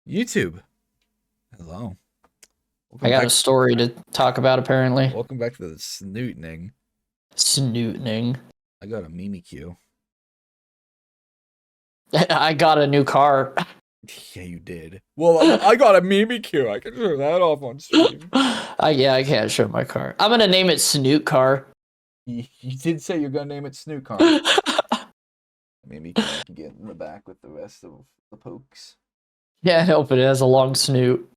YouTube. Hello. I Welcome got back. a story to talk about, apparently. Welcome back to the Snootening. Snooting. I got a Mimikyu. I got a new car. Yeah, you did. Well, I got a Mimikyu. I can show that off on stream. Yeah, I can't show my car. I'm gonna name it Snoot Car. You did say you're gonna name it Snoot Car. Mimikyu can get in the back with the rest of the pokes. Yeah, I hope it has a long snoot.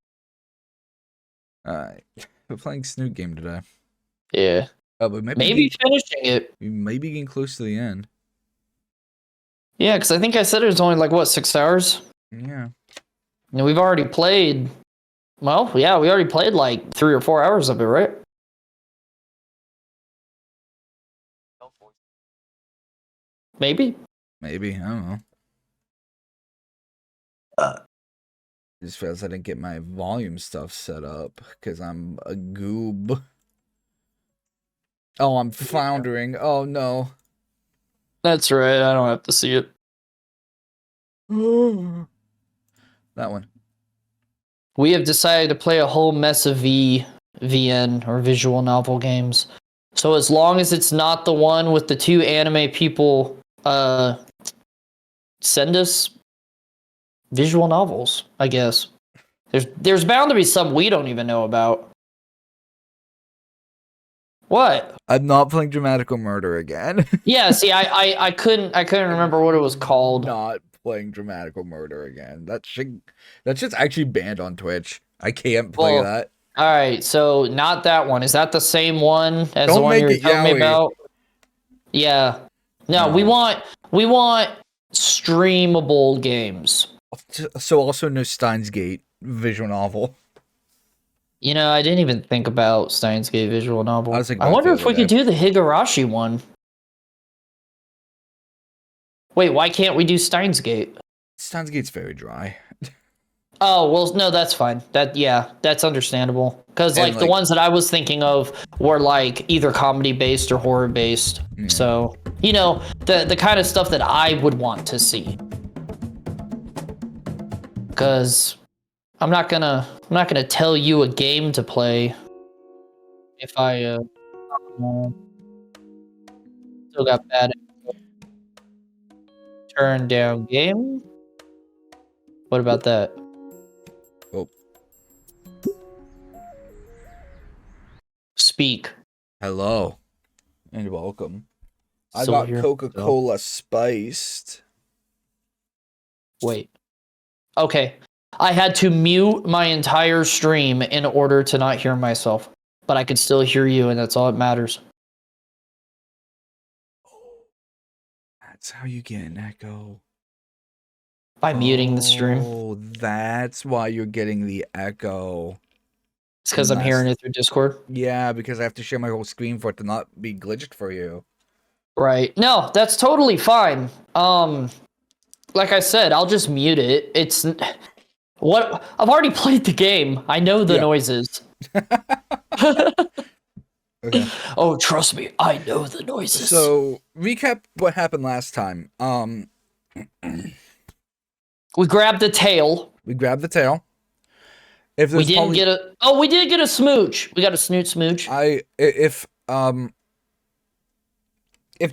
Alright. We're playing Snoot game today. Yeah. Oh, but Maybe finishing it. We may be getting close to the end. Yeah, because I think I said it was only like, what, 6 hours? Yeah. And we've already played... Well, yeah, we already played like 3 or 4 hours of it, right? Maybe. Maybe. I don't know. Just feels I didn't get my volume stuff set up because I'm a goob. Oh, I'm floundering. Oh, no. That's right, I don't have to see it. That one. We have decided to play a whole mess of VN, or visual novel games. So as long as it's not the one with the 2 anime people, send us visual novels, I guess. There's bound to be some we don't even know about. What? I'm not playing Dramatical Murder again. Yeah, see, I couldn't remember what it was called. Not playing Dramatical Murder again. That's just actually banned on Twitch. I can't play that. All right, so not that one. Is that the same one as Don't the one make you were it telling me yaoi. about? Yeah. No, we want streamable games. So also no Steins Gate visual novel. You know, I didn't even think about Steins Gate visual novel. I wonder if we could do the Higurashi one. Wait, why can't we do Steins Gate? Steins Gate's very dry. Oh, well, no, that's fine. That's understandable. Because, like, the ones that I was thinking of were, like, either comedy-based or horror-based. Yeah. So, you know, the kind of stuff that I would want to see. Because I'm not gonna tell you a game to play if I, still got bad turn down game. What about that? Oh. Speak. Hello. And welcome. I got Coca-Cola spiced. Wait. Okay. I had to mute my entire stream in order to not hear myself. But I could still hear you, and that's all that matters. That's how you get an echo. By muting the stream. Oh, that's why you're getting the echo. It's because I'm hearing it through Discord? Yeah, because I have to share my whole screen for it to not be glitched for you. Right. No, that's totally fine. Like I said, I'll just mute it. It's... What? I've already played the game. I know the noises. Okay. Oh, trust me, I know the noises. So, recap what happened last time. We grabbed the tail. If we didn't get a... Oh, we did get a smooch. We got a Snoot smooch. If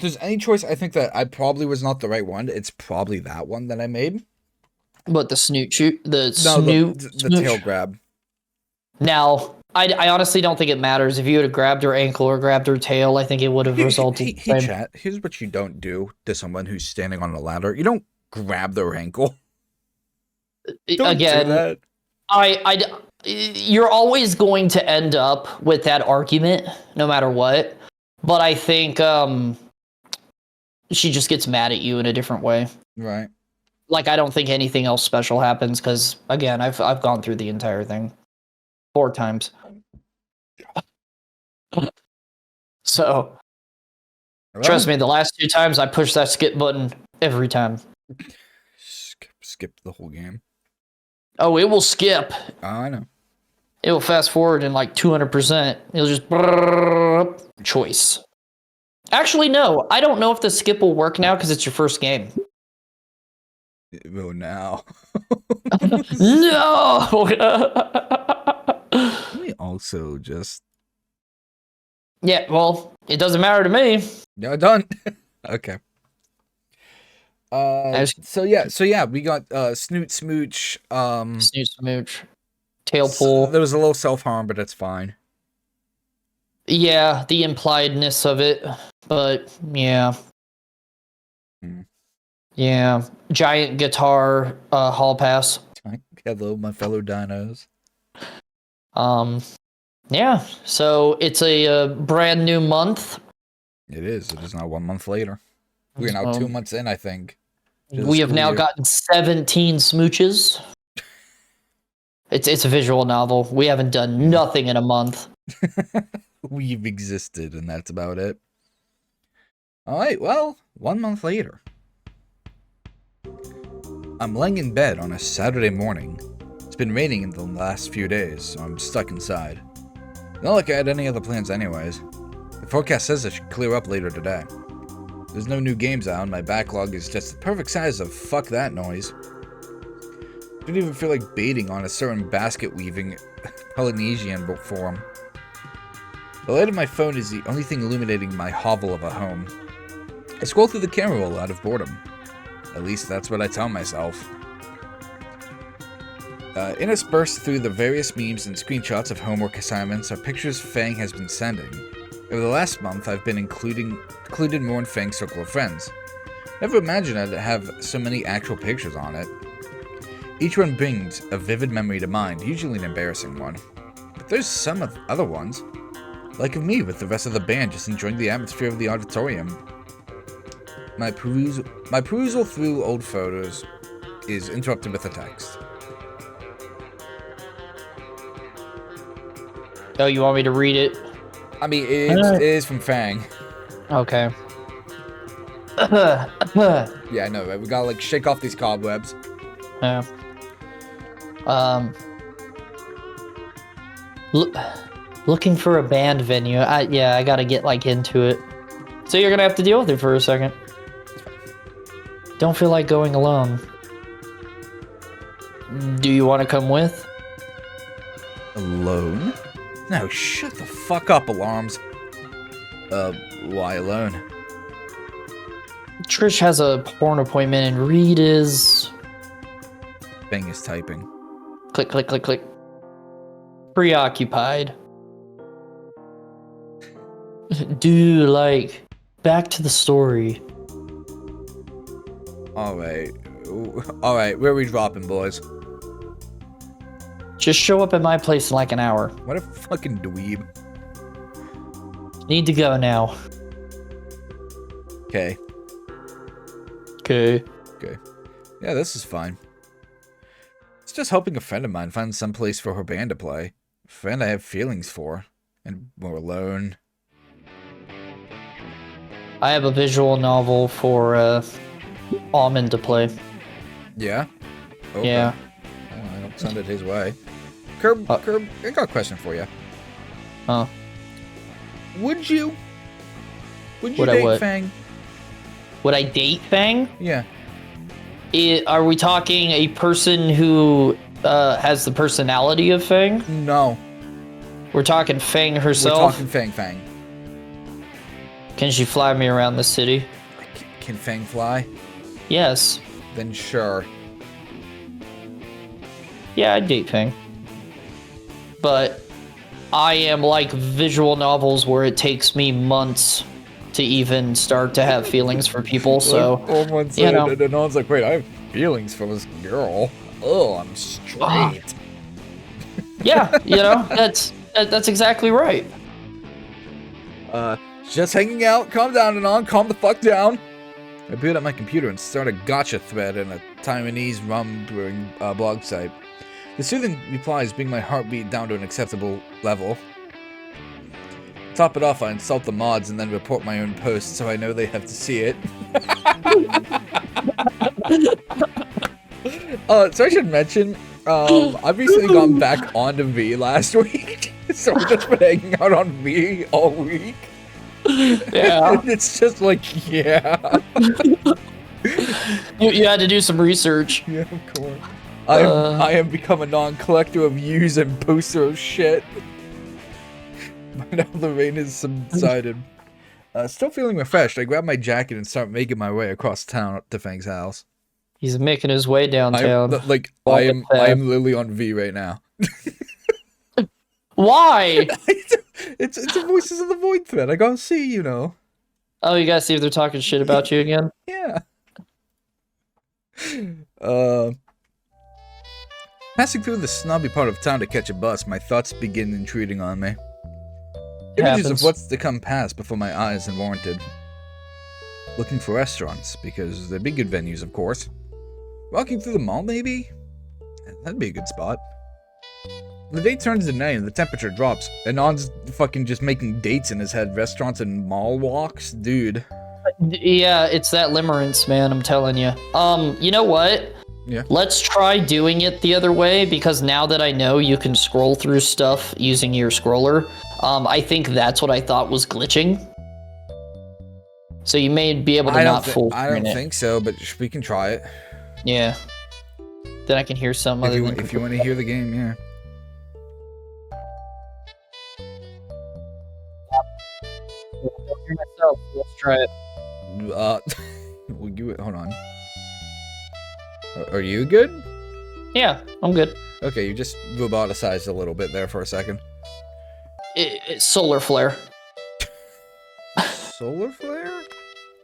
there's any choice, I think that I probably was not the right one. It's probably that one that I made. What, the Snoot shoot? The tail grab. Now, I honestly don't think it matters. If you would have grabbed her ankle or grabbed her tail, I think it would have resulted. Hey, chat, here's what you don't do to someone who's standing on a ladder. You don't grab their ankle. Don't do that. You're always going to end up with that argument, no matter what. But I think she just gets mad at you in a different way. Right. Like, I don't think anything else special happens because, again, I've gone through the entire thing 4 times. So, trust me, the last 2 times I pushed that skip button every time. Skip the whole game. Oh, it will skip. I know. It will fast forward in like 200%. It'll just choice. Actually, no. I don't know if the skip will work now because it's your first game. Oh, now. No. Let me also just. Yeah, well, it doesn't matter to me. No, done. Okay. So yeah, we got Snoot Smooch. Snoot Smooch. Tail pull. There was a little self-harm, but that's fine. Yeah, the impliedness of it, but yeah. Yeah, giant guitar hall pass. Hello, my fellow dinos. Yeah, so it's a brand new month. It is. It is now 1 month later. We're now 2 months in, I think. We have now gotten 17 smooches. It's a visual novel. We haven't done nothing in a month. We've existed, and that's about it. All right, well, 1 month later. I'm laying in bed on a Saturday morning. It's been raining in the last few days, so I'm stuck inside. Not like I had any other plans anyways. The forecast says it should clear up later today. There's no new games out, and my backlog is just the perfect size of fuck that noise. I don't even feel like baiting on a certain basket-weaving Polynesian form. The light of my phone is the only thing illuminating my hovel of a home. I scroll through the camera roll out of boredom. At least that's what I tell myself. Interspersed through the various memes and screenshots of homework assignments are pictures Fang has been sending. Over the last month, I've been included more in Fang's circle of friends. Never imagined I'd have so many actual pictures on it. Each one brings a vivid memory to mind, usually an embarrassing one. But there's some other ones. Like of me with the rest of the band just enjoying the atmosphere of the auditorium. My perusal through old photos is interrupted with a text. Oh, you want me to read it? I mean, it is from Fang. Okay. Yeah, I know, right? We gotta, like, shake off these cobwebs. Yeah. Looking for a band venue. I gotta get, like, into it. So you're gonna have to deal with it for a second. Don't feel like going alone. Do you want to come with? Alone? No, shut the fuck up, alarms. Why alone? Trish has a porn appointment and Reed is... Fang is typing. Click, click, click, click. Preoccupied. Dude, like, back to the story. Alright, where are we dropping, boys? Just show up at my place in like an hour. What a fucking dweeb. Need to go now. Okay. Okay. Yeah, this is fine. It's just helping a friend of mine find some place for her band to play. A friend I have feelings for. And we're alone. I have a visual novel for Almond to play. Yeah? Okay. Yeah. I don't send it his way. Curb, I got a question for you. Huh? Would you Would date Fang? Would I date Fang? Yeah. Are we talking a person who has the personality of Fang? No. We're talking Fang herself? We're talking Fang. Can she fly me around the city? Can Fang fly? Yes. Then sure. Yeah, I'd date Fang. But I am like visual novels where it takes me months to even start to have feelings for people, so... Like 4 months in, and then On's like, wait, I have feelings for this girl. Oh, I'm straight. Yeah, that's exactly right. Just hanging out. Calm down, and calm the fuck down. I boot up my computer and start a gotcha thread in a Taiwanese rum brewing blog site. The soothing replies bring my heartbeat down to an acceptable level. Top it off, I insult the mods and then report my own post so I know they have to see it. So I should mention, I've recently gone back onto V last week. So I've just been hanging out on V all week. Yeah. It's just like, yeah. You had to do some research. Yeah, of course. I am become a non-collector of views and poster of shit. By now the rain has subsided. Still feeling refreshed, I grab my jacket and start making my way across town to Fang's house. He's making his way downtown. I am literally on V right now. Why? It's a Voices of the Void thread. I gotta see, you know. Oh, you gotta see if they're talking shit about you again? Yeah. Passing through the snobby part of town to catch a bus, my thoughts begin intruding on me. Images of what's to come pass before my eyes and warranted. Looking for restaurants, because they'd be good venues, of course. Walking through the mall, maybe? That'd be a good spot. The day turns to night and the temperature drops. And On's fucking just making dates in his head. Restaurants and mall walks? Dude. Yeah, it's that limerence, man, I'm telling you. You know what? Yeah. Let's try doing it the other way, because now that I know you can scroll through stuff using your scroller, I think that's what I thought was glitching. So you may be able to not full screen it. I don't think so, but we can try it. Yeah. Then I can hear some other than... If you want to hear the game, yeah. Myself. Let's try it. Hold on. Are you good? Yeah, I'm good. Okay, you just roboticized a little bit there for a second. It's solar flare. Solar flare?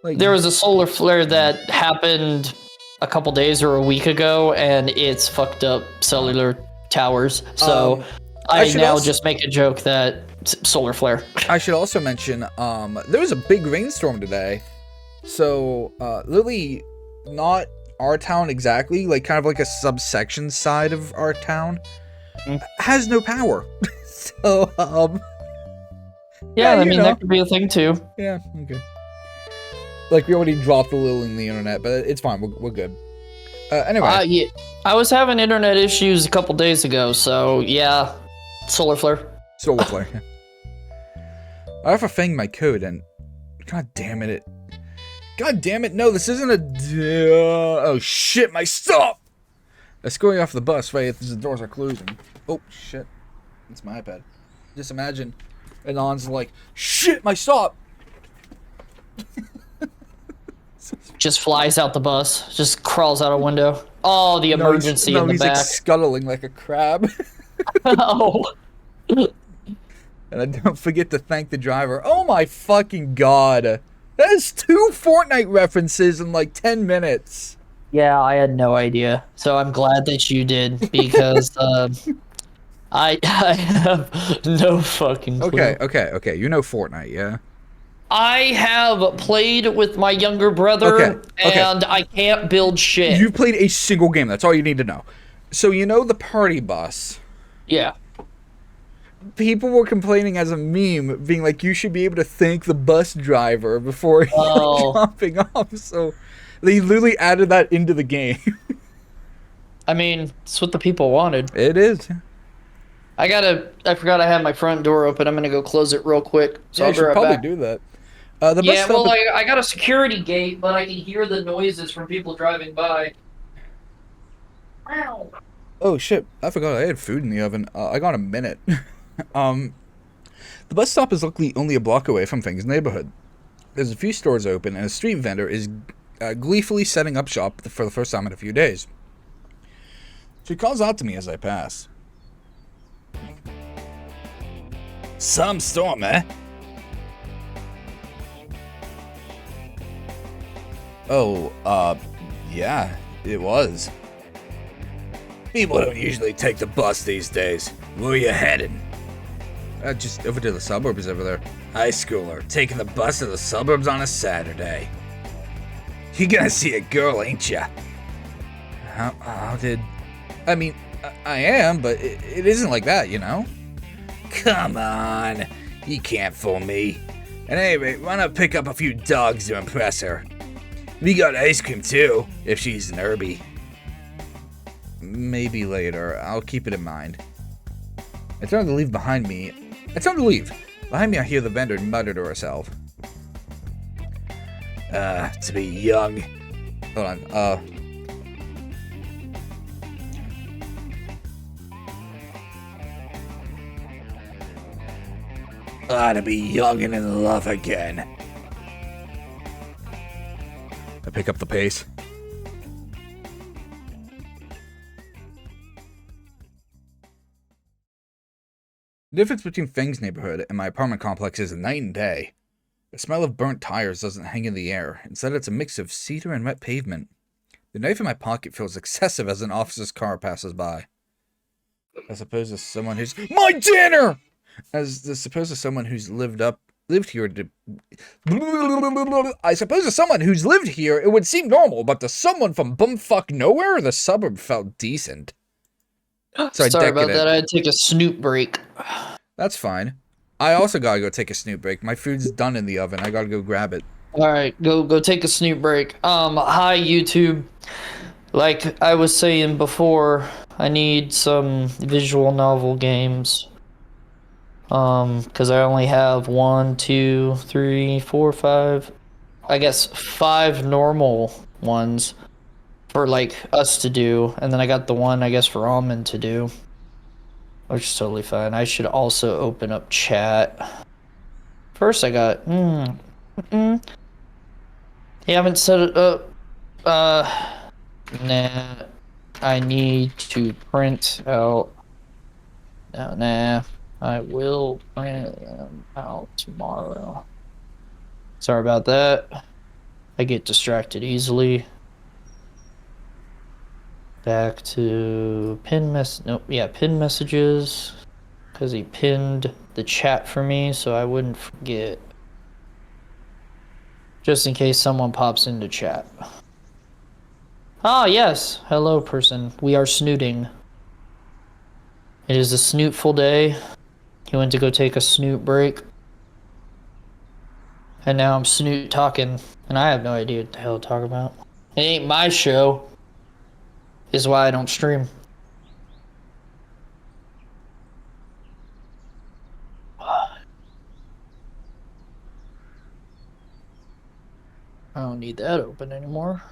Like there was a solar flare that happened a couple days or a week ago, and it's fucked up cellular towers. So I now just make a joke that solar flare. I should also mention, there was a big rainstorm today. So, literally not our town exactly, like kind of like a subsection side of our town, has no power. So, yeah, I mean, that could be a thing too. Yeah, okay. Like, we already dropped a little in the internet, but it's fine, we're good. Anyway. Yeah, I was having internet issues a couple days ago, so yeah, solar flare. Solar flare, yeah. I offer Fang my code, and god damn it, no, this isn't a... oh shit, my stop! Escorting off the bus right as the doors are closing. Oh shit, it's my iPad. Just imagine, and On's like, shit, my stop! Just flies out the bus, just crawls out a window. Oh, the emergency in the back. He's like scuttling like a crab. Oh. And I don't forget to thank the driver. Oh my fucking god. That is 2 Fortnite references in like 10 minutes. Yeah, I had no idea. So I'm glad that you did, because I have no fucking clue. Okay. You know Fortnite, yeah? I have played with my younger brother, and I can't build shit. You've played a single game. That's all you need to know. So you know the party bus? Yeah. People were complaining as a meme, being like, you should be able to thank the bus driver before jumping off. So they literally added that into the game. I mean, it's what the people wanted. It is. I forgot I had my front door open. I'm gonna go close it real quick. So I'll be right probably back. do that. I got a security gate, but I can hear the noises from people driving by. Wow. Oh shit, I forgot I had food in the oven. I got a minute. The bus stop is luckily only a block away from Fang's neighborhood. There's a few stores open, and a street vendor is gleefully setting up shop for the first time in a few days. She calls out to me as I pass. Some storm, eh? Oh, yeah, it was. People don't usually take the bus these days. Where are you heading? Just over to the suburbs over there. High schooler, taking the bus to the suburbs on a Saturday. You gonna see a girl, ain't ya? How did... I mean, I am, but it isn't like that, you know? Come on, you can't fool me. At any rate, why not pick up a few dogs to impress her? We got ice cream too, if she's an herbie. Maybe later, I'll keep it in mind. I turn to leave behind me. Behind me I hear the vendor mutter to herself. To be young, Hold on. To be young and in love again. I pick up the pace. The difference between Feng's neighborhood and my apartment complex is night and day. The smell of burnt tires doesn't hang in the air. Instead, it's a mix of cedar and wet pavement. The knife in my pocket feels excessive as an officer's car passes by. I suppose as someone who's my dinner. I suppose as someone who's lived here, it would seem normal, but to someone from bumfuck nowhere, the suburb felt decent. Sorry about that. I had to take a Snoot break. That's fine. I also gotta go take a Snoot break. My food's done in the oven. I gotta go grab it. All right, go take a Snoot break. Hi YouTube. Like I was saying before, I need some visual novel games. Because I only have 1, 2, 3, 4, 5. I guess 5 normal ones for like us to do, and then I got the one I guess for Almond to do, which is totally fine. I should also open up chat. First I got you haven't set it up. Nah, I need to print out. Nah, I will print them out tomorrow. Sorry about that. I get distracted easily. Back to pin messages, because he pinned the chat for me so I wouldn't forget. Just in case someone pops into chat. Ah, yes. Hello, person. We are snooting. It is a snootful day. He went to go take a Snoot break. And now I'm Snoot talking, and I have no idea what the hell to talk about. It ain't my show. Is why I don't stream. I don't need that open anymore.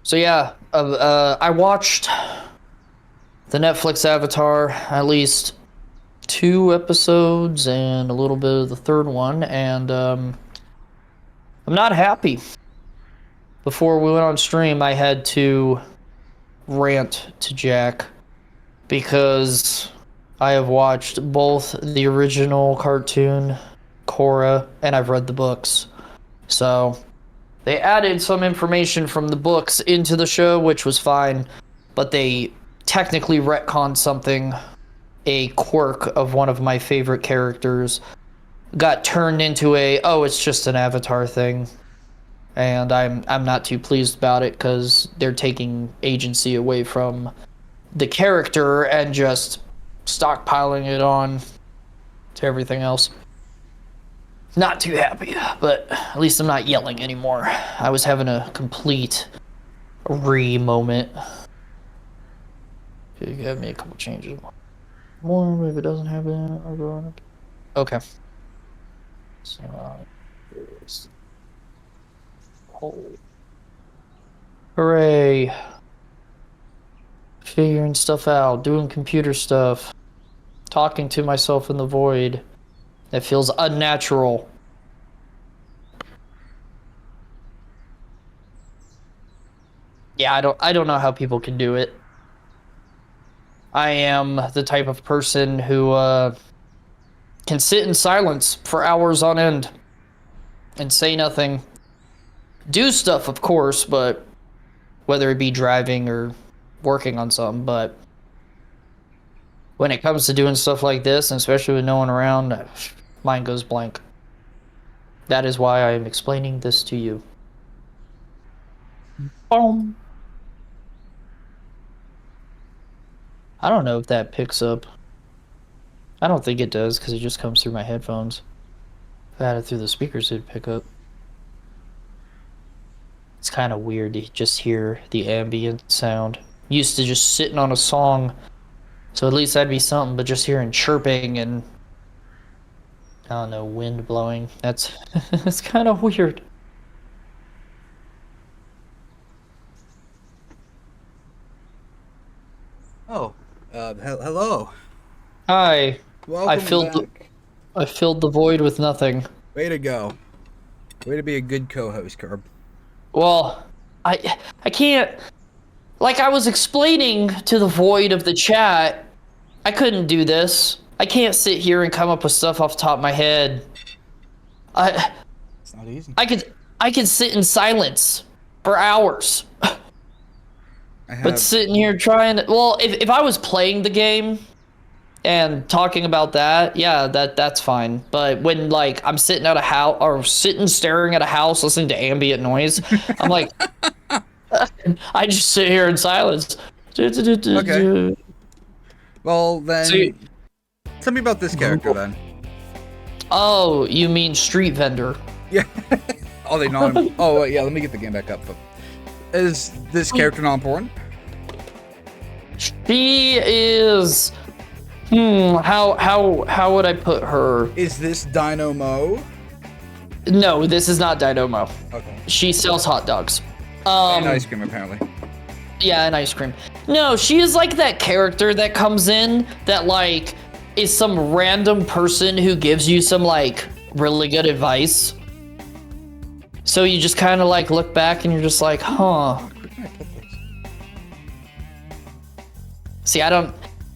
So yeah, I watched the Netflix Avatar, at least 2 episodes and a little bit of the 3rd one, and I'm not happy. Before we went on stream, I had to rant to Jack because I have watched both the original cartoon, Korra, and I've read the books. So they added some information from the books into the show, which was fine, but they technically retconned something. A quirk of one of my favorite characters got turned into it's just an Avatar thing. And I'm not too pleased about it because they're taking agency away from the character and just stockpiling it on to everything else. Not too happy, but at least I'm not yelling anymore. I was having a complete moment. You have me a couple changes. More if it doesn't have it. I'll go on. Okay. So here's. Oh. Hooray. Figuring stuff out, doing computer stuff, talking to myself in the void. That feels unnatural. Yeah, I don't know how people can do it. I am the type of person who can sit in silence for hours on end and say nothing. Do stuff, of course, but whether it be driving or working on something, but when it comes to doing stuff like this, and especially with no one around, mind goes blank. That is why I am explaining this to you. Boom. I don't know if that picks up. I don't think it does because it just comes through my headphones. If I had it through the speakers, it'd pick up. It's kind of weird to just hear the ambient sound. Used to just sitting on a song, so at least that'd be something, but just hearing chirping and I don't know, wind blowing. That's that's kind of weird. Oh, hello. Hi. I Welcome filled the back. I filled the void with nothing. Way to go. Way to be a good co-host, Curb. Well, I can't, like I was explaining to the void of the chat, I couldn't do this. I can't sit here and come up with stuff off the top of my head. It's not easy. I could sit in silence for hours. But sitting here trying to, well, if I was playing the game and talking about that, yeah, that's fine. But when like I'm sitting at a house or sitting staring at a house listening to ambient noise, I'm like I just sit here in silence. Okay. Well then, See, tell me about this character then. oh, you mean street vendor? Yeah. Oh, they not. Oh, yeah. Let me get the game back up. Is this character not important? She is. How would I put her? Is this Dynamo? No, this is not Dynamo. Okay. She sells hot dogs. And ice cream, apparently. Yeah, and ice cream. No, she is like that character that comes in that like is some random person who gives you some like really good advice. So you just kind of like look back and you're just like, huh. Where can I put this? See, I don't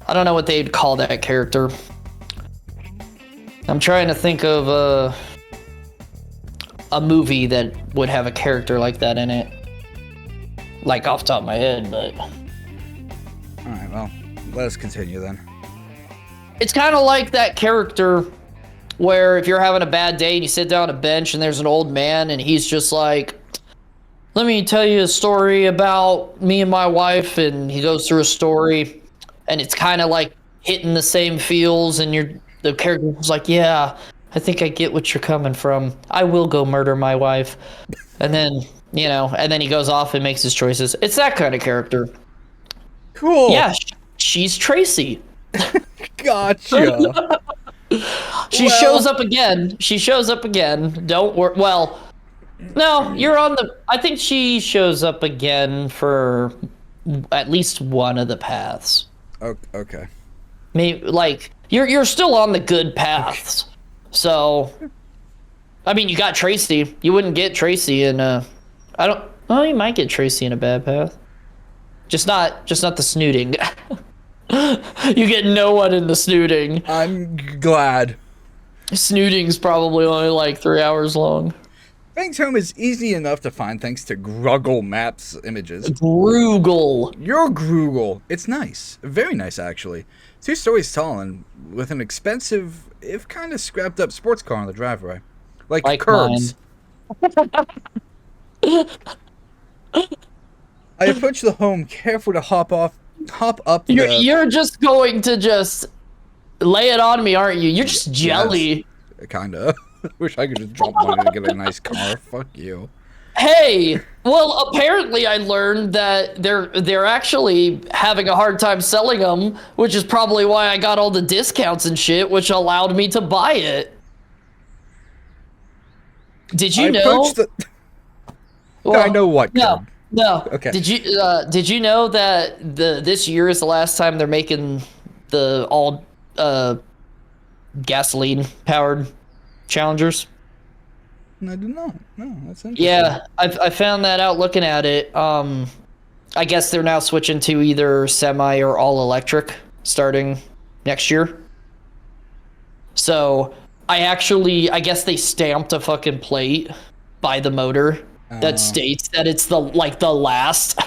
know what they'd call that character. I'm trying to think of a movie that would have a character like that in it. Like off the top of my head, but Alright, well, let us continue then. it's kind of like that character where if you're having a bad day and you sit down on a bench and there's an old man and he's just like, let me tell you a story about me and my wife, and he goes through a story and it's kind of like hitting the same feels, and the character's like, yeah, I think I get what you're coming from. I will go murder my wife. And then, and then he goes off and makes his choices. It's that kind of character. Cool. Yeah, she's Tracy. Gotcha. She shows up again. Don't worry. Well, no, you're on the. I think she shows up again for at least one of the paths. Okay. Maybe like you're still on the good paths. So, I mean, you got Tracy. You wouldn't get Tracy in a. I don't. Well, you might get Tracy in a bad path. Just not the snooting. You get no one in the snooting. I'm glad. Snooting's probably only like 3 hours long. Bank's home is easy enough to find thanks to Gruggle Maps images. Gruggle. Your Gruggle. It's nice. Very nice, actually. 2 stories tall and with an expensive, if kind of scrapped up sports car on the driveway. Like Curbs. I approach the home, careful to hop up You're just going to just lay it on me, aren't you? You're just jelly. Yes, kinda. Wish I could just drop money to get a nice car. Fuck you. Hey, well, apparently I learned that they're actually having a hard time selling them, which is probably why I got all the discounts and shit, which allowed me to buy it. Did you know? Well, I know what. No. No. Okay. Did you know that this year is the last time they're making the all gasoline powered Challengers? I did not. No, that's interesting. Yeah, I found that out looking at it. I guess they're now switching to either semi or all electric starting next year. So I guess they stamped a fucking plate by the motor that states that it's the last.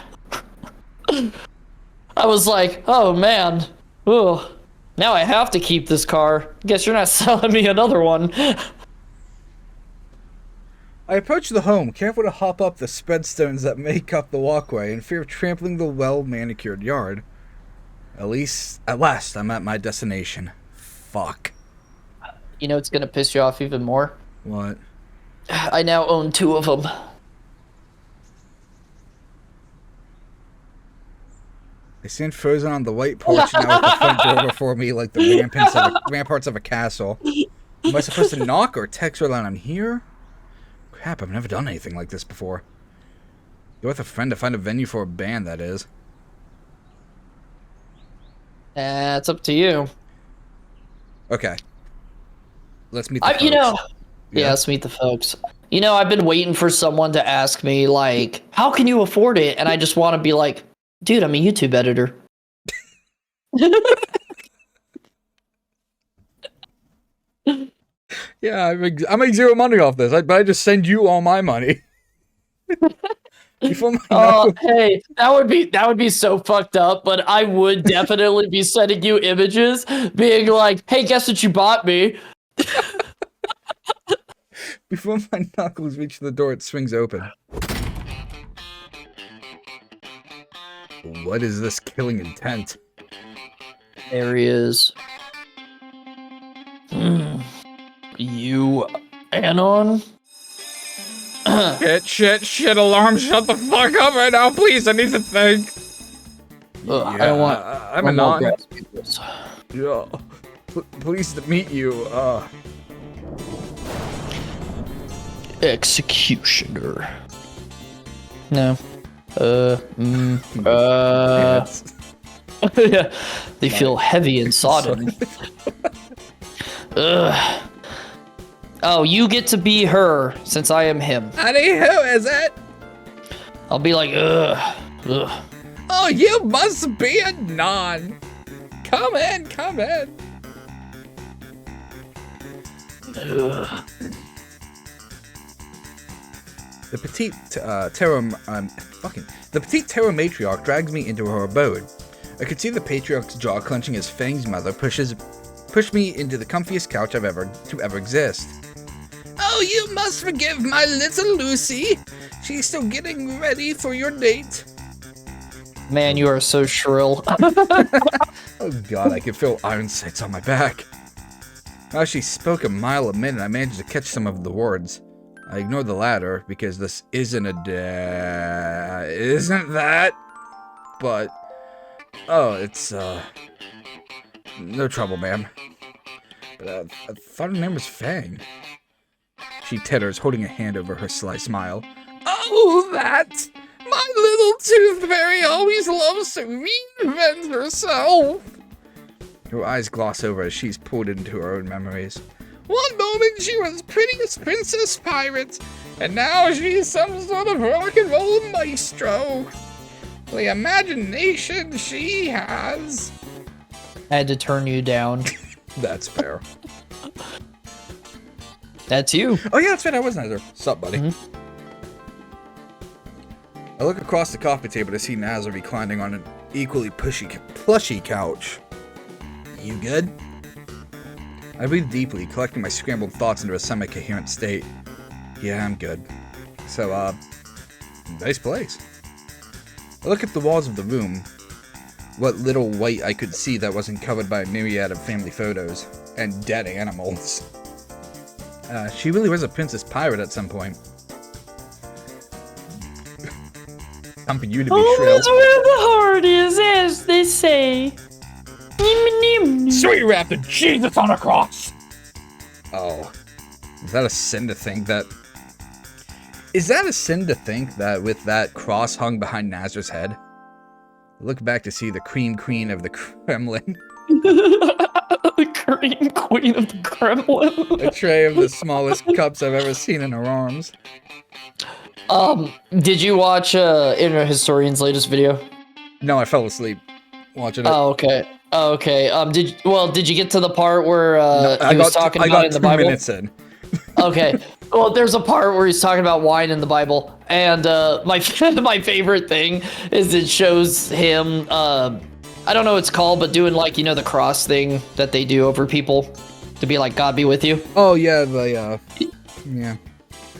I was like, oh man, ooh, now I have to keep this car. Guess you're not selling me another one. I approach the home, careful to hop up the spread stones that make up the walkway in fear of trampling the well-manicured yard. At last, I'm at my destination. Fuck. You know it's gonna piss you off even more? What? I now own 2 of them. They stand frozen on the white porch now with the front door before me like the ramparts of a castle. Am I supposed to knock or text her that I'm here? Crap, I've never done anything like this before. You're with a friend to find a venue for a band, that is. It's up to you. Okay. Let's meet the folks. Yeah, let's meet the folks. I've been waiting for someone to ask me, like, how can you afford it? And I just want to be like, dude, I'm a YouTube editor. Yeah, I make zero money off this. I just send you all my money. Hey, that would be so fucked up, but I would definitely be sending you images being like, hey, guess what you bought me? Before my knuckles reach the door, it swings open. What is this killing intent? There he is. You, Anon? Shit, alarm, shut the fuck up right now, please, I need to think. I don't want... I'm Anon. Yeah, pleased to meet you, Executioner. No. Yeah. They feel heavy and sodden. Ugh. Oh, you get to be her since I am him. Honey, who is it? I'll be like, ugh. Oh, you must be a non. Come in. Ugh. The petite the petite terror matriarch drags me into her abode. I could see the patriarch's jaw clenching as Fang's mother pushed me into the comfiest couch to ever exist. Oh, you must forgive my little Lucy. She's still getting ready for your date. Man, you are so shrill. Oh god, I could feel iron sights on my back. As she spoke a mile a minute, I managed to catch some of the words. I ignored the latter because this isn't isn't that? But, oh, it's, no trouble, ma'am. But I thought her name was Fang. She titters, holding a hand over her sly smile. Oh, that! My little tooth fairy always loves to reinvent herself! Her eyes gloss over as she's pulled into her own memories. One moment she was prettiest princess pirate, and now she's some sort of rock and roll maestro. The imagination she has. I had to turn you down. That's fair. That's you. Oh yeah, that's right, I was Nazar. Sup, buddy? Mm-hmm. I look across the coffee table to see Nazar reclining on an equally plushy couch. You good? I breathe deeply, collecting my scrambled thoughts into a semi-coherent state. Yeah, I'm good. So, nice place. I look at the walls of the room. What little white I could see that wasn't covered by a myriad of family photos. And dead animals. She really was a princess pirate at some point. Time for you to be shrill. That's where the heart is, as they say. Sweet wrapped in Jesus on a cross! Oh. Is that a sin to think that... Is that a sin to think that with that cross hung behind Nazar's head? I look back to see the cream queen of the Kremlin. The cream queen of the Kremlin. A tray of the smallest cups I've ever seen in her arms. Did you watch Internet Historian's latest video? No, I fell asleep watching it. Oh, okay. Did you get to the part where he was talking about it in the Bible? 2 minutes in. Okay. Well, there's a part where he's talking about wine in the Bible, and my favorite thing is it shows him. I don't know what it's called, but doing like the cross thing that they do over people to be like God be with you. Oh yeah, yeah.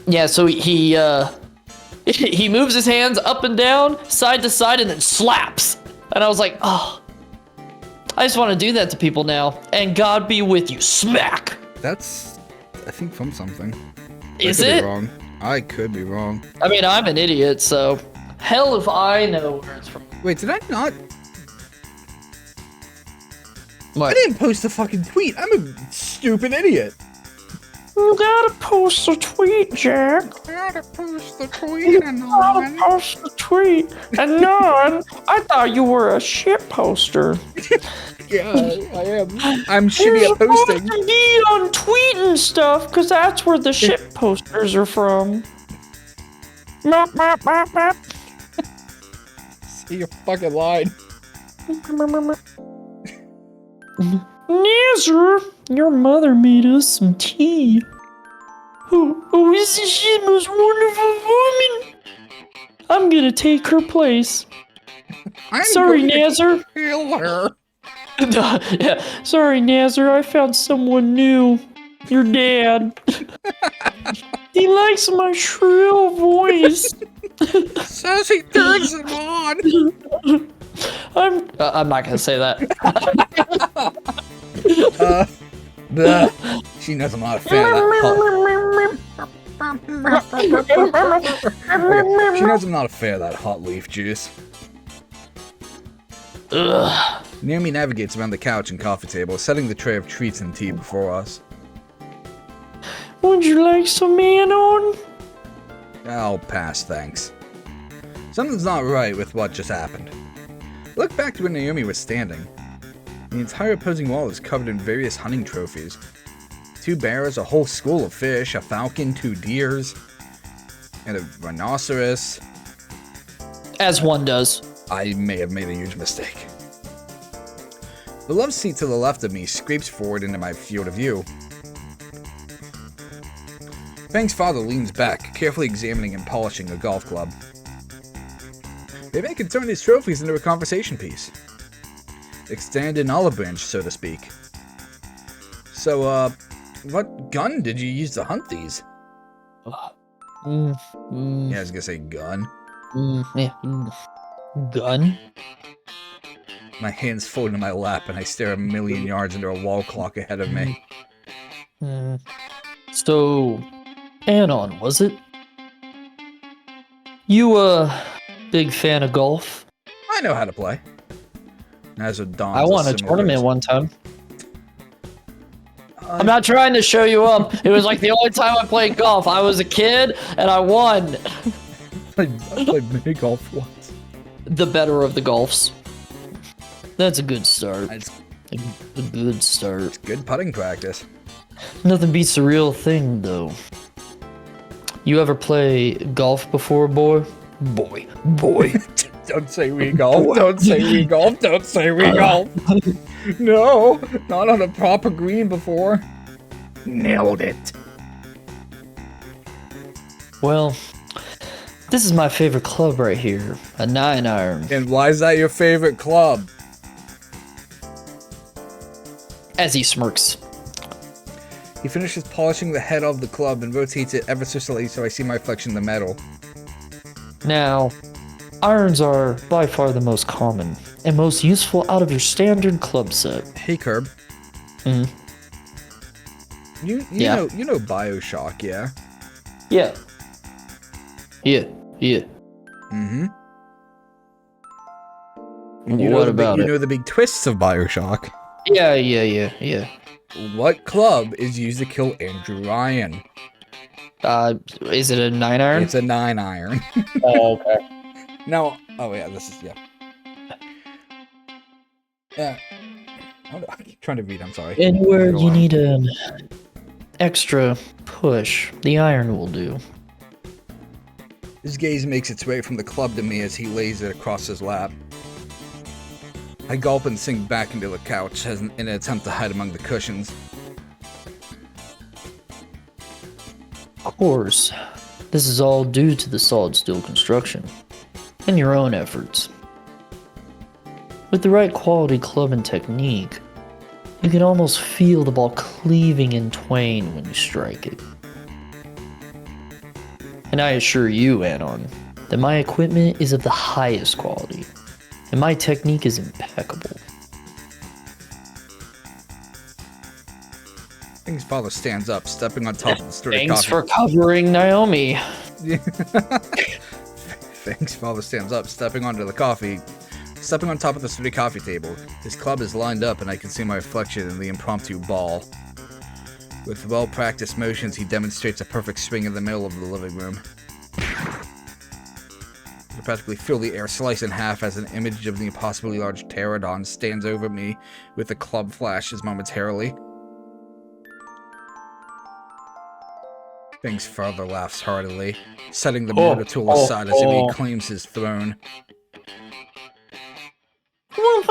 Yeah. So he moves his hands up and down, side to side, and then slaps. And I was like, oh. I just want to do that to people now. And God be with you. Smack! That's, I think, from something. Is it? Wrong. I could be wrong. I mean, I'm an idiot, so hell if I know where it's from. Wait, did I not? What? I didn't post a fucking tweet. I'm a stupid idiot. You gotta post a tweet, Jack. Gotta post the tweet and Gotta post a tweet. And none. I thought you were a shit poster. Yeah, I am. I'm shitty at posting. You're supposed to be on tweet and stuff, because that's where the shit posters are from. Mop, mop, mop, mop. See, you fucking lied. Nazar, your mother made us some tea. Oh, isn't she the most wonderful woman? I'm gonna take her place. Sorry, Nazar. Kill her. Yeah, sorry, Nazar. I found someone new. Your dad. He likes my shrill voice. Says he turns him on. I'm not gonna say that. She knows I'm not a fan of that. She knows I'm not a fan of that hot leaf juice. Ugh. Naomi navigates around the couch and coffee table, setting the tray of treats and tea before us. Would you like some Anon? I'll pass, thanks. Something's not right with what just happened. Look back to where Naomi was standing. The entire opposing wall is covered in various hunting trophies. 2 bears, a whole school of fish, a falcon, 2 deers, and a rhinoceros. As one does. I may have made a huge mistake. The love seat to the left of me scrapes forward into my field of view. Fang's father leans back, carefully examining and polishing a golf club. Maybe I can turn these trophies into a conversation piece. Extend an olive branch, so to speak. So, what gun did you use to hunt these? Yeah, I was gonna say gun. Gun? My hands fold in my lap and I stare a million yards into a wall clock ahead of me. So, Anon, was it? You big fan of golf? I know how to play. As a Don. I won a tournament one time. I'm not trying to show you up. It was like the only time I played golf. I was a kid and I won. I played mini golf once. The better of the golfs. That's a good start. It's A good start. good putting practice. Nothing beats the real thing, though. You ever play golf before, boy? Boy. Don't say we golf. Don't say we golf. Don't say we golf. No, not on a proper green before. Nailed it. Well, this is my favorite club right here. A 9-iron. And why is that your favorite club? As he smirks. He finishes polishing the head of the club and rotates it ever so slightly so I see my reflection in the metal. Now, irons are by far the most common and most useful out of your standard club set. Hey, Curb. Mm. You know BioShock, yeah? Yeah. Mm-hmm. What about You it? know the big twists of BioShock. Yeah. What club is used to kill Andrew Ryan? Is it a 9-iron? It's a 9-iron. Oh, okay. No. Oh, yeah, this is, yeah. Yeah. Hold on, I keep trying to read, I'm sorry. Anywhere you need an extra push, the iron will do. His gaze makes its way from the club to me as he lays it across his lap. I gulp and sink back into the couch in an attempt to hide among the cushions. Of course, this is all due to the solid steel construction and your own efforts. With the right quality club and technique, you can almost feel the ball cleaving in twain when you strike it. And I assure you, Anon, that my equipment is of the highest quality, and my technique is impeccable. Fang's father stands up, stepping on top of the sturdy Thanks coffee. for covering Naomi. Fang's father stands up, stepping on top of the sturdy coffee table. His club is lined up and I can see my reflection in the impromptu ball. With well-practiced motions, he demonstrates a perfect swing in the middle of the living room. I practically feel the air slice in half as an image of the impossibly large pterodon stands over me with the club flashes momentarily. Fang's father laughs heartily, setting the mortar tool aside as he reclaims his throne. What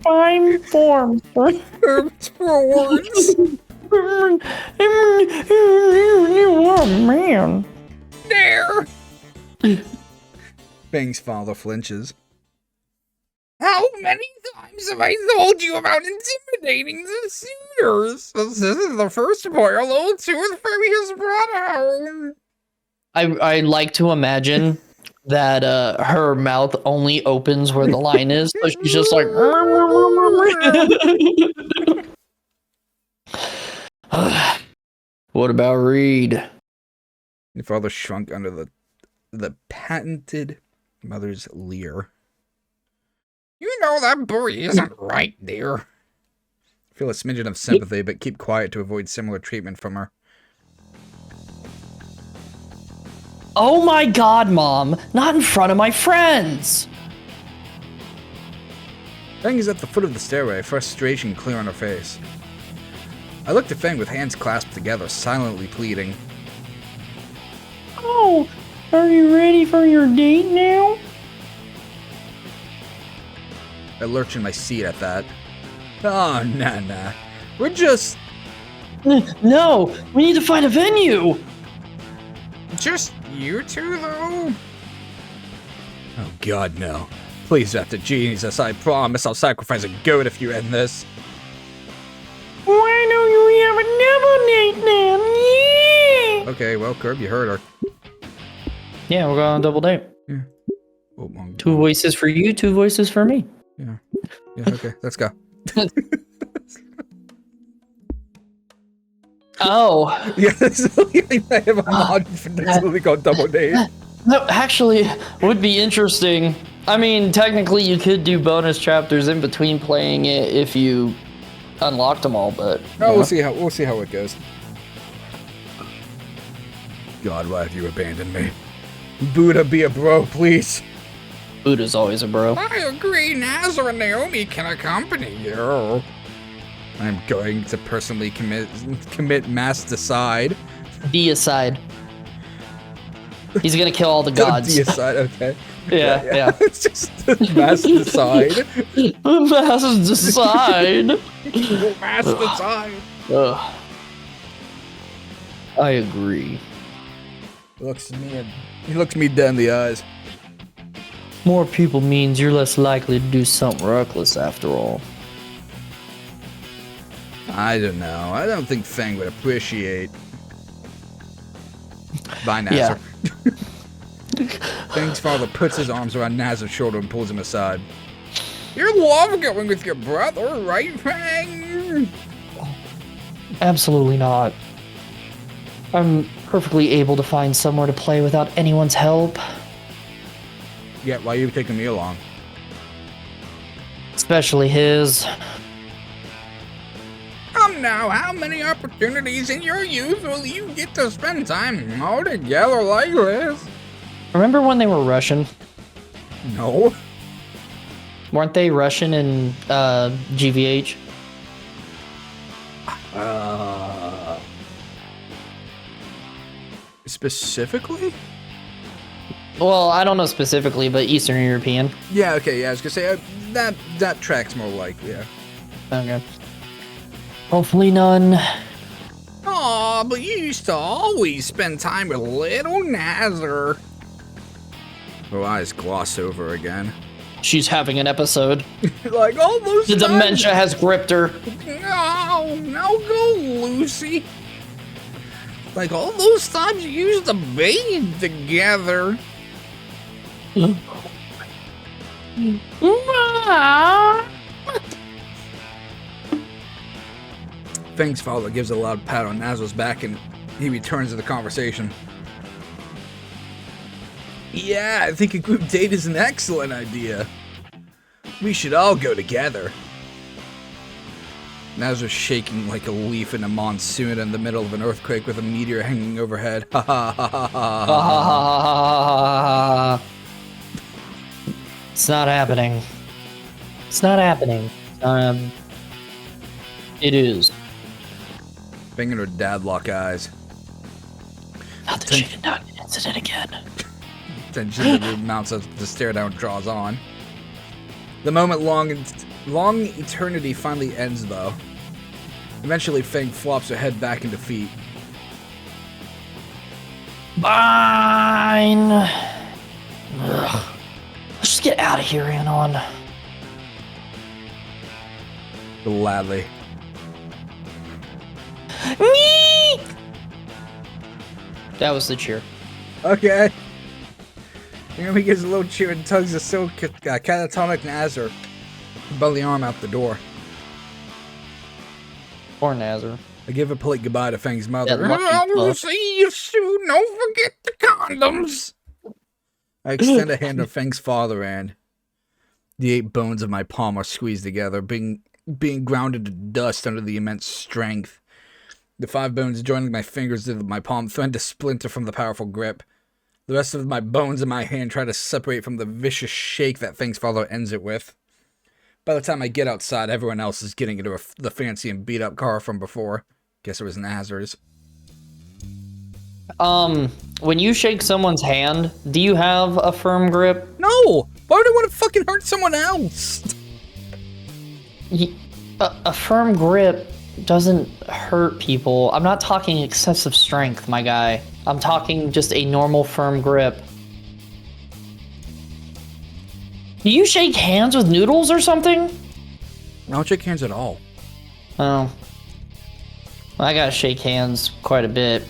fine form. Herbs for words. Oh man. There. Fang's father flinches. How many times have I told you about intimidating the suitors? This is the first boy a little tooth fairy has brought home. I like to imagine that her mouth only opens where the line is, so she's just like. What about Reed? Your father shrunk under the patented mother's leer. You know that boy isn't right, dear. I feel a smidgen of sympathy, but keep quiet to avoid similar treatment from her. Oh my god, Mom! Not in front of my friends! Fang is at the foot of the stairway, frustration clear on her face. I look to Fang with hands clasped together, silently pleading. Oh, are you ready for your date now? I lurch in my seat at that. Oh, nah. We're just... No, we need to find a venue! Just you two, though? Oh, God, no. Please, after Jesus, I promise I'll sacrifice a goat if you end this. Why don't we have a double date then? Yeah! Okay, well, Curb, you heard her. Yeah, we're going on a double date. Yeah. Oh, 2 voices for you, 2 voices for me. Yeah, okay, let's go. Oh. Yeah, I have a mod for this movie called Double Date. No, actually, would be interesting. I mean, technically, you could do bonus chapters in between playing it if you unlocked them all, but... Oh, we'll see how it goes. God, why have you abandoned me? Buddha, be a bro, please. Buddha's always a bro. I agree, Nazar and Naomi can accompany you. I'm going to personally commit mass decide. Deicide. He's gonna kill all the gods. Deicide, okay. Yeah. It's just mass decide. Mass decide. Mass decide. Ugh. I agree. He looks me dead in the eyes. More people means you're less likely to do something reckless after all. I don't know. I don't think Fang would appreciate. Bye, Nazar. Yeah. Fang's father puts his arms around Nazar's shoulder and pulls him aside. You love going with your brother, right, Fang? Absolutely not. I'm perfectly able to find somewhere to play without anyone's help. Yeah, why are you taking me along? Especially his. Now, how many opportunities in your youth will you get to spend time all together like this? Remember when they were Russian? No. Weren't they Russian in GVH? Specifically? Well, I don't know specifically, but Eastern European. Yeah, okay, yeah, I was gonna say, that tracks more like, yeah. Okay. Hopefully none. Aw, but you used to always spend time with little Nazar. Her eyes gloss over again. She's having an episode. Like all those The dementia has gripped her. No, go, Lucy. Like all those times you used to bathe together. Fang's father gives a loud pat on Nazar's back and he returns to the conversation. Yeah, I think a group date is an excellent idea. We should all go together. Nazar's shaking like a leaf in a monsoon in the middle of an earthquake with a meteor hanging overhead. Ha ha ha ha ha. It's not happening. It's not happening. It is. Fang and her dad lock eyes. Not the chicken nugget incident again. Tension in the room mounts as the stare down draws on. The moment long eternity finally ends, though. Eventually, Fang flops her head back in defeat. Fine. Ugh. Let's just get out of here, Anon. Gladly. That was the cheer. Okay. Naomi gives a little cheer and tugs the so catatonic Nazar by the arm out the door. Poor Nazar. I give a polite goodbye to Fang's mother. That I'll see you soon. Don't forget the condoms. I extend a hand to Fang's father, and the 8 bones of my palm are squeezed together, being grounded to dust under the immense strength. The 5 bones joining my fingers to my palm threaten to splinter from the powerful grip. The rest of my bones in my hand try to separate from the vicious shake that Fang's father ends it with. By the time I get outside, everyone else is getting into the fancy and beat-up car from before. Guess it was Nazar's. When you shake someone's hand, do you have a firm grip? No! Why would I want to fucking hurt someone else? A firm grip doesn't hurt people. I'm not talking excessive strength, my guy. I'm talking just a normal firm grip. Do you shake hands with noodles or something? I don't shake hands at all. Oh. I gotta shake hands quite a bit.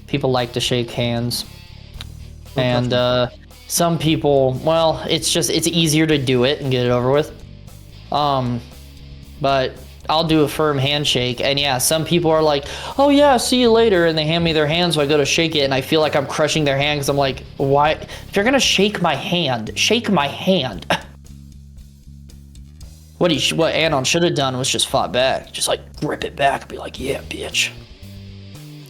People like to shake hands. And some people, well, it's easier to do it and get it over with. But I'll do a firm handshake, and yeah, some people are like, oh yeah, see you later, and they hand me their hand, so I go to shake it, and I feel like I'm crushing their hand, because I'm like, why? If you're gonna shake my hand, shake my hand. What Anon should have done was just fought back. Just like grip it back and be like, yeah, bitch.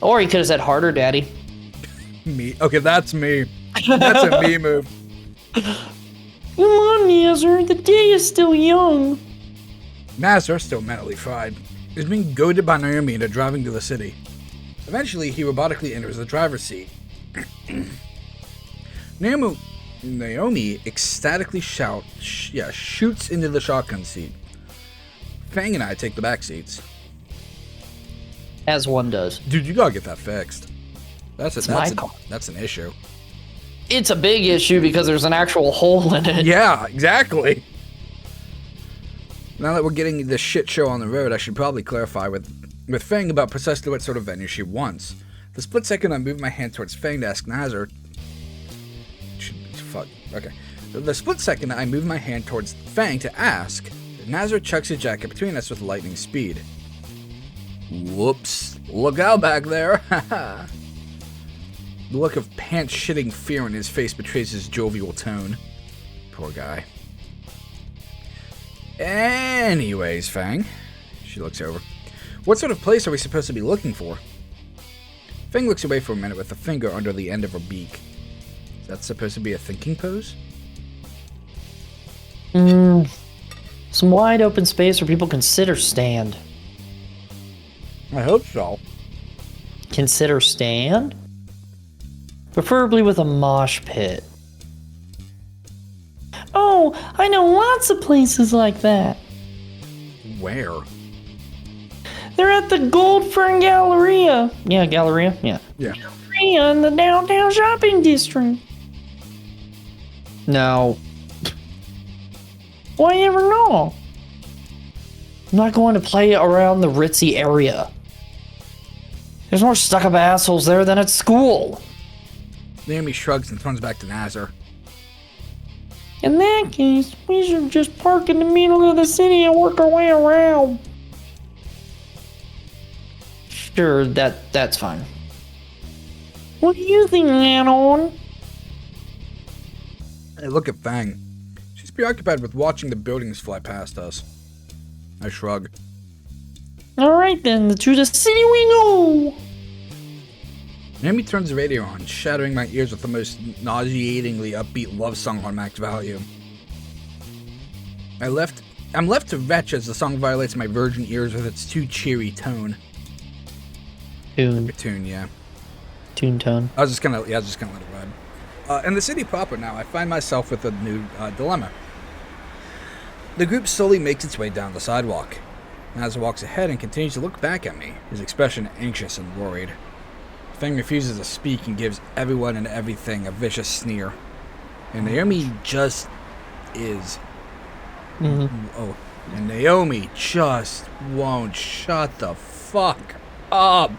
Or he could have said harder, daddy. Me? Okay, that's me. That's a me move. Come on, Nazar, the day is still young. Nazar, still mentally fried, is being goaded by Naomi into driving to the city. Eventually, he robotically enters the driver's seat. Naomi ecstatically shoots into the shotgun seat. Fang and I take the back seats. As one does. Dude, you gotta get that fixed. That's an issue. It's a big issue because there's an actual hole in it. Yeah, exactly. Now that we're getting this shit show on the road, I should probably clarify with Fang about precisely what sort of venue she wants. The split second I move my hand towards Fang to ask Nazar... Fuck, okay. The split second I move my hand towards Fang to ask, Nazar chucks his jacket between us with lightning speed. Whoops. Look out back there. The look of pants-shitting fear in his face betrays his jovial tone. Poor guy. Anyways, Fang. She looks over. What sort of place are we supposed to be looking for? Fang looks away for a minute with a finger under the end of her beak. Is that supposed to be a thinking pose? Some wide open space where people consider stand. I hope so. Consider stand? Preferably with a mosh pit. Oh, I know lots of places like that. Where? They're at the Gold Fern Galleria. Yeah, Galleria? Yeah. Galleria in the downtown shopping district. No. Why you ever know? I'm not going to play around the ritzy area. There's more stuck-up assholes there than at school. Naomi shrugs and turns back to Nazar. In that case, we should just park in the middle of the city and work our way around. Sure, that's fine. What do you think, Anon? I look at Fang. She's preoccupied with watching the buildings fly past us. I shrug. Alright then, to the city we go! Naomi turns the radio on, shattering my ears with the most nauseatingly upbeat love song on max volume. I'm left to retch as the song violates my virgin ears with its too cheery tone. Tune, yeah. Tune tone. I was just gonna let it ride. In the city proper now, I find myself with a new dilemma. The group slowly makes its way down the sidewalk. Naz walks ahead and continues to look back at me, his expression anxious and worried. Fang refuses to speak and gives everyone and everything a vicious sneer. And Naomi just is. Oh, and Naomi just won't shut the fuck up.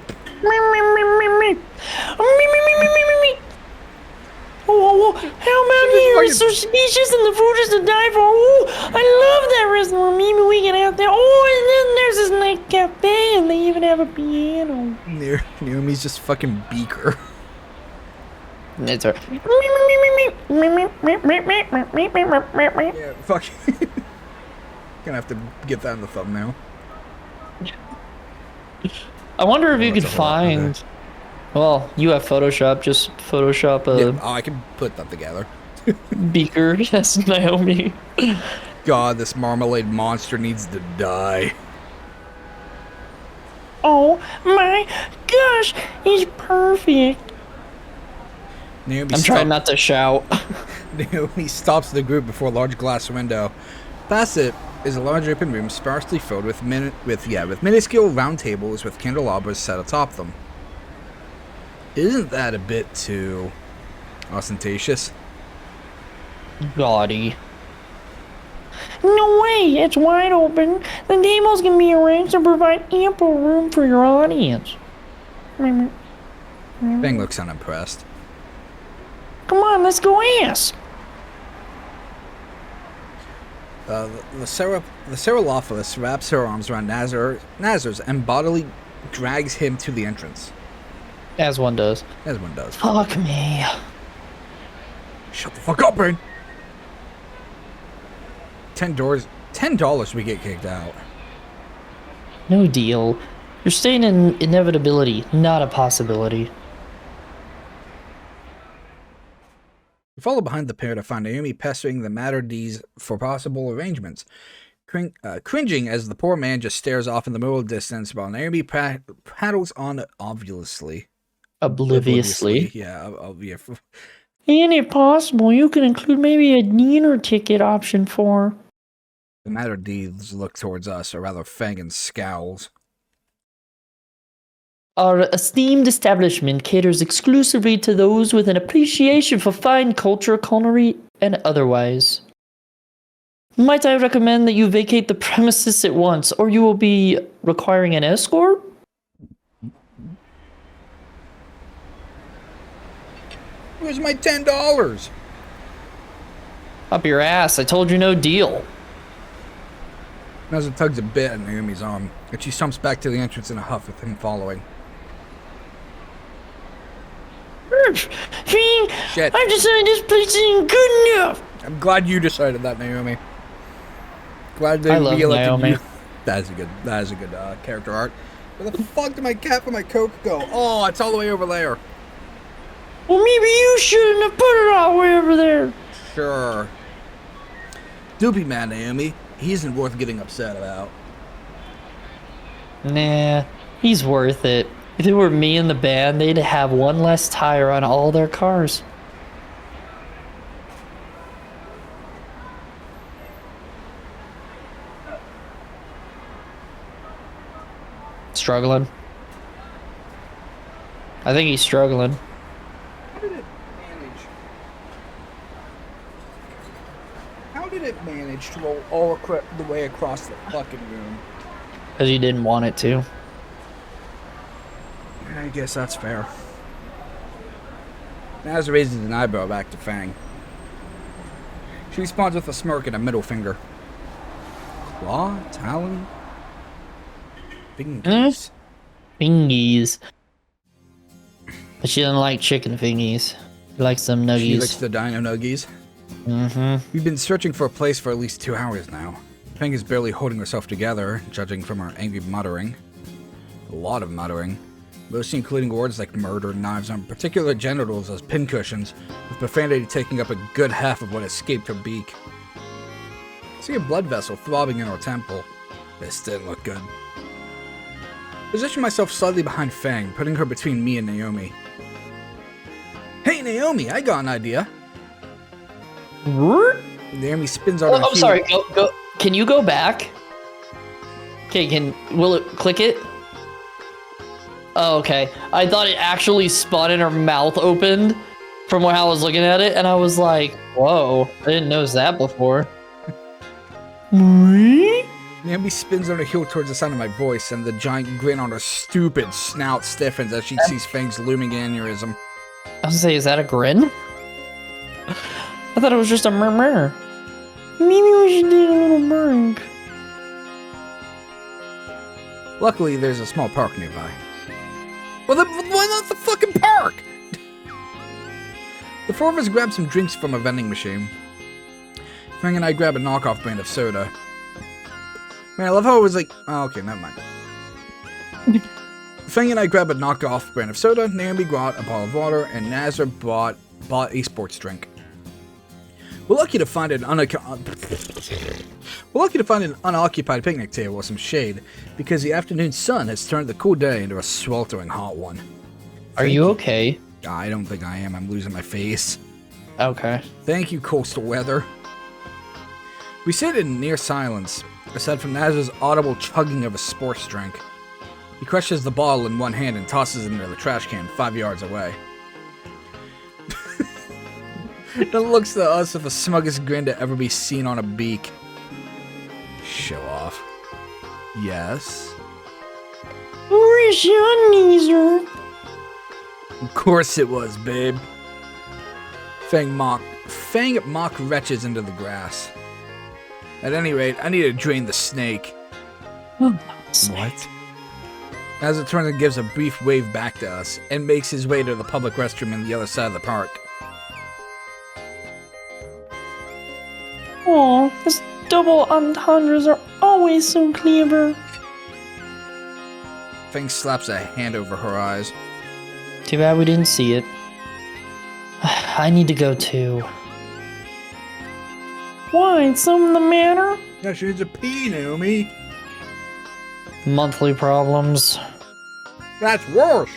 Oh, how about you? So species and the food is to die for. Oh, I love that restaurant. Maybe we can out there. Oh, and then there's this night cafe, and they even have a piano. Naomi's just fucking Beaker. It's her. Yeah, fuck. Gonna have to get that in the thumbnail. I wonder if you could find. Well, you have Photoshop. Just Photoshop a. Yeah, I can put that together. Beaker. That's Naomi. God, this marmalade monster needs to die. Oh my gosh, he's perfect. I'm trying not to shout. Naomi stops the group before a large glass window. Past it is a large open room sparsely filled with minuscule round tables with candelabras set atop them. Isn't that a bit too ostentatious? Gaudy. No way, it's wide open. The tables can be arranged to provide ample room for your audience. Fang looks unimpressed. Come on, let's go ask. The Ceralophilus wraps her arms around Nazar's and bodily drags him to the entrance. As one does. As one does. Fuck me. Shut the fuck up, Brain! $10 we get kicked out. No deal. You're stating an inevitability, not a possibility. We follow behind the pair to find Naomi pestering the Matter D's for possible arrangements, cringing as the poor man just stares off in the middle of the distance while Naomi paddles on obliviously. Yeah. And if possible, you can include maybe a dinner ticket option for. The Matter D's look towards us, or rather Fang, and scowls. Our esteemed establishment caters exclusively to those with an appreciation for fine culture, culinary, and otherwise. Might I recommend that you vacate the premises at once, or you will be requiring an escort? Where's my $10? Up your ass, I told you no deal. Nazar tugs a bit at Naomi's arm, and she stumps back to the entrance in a huff with him following. Shit. I've decided this place isn't good enough. I'm glad you decided that, Naomi. Glad they re-elected you. That is a good character art. Where the fuck did my cap and my Coke go? Oh, it's all the way over there. Well, maybe you shouldn't have put it all the way over there. Sure. Doopy man, Naomi. He isn't worth getting upset about. Nah, he's worth it. If it were me and the band, they'd have one less tire on all their cars. Struggling? I think he's struggling. How did it manage to roll all the way across the fucking room? Because he didn't want it to. I guess that's fair. Naz raises an eyebrow back to Fang. She responds with a smirk and a middle finger. Claw? Talon? Fingies. Fingies. But she doesn't like chicken fingies. She likes them nuggies. She likes the dino nuggies. We've been searching for a place for at least 2 hours now. Fang is barely holding herself together, judging from her angry muttering. A lot of muttering. Mostly including words like murder, knives, and particular genitals as pincushions, with profanity taking up a good half of what escaped her beak. I see a blood vessel throbbing in her temple. This didn't look good. Position myself slightly behind Fang, putting her between me and Naomi. Hey Naomi, I got an idea. Naomi spins out on I'm sorry, go. Can you go back? Okay, will it click it? Oh, okay. I thought it actually spun and her mouth opened from how I was looking at it, and I was like, whoa, I didn't notice that before. Naomi spins on her heel towards the sound of my voice, and the giant grin on her stupid snout stiffens as she sees Fang's looming aneurysm. I was gonna say, is that a grin? I thought it was just a murmur. Maybe we should do a little break. Luckily, there's a small park nearby. Well, then why not the fucking park? The four of us grab some drinks from a vending machine. Fang and I grab a knockoff brand of soda. Man, I love how it was like... Oh, okay, never mind. Fang and I grab a knockoff brand of soda, Naomi brought a bottle of water, and Nazar bought a sports drink. We're lucky to find an unoccupied picnic table with some shade, because the afternoon sun has turned the cool day into a sweltering hot one. Are you okay? I don't think I am. I'm losing my face. Okay. Thank you, coastal weather. We sit in near silence, aside from Nazar's audible chugging of a sports drink. He crushes the bottle in one hand and tosses it into the trash can 5 yards away. It looks to us of the smuggest grin to ever be seen on a beak. Show off. Yes? Where's your Nazar? Of course it was, babe. Fang mock retches into the grass. At any rate, I need to drain the snake. What? As it turns and gives a brief wave back to us, and makes his way to the public restroom on the other side of the park. Oh, these double entendres are always so clever. Fang slaps a hand over her eyes. Too bad we didn't see it. I need to go too. Why? Something the matter? Yeah, she needs a pee, Naomi. Monthly problems. That's worse.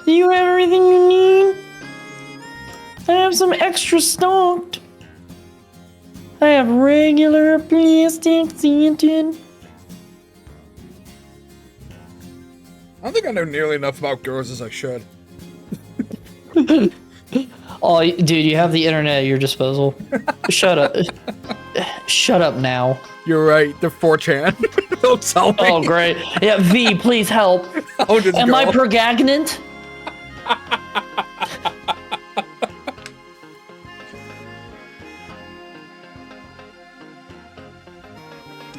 Do you have everything you need? I have some extra stocked. I have regular plastic scented. I don't think I know nearly enough about girls as I should. Oh, dude, you have the internet at your disposal. Shut up. Shut up now. You're right, they're 4chan. Don't tell me. Oh, great. Yeah, V, please help. Am I pregnant?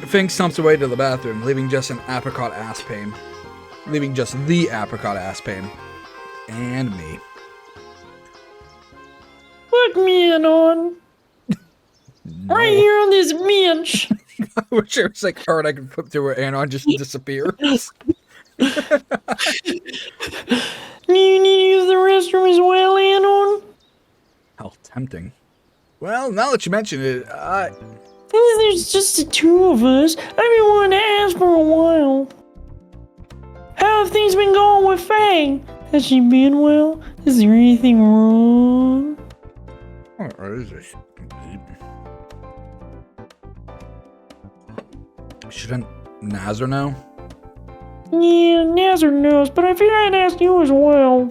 Fink stumps away to the bathroom, leaving just the apricot ass pain. And me. Put me in on. No. Right here on this bench. I wish it was like hard I could flip through her Anon just disappear. Do you need to use the restroom as well, Anon? How tempting. Well, now that you mention it, There's just the two of us. I've been wanting to ask for a while. How have things been going with Fang? Has she been well? Is there anything wrong? What is this? Shouldn't Nazar know? Yeah, Nazar knows, but I figured I'd ask you as well.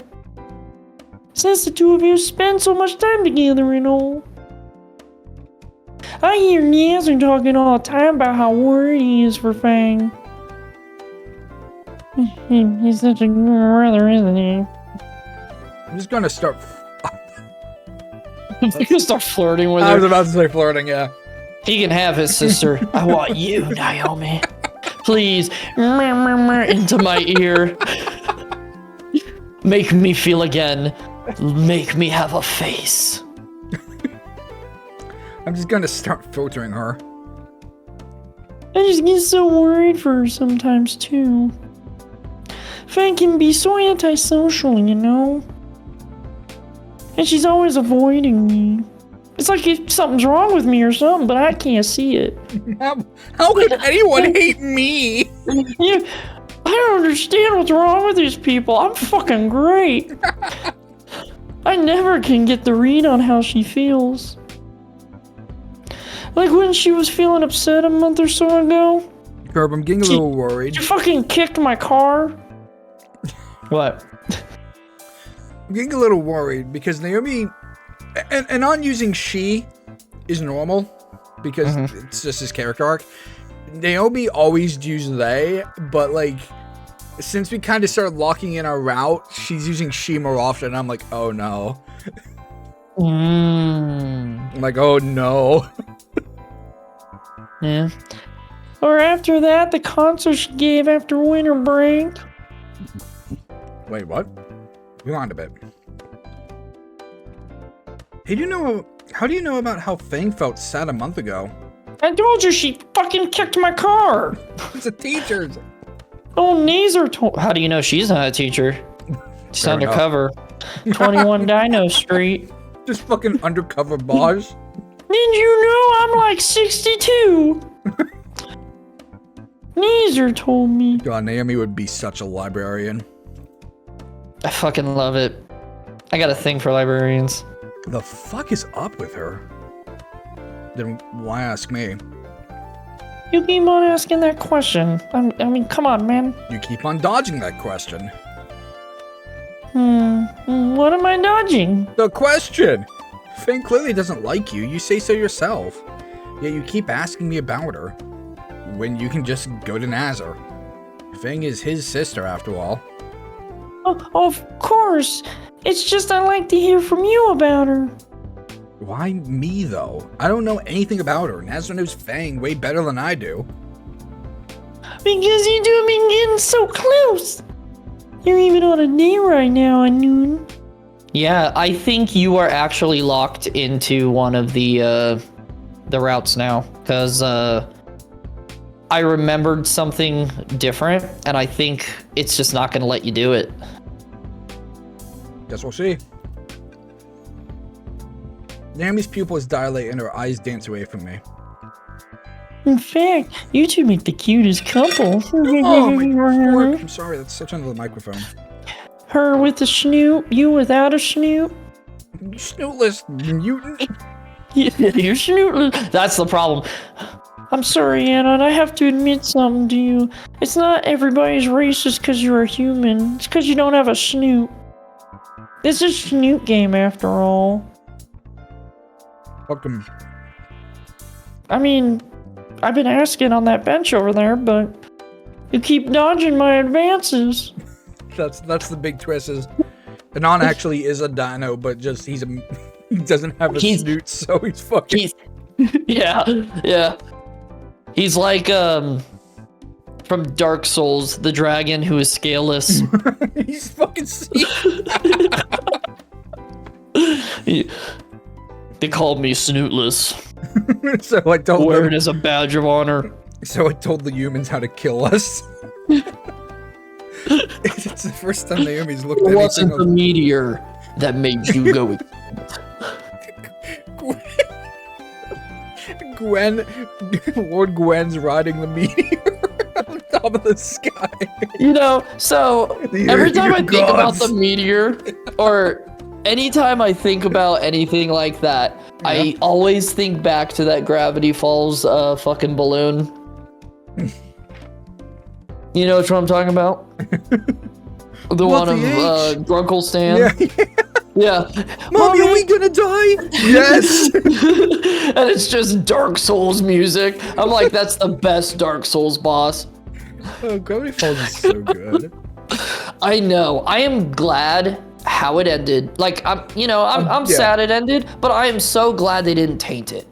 Since the two of you spend so much time together and all. I hear Nazar talking all the time about how worried he is for Fang. He's such a good brother, isn't he? I'm just gonna start... I'm gonna start flirting with her. I was about to say flirting, yeah. He can have his sister. I want you, Naomi. Please, into my ear. Make me feel again. Make me have a face. I'm just gonna start filtering her. I just get so worried for her sometimes, too. Fang can be so antisocial, you know? And she's always avoiding me. It's like if something's wrong with me or something, but I can't see it. How could anyone hate me? Yeah, I don't understand what's wrong with these people. I'm fucking great. I never can get the read on how she feels. Like when she was feeling upset a month or so ago. Herb, I'm getting a little worried. She fucking kicked my car. What? I'm getting a little worried because Naomi, and not using she is normal because it's just his character arc. Naomi always used they, but like since we kind of started locking in our route, she's using she more often. And I'm like, oh no. I'm like, oh no. Yeah. Or after that, the concert she gave after winter break. Wait, what? Rewind a bit. Hey, how do you know about how Fang felt sad a month ago? I told you she fucking kicked my car. It's a teacher's. Oh, Nazer told. How do you know she's not a teacher? She's Fair undercover. 21 Dino Street. Just fucking undercover boss. Did you know I'm like 62? Nazer told me. God, Naomi would be such a librarian. I fucking love it. I got a thing for librarians. The fuck is up with her? Then why ask me? You keep on asking that question. I mean, come on, man. You keep on dodging that question. What am I dodging? The question! Fang clearly doesn't like you. You say so yourself. Yet you keep asking me about her. When you can just go to Nazar. Fang is his sister, after all. Oh, of course. It's just I like to hear from you about her. Why me, though? I don't know anything about her. Nazar knows Fang way better than I do. Because you two been getting so close. You're even on a date right now at noon. Yeah, I think you are actually locked into one of the routes now. Because, I remembered something different, and I think it's just not going to let you do it. Guess we'll see. Naomi's pupils dilate and her eyes dance away from me. In fact, you two make the cutest couple. Oh my fork. I'm sorry, that's such under the microphone. Her with a snoot, you without a snoot. Snootless mutant. Yeah, you're snootless. That's the problem. I'm sorry, Anna, and I have to admit something to you. It's not everybody's racist because you're a human. It's because you don't have a snoot. This is a snoot game, after all. Fuck him. I mean, I've been asking on that bench over there, but you keep dodging my advances. That's the big twist is Anon actually is a dino, but just he doesn't have a snoot, so he's fucking. Yeah. He's like from Dark Souls, the dragon who is scaleless. He's fucking sick. They called me snootless. So I told Wear them, it as a badge of honor. So I told the humans how to kill us. It's the first time Naomi's looked at It wasn't anything. the meteor that made you go. Lord Gwen's riding the meteor on top of the sky. You know, so every time I think about the meteor, or anytime I think about anything like that, I always think back to that Gravity Falls fucking balloon. You know what I'm talking about? The one of Grunkle Stan. Yeah. Mommy, are we gonna die? Yes. And it's just Dark Souls music. I'm like, that's the best Dark Souls boss. Oh, Gravity Falls is so good. I know. I am glad how it ended. Like, I'm sad it ended, but I am so glad they didn't taint it.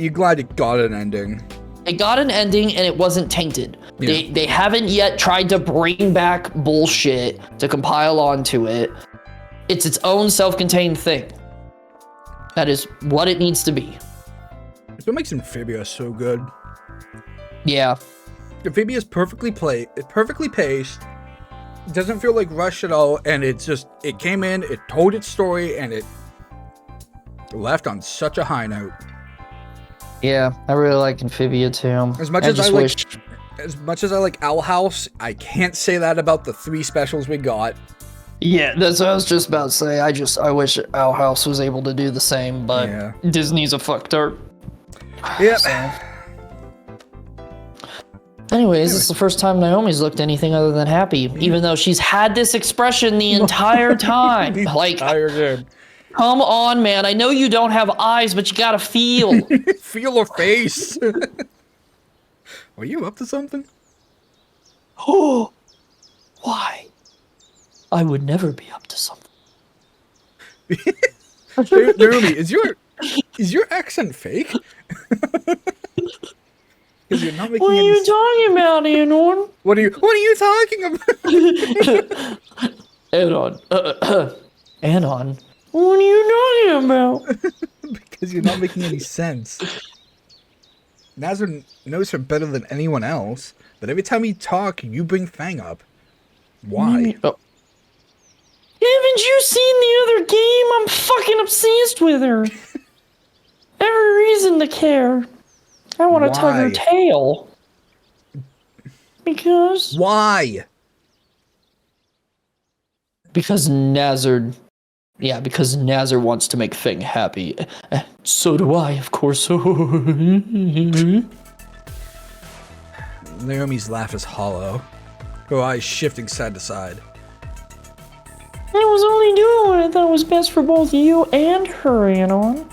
You're glad it got an ending. It got an ending and it wasn't tainted. Yeah. They haven't yet tried to bring back bullshit to compile onto it. It's its own self-contained thing. That is what it needs to be. It's what makes Amphibia so good. Yeah. Amphibia is perfectly paced. It doesn't feel like rushed at all, and it came in, it told its story, and it left on such a high note. Yeah, I really like Amphibia too. As much as I like Owl House, I can't say that about the 3 specials we got. Yeah, that's what I was just about to say. I wish Owl House was able to do the same, but yeah. Disney's a fucktard. Yep. So. Anyways, this is the first time Naomi's looked anything other than happy, even though she's had this expression the entire time. Entire game. Come on, man. I know you don't have eyes, but you gotta feel. Feel her face. Were you up to something? Oh, why? I would never be up to something. Naomi, is your accent fake? You're not making what are you talking about, Anon? What are you talking about? Anon. Anon. What are you talking about? Because you're not making any sense. Nazar knows her better than anyone else, but every time you talk, you bring Fang up. Why? Oh. Haven't you seen the other game? I'm fucking obsessed with her. Every reason to care. I want to tug her tail. Because... Why? Because Nazar... Yeah, because Nazar wants to make Fang happy. So do I, of course. Naomi's laugh is hollow. Her eyes shifting side to side. I was only doing what I thought was best for both you and her, Anon.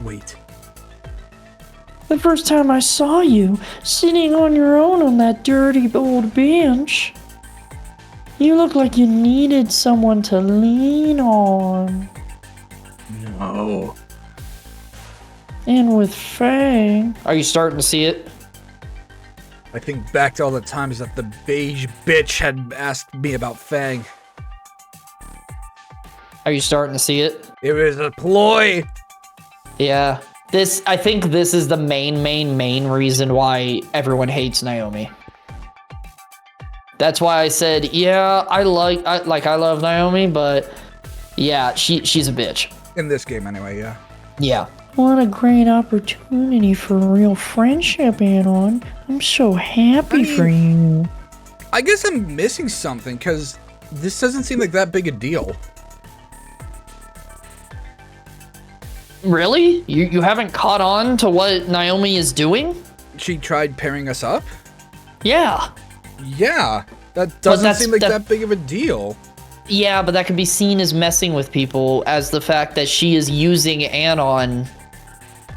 Wait. The first time I saw you, sitting on your own on that dirty old bench, you looked like you needed someone to lean on. No. And with Fang... Are you starting to see it? I think back to all the times that the beige bitch had asked me about Fang. Are you starting to see it? It was a ploy. Yeah. I think this is the main reason why everyone hates Naomi. That's why I said, yeah, I love Naomi, but yeah, she's a bitch. In this game anyway, yeah. Yeah. What a great opportunity for real friendship, Anon. I'm so happy for you. I guess I'm missing something, because this doesn't seem like that big a deal. Really? You haven't caught on to what Naomi is doing? She tried pairing us up? Yeah. Yeah. That doesn't seem like that big of a deal. Yeah, but that could be seen as messing with people, as the fact that she is using Anon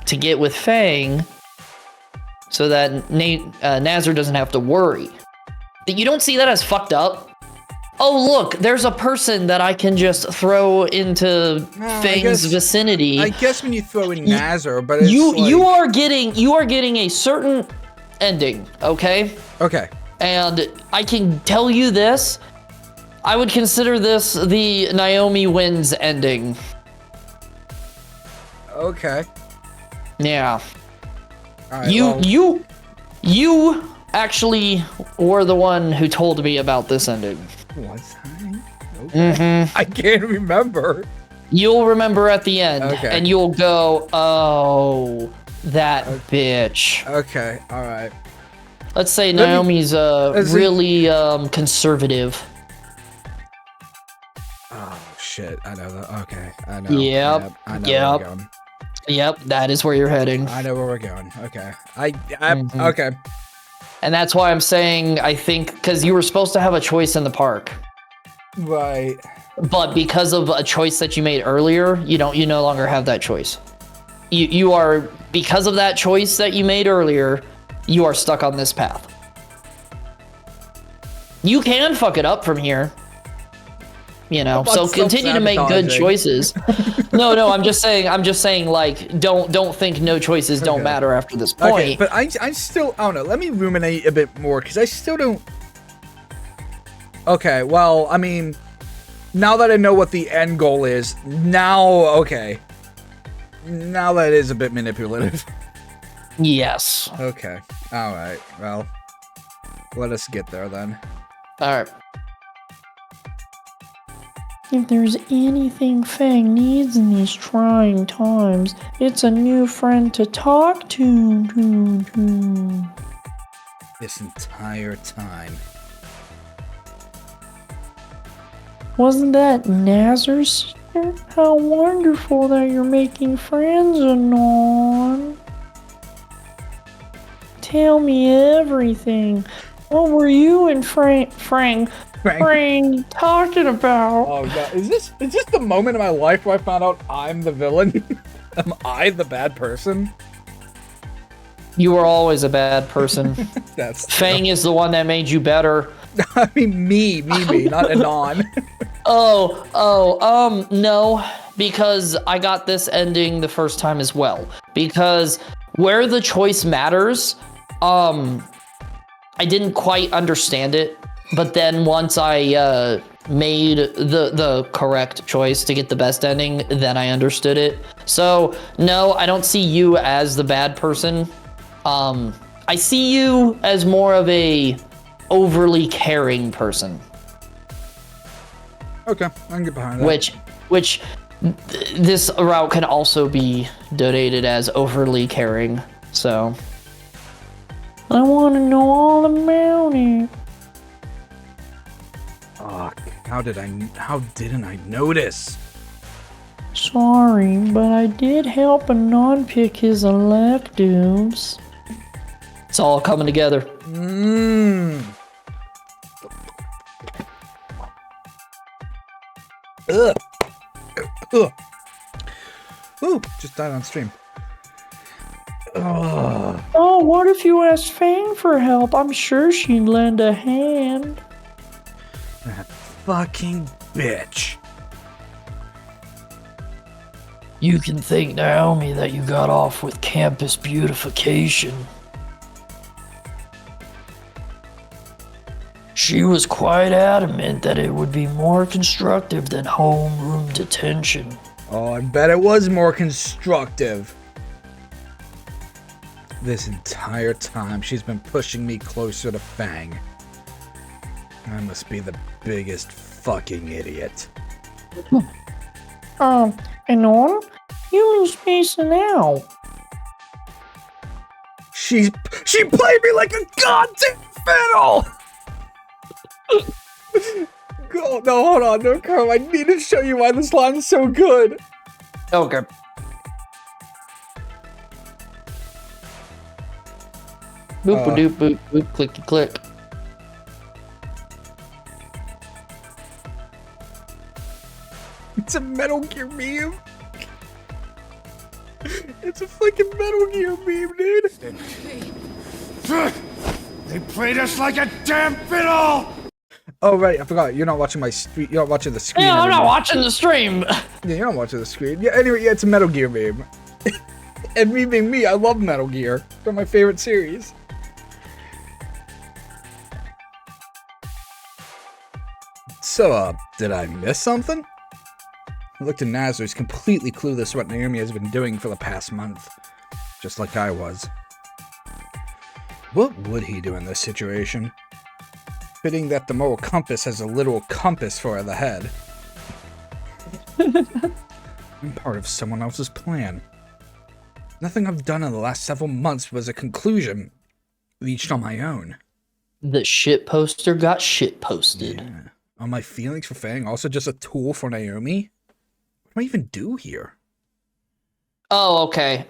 to get with Fang so that Nazar doesn't have to worry. You don't see that as fucked up? Oh, look, there's a person that I can just throw into Fang's vicinity. I guess when you throw in Nazar, but it's you are getting a certain ending, okay? Okay. And I can tell you this, I would consider this the Naomi wins ending. Okay. Yeah. All right, you actually were the one who told me about this ending. Was I? Okay. I can't remember. You'll remember at the end, okay. And you'll go, oh, that bitch. Okay, all right. Let's say Naomi's really conservative. Oh, shit. I know that. Okay, I know. Yep. I know where we're going. Yep, that is where you're heading. I know where we're going. Okay. Okay. And that's why I'm saying, I think, because you were supposed to have a choice in the park. Right. But because of a choice that you made earlier, you no longer have that choice. You are, because of that choice that you made earlier, you are stuck on this path. You can fuck it up from here. You know, so continue to make good choices. No, I'm just saying, like, don't think no choices don't matter after this point. Okay, but I still, I don't know, let me ruminate a bit more, because I still don't... Okay, well, I mean, now that I know what the end goal is, now, okay. Now that is a bit manipulative. Yes. Okay. Alright, well, let us get there then. Alright. If there's anything Fang needs in these trying times, it's a new friend to talk to. This entire time. Wasn't that Nazar's sister? How wonderful that you're making friends, Anon. Tell me everything. What were you and Frank talking about? Oh god, is this the moment in my life where I found out I'm the villain? Am I the bad person? You were always a bad person. That's Fang is the one that made you better. I mean me, not Anon. No, because I got this ending the first time as well. Because where the choice matters, I didn't quite understand it, but then once I made the correct choice to get the best ending, then I understood it. So no, I don't see you as the bad person. I see you as more of a overly caring person. Okay, I can get behind that. Which this route can also be donated as overly caring. So I want to know all about it. Fuck, how didn't I notice? Sorry, but I did help Anon pick his electives. It's all coming together. Ugh. Ugh. Ooh, just died on stream. Ugh. Oh, what if you asked Fang for help? I'm sure she'd lend a hand. That fucking bitch. You can thank Naomi that you got off with campus beautification. She was quite adamant that it would be more constructive than homeroom detention. Oh, I bet it was more constructive. This entire time, she's been pushing me closer to Fang. I must be the biggest fucking idiot. Anon? You lose spacing out. She played me like a goddamn fiddle! Oh, no, hold on, no, Carl, I need to show you why this line is so good. Okay. Boop-a-doop, boop, boop, clicky click. It's a Metal Gear meme. It's a fucking Metal Gear meme, dude. They played us like a damn fiddle! Oh, right, I forgot. You're not watching my stream. You're not watching the screen. Yeah, I'm not watching the stream. Yeah, you're not watching the screen. Yeah, anyway, yeah, it's a Metal Gear meme. And me being me, I love Metal Gear. They're my favorite series. So, did I miss something? I looked at Nazar, who's completely clueless what Naomi has been doing for the past month. Just like I was. What would he do in this situation? Fitting that the moral compass has a literal compass for the head. I'm part of someone else's plan. Nothing I've done in the last several months was a conclusion reached on my own. The shit poster got shit posted. Yeah. Are my feelings for Fang also just a tool for Naomi? What do I even do here? Oh, okay.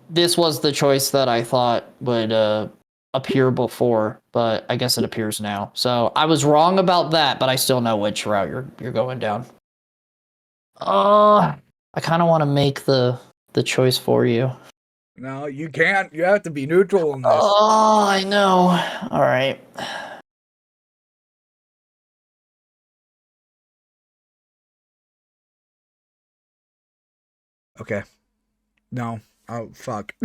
This was the choice that I thought would appear before, but I guess it appears now. So I was wrong about that, but I still know which route you're going down. I kind of want to make the choice for you. No, you can't. You have to be neutral in this. Oh, I know. All right. Okay. No. Oh, fuck.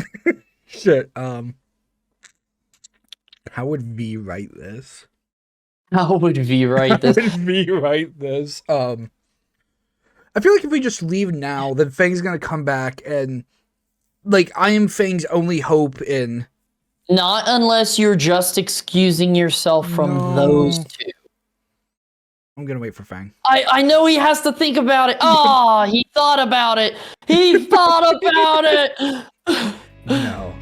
Shit. How would V write this? How would V write this? How would V write this? I feel like if we just leave now, then Fang's gonna come back and, like, I am Fang's only hope in... Not unless you're just excusing yourself from those two. I'm gonna wait for Fang. I know he has to think about it. Oh, he thought about it. He thought about it. No.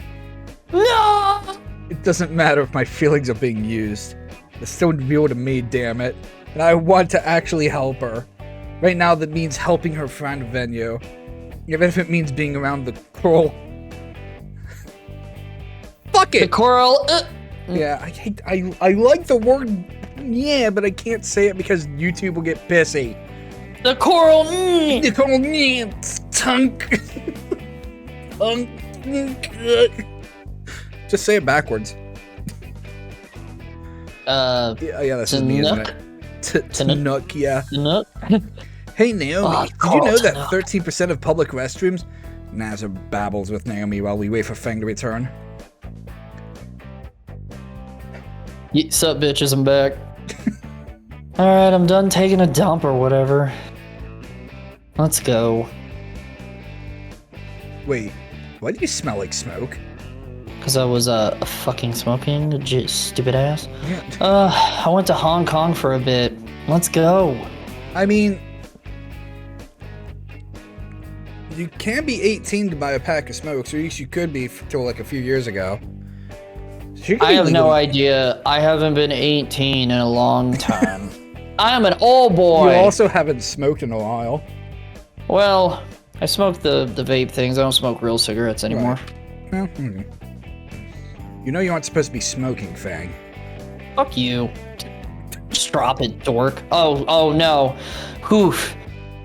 No! It doesn't matter if my feelings are being used. It's still real to me, damn it. And I want to actually help her. Right now, that means helping her find a venue. Even if it means being around the coral. Fuck it! The coral. Yeah, I like the word yeah, but I can't say it because YouTube will get pissy. The coral. The coral tunk. Just say it backwards. Yeah, this is me, isn't it? Tanook, yeah. Tanook? Hey, Naomi, Oh, did you know that Tanook. 13% of public restrooms... Nazar babbles with Naomi while we wait for Fang to return. Sup, bitches, I'm back. Alright, I'm done taking a dump or whatever. Let's go. Wait, why do you smell like smoke? Because I was fucking smoking, stupid ass. Yeah. I went to Hong Kong for a bit. Let's go. I mean... You can be 18 to buy a pack of smokes, or at least you could be till like a few years ago. So I have no idea. I haven't been 18 in a long time. I'm an old boy. You also haven't smoked in a while. Well, I smoke the vape things. I don't smoke real cigarettes anymore. Right. Well, You know you aren't supposed to be smoking, Fang. Fuck you. Just drop it, dork. Oh no. Oof.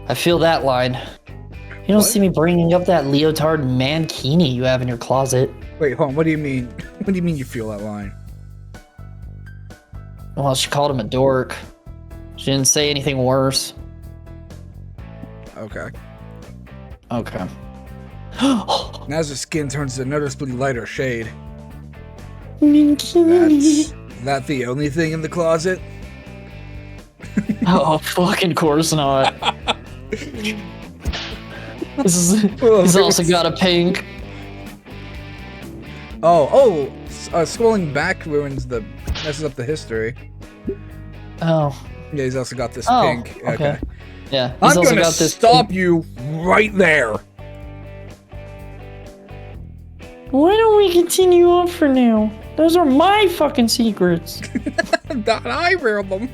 I feel that line. You don't see me bringing up that leotard mankini you have in your closet. Wait, hold on. What do you mean? What do you mean you feel that line? Well, she called him a dork. She didn't say anything worse. Okay. Okay. As the skin turns a noticeably lighter shade. Mankini. That's that the only thing in the closet? Oh, fucking course not. He's also got a pink. Scrolling back messes up the history. Oh. Yeah, he's also got this Oh, pink. Okay. Yeah, he's I'm also gonna got this stop pink. you right there. Why don't we continue on for now? Those are my fucking secrets. Not I read them.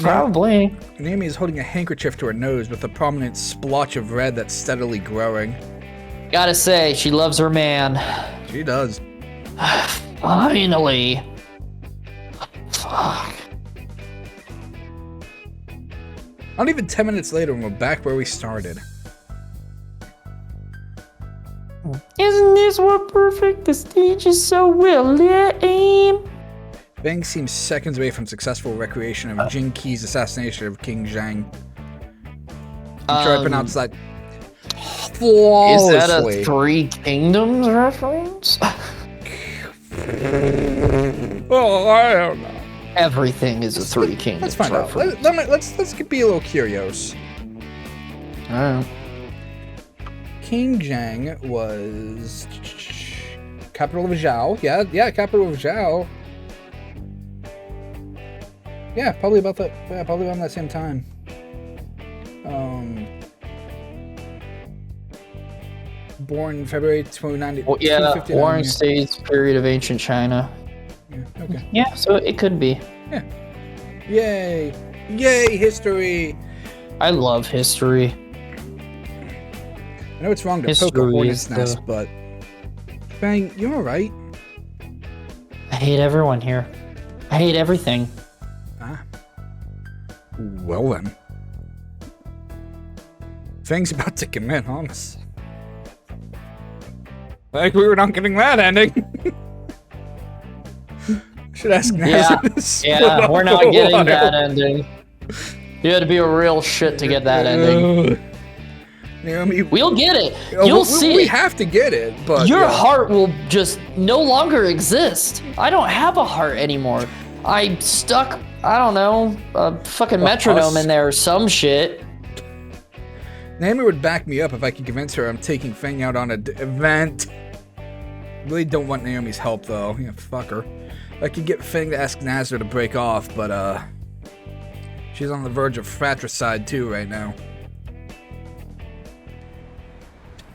Probably. Naomi is holding a handkerchief to her nose with a prominent splotch of red that's steadily growing. Gotta say, she loves her man. She does. Finally. Fuck. Not even 10 minutes later, and we're back where we started. Isn't this what perfect? The stage is so well lit, aim. Fang seems seconds away from successful recreation of Jin Qi's assassination of King Zhang. I'm sure I pronounced that flawlessly. Is that a Three Kingdoms reference? Oh, I don't know. Everything is a Three Kingdoms Let's find out. reference. Let's be a little curious. Alright. King Zhang was capital of Zhao. Yeah, capital of Zhao. Yeah, probably about that. Yeah, probably around that same time. Born February 29. Well, yeah, Warring States, period of ancient China. Yeah, okay. Yeah, so it could be. Yeah. Yay! Yay, history! I love history. I know it's wrong to poke a History hornet's is nest, but Fang, you alright? I hate everyone here. I hate everything. Ah. Well then. Fang's about to commit, honest. Like we were not getting that ending. Should ask Nazar to split up we're not the getting water. that ending. You had to be a real shit to get that ending. Naomi, We'll get it. You'll see. We have to get it, but Your yeah. heart will just no longer exist. I don't have a heart anymore. I stuck, I don't know, a fucking metronome husk. in there or some shit. Naomi would back me up if I could convince her I'm taking Fang out on an event. Really don't want Naomi's help, though. Yeah, fuck her. I could get Fang to ask Nazar to break off, but, she's on the verge of fratricide, too, right now.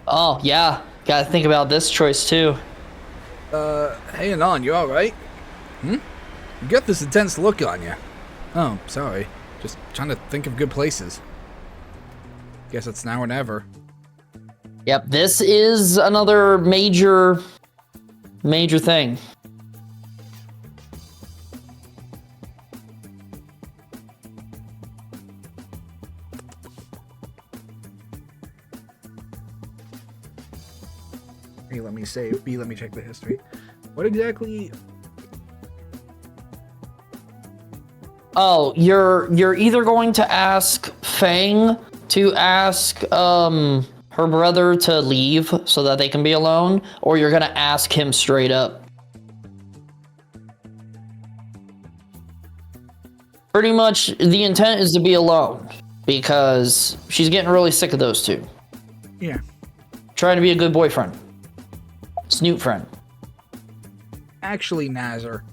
Oh, yeah. Gotta think about this choice, too. Hey, Anon, you alright? You got this intense look on you. Oh, sorry. Just trying to think of good places. Guess it's now or never. Yep, this is another major thing. A, let me save. B, let me check the history. What exactly? Oh, you're either going to ask Fang to ask her brother to leave so that they can be alone, or you're gonna ask him straight up. Pretty much the intent is to be alone because she's getting really sick of those two. Yeah. Trying to be a good boyfriend. Snoot friend. Actually, Nazar.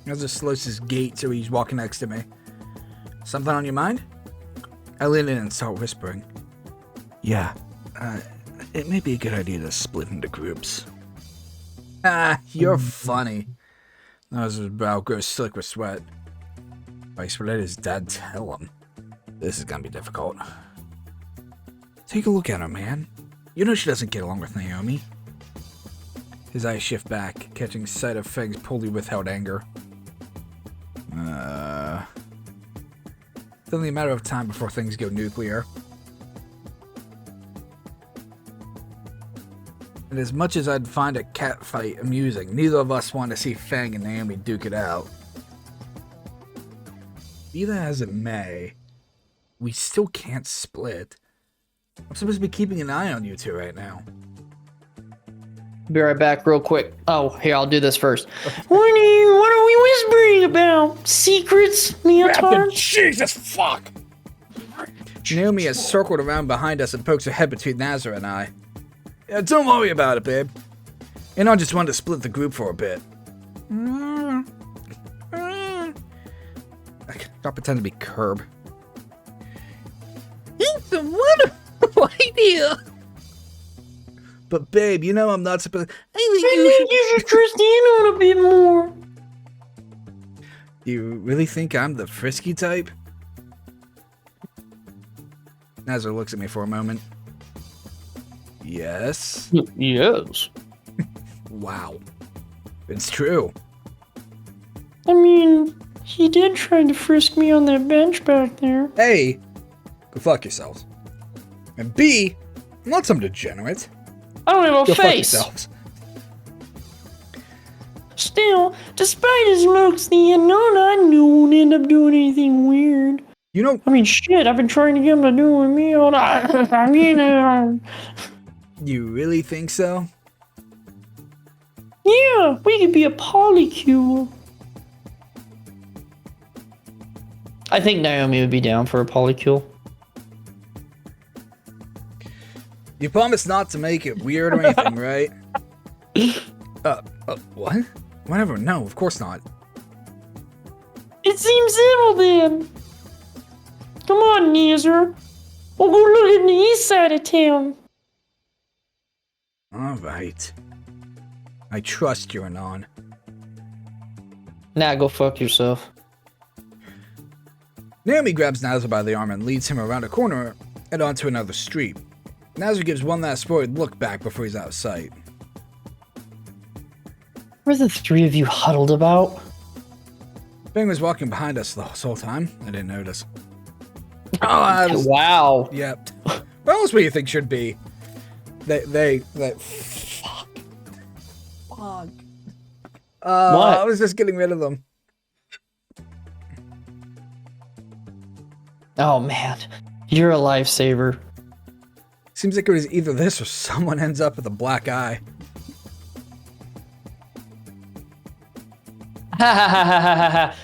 Nazar slows his gait so he's walking next to me. Something on your mind? I lean in and start whispering. Yeah, it may be a good idea to split into groups. Ah, you're funny. Nazar's brow grows slick with sweat. Vice what did his dad tell him? This is gonna be difficult. Take a look at her, man. You know she doesn't get along with Naomi. His eyes shift back, catching sight of Fang's poorly withheld anger. It's only a matter of time before things go nuclear. And as much as I'd find a cat fight amusing, neither of us want to see Fang and Naomi duke it out. Be that as it may, we still can't split. I'm supposed to be keeping an eye on you two right now. Be right back real quick. Oh, here, I'll do this first. What are we whispering about? Secrets, Leotard? Jesus fuck! Naomi has circled around behind us and pokes her head between Nazar and I. Yeah, don't worry about it, babe. And I just wanted to split the group for a bit. I'll pretend to be Curb. It's a wonderful idea! But babe, you know I'm not supposed. I think you should trust in on a bit more. You really think I'm the frisky type? Nazar looks at me for a moment. Yes. Yes. Wow. It's true. I mean, he did try to frisk me on that bench back there. A, go fuck yourselves. And B, I'm not some degenerate. I don't have a Go fuck face. yourselves. Still, despite his looks, the unknown I knew won't end up doing anything weird. You know, I mean, shit, I've been trying to get him to do with me all night. I mean, you really think so? yeah, we could be a polycule. I think Naomi would be down for a polycule. You promise not to make it weird or anything, right? What? Whatever, no, of course not. It seems simple then. Come on, Nazar. We'll go look in the east side of town. Alright. I trust you, Anon. Nah, go fuck yourself. Naomi grabs Nazar by the arm and leads him around a corner and onto another street. Nazar gives one last worried look back before he's out of sight. What are the three of you huddled about? Fang was walking behind us the whole time. I didn't notice. Oh, Wow. Yep. What else do you think should be? They fuck. Fuck. What? I was just getting rid of them. Oh man, you're a lifesaver. Seems like it was either this or someone ends up with a black eye.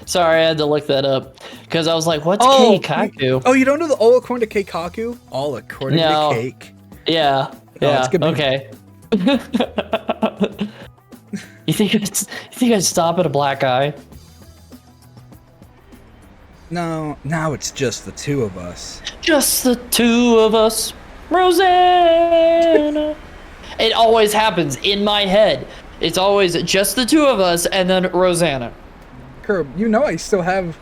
Sorry, I had to look that up because I was like, "What's keikaku?" Oh, you don't know the all according to keikaku? All according to cake. Yeah. It's good. Okay. You think I'd stop at a black eye? No, now it's just the two of us. Just the two of us, Rosanna. It always happens in my head. It's always just the two of us and then Rosanna. Curb, you know I still have...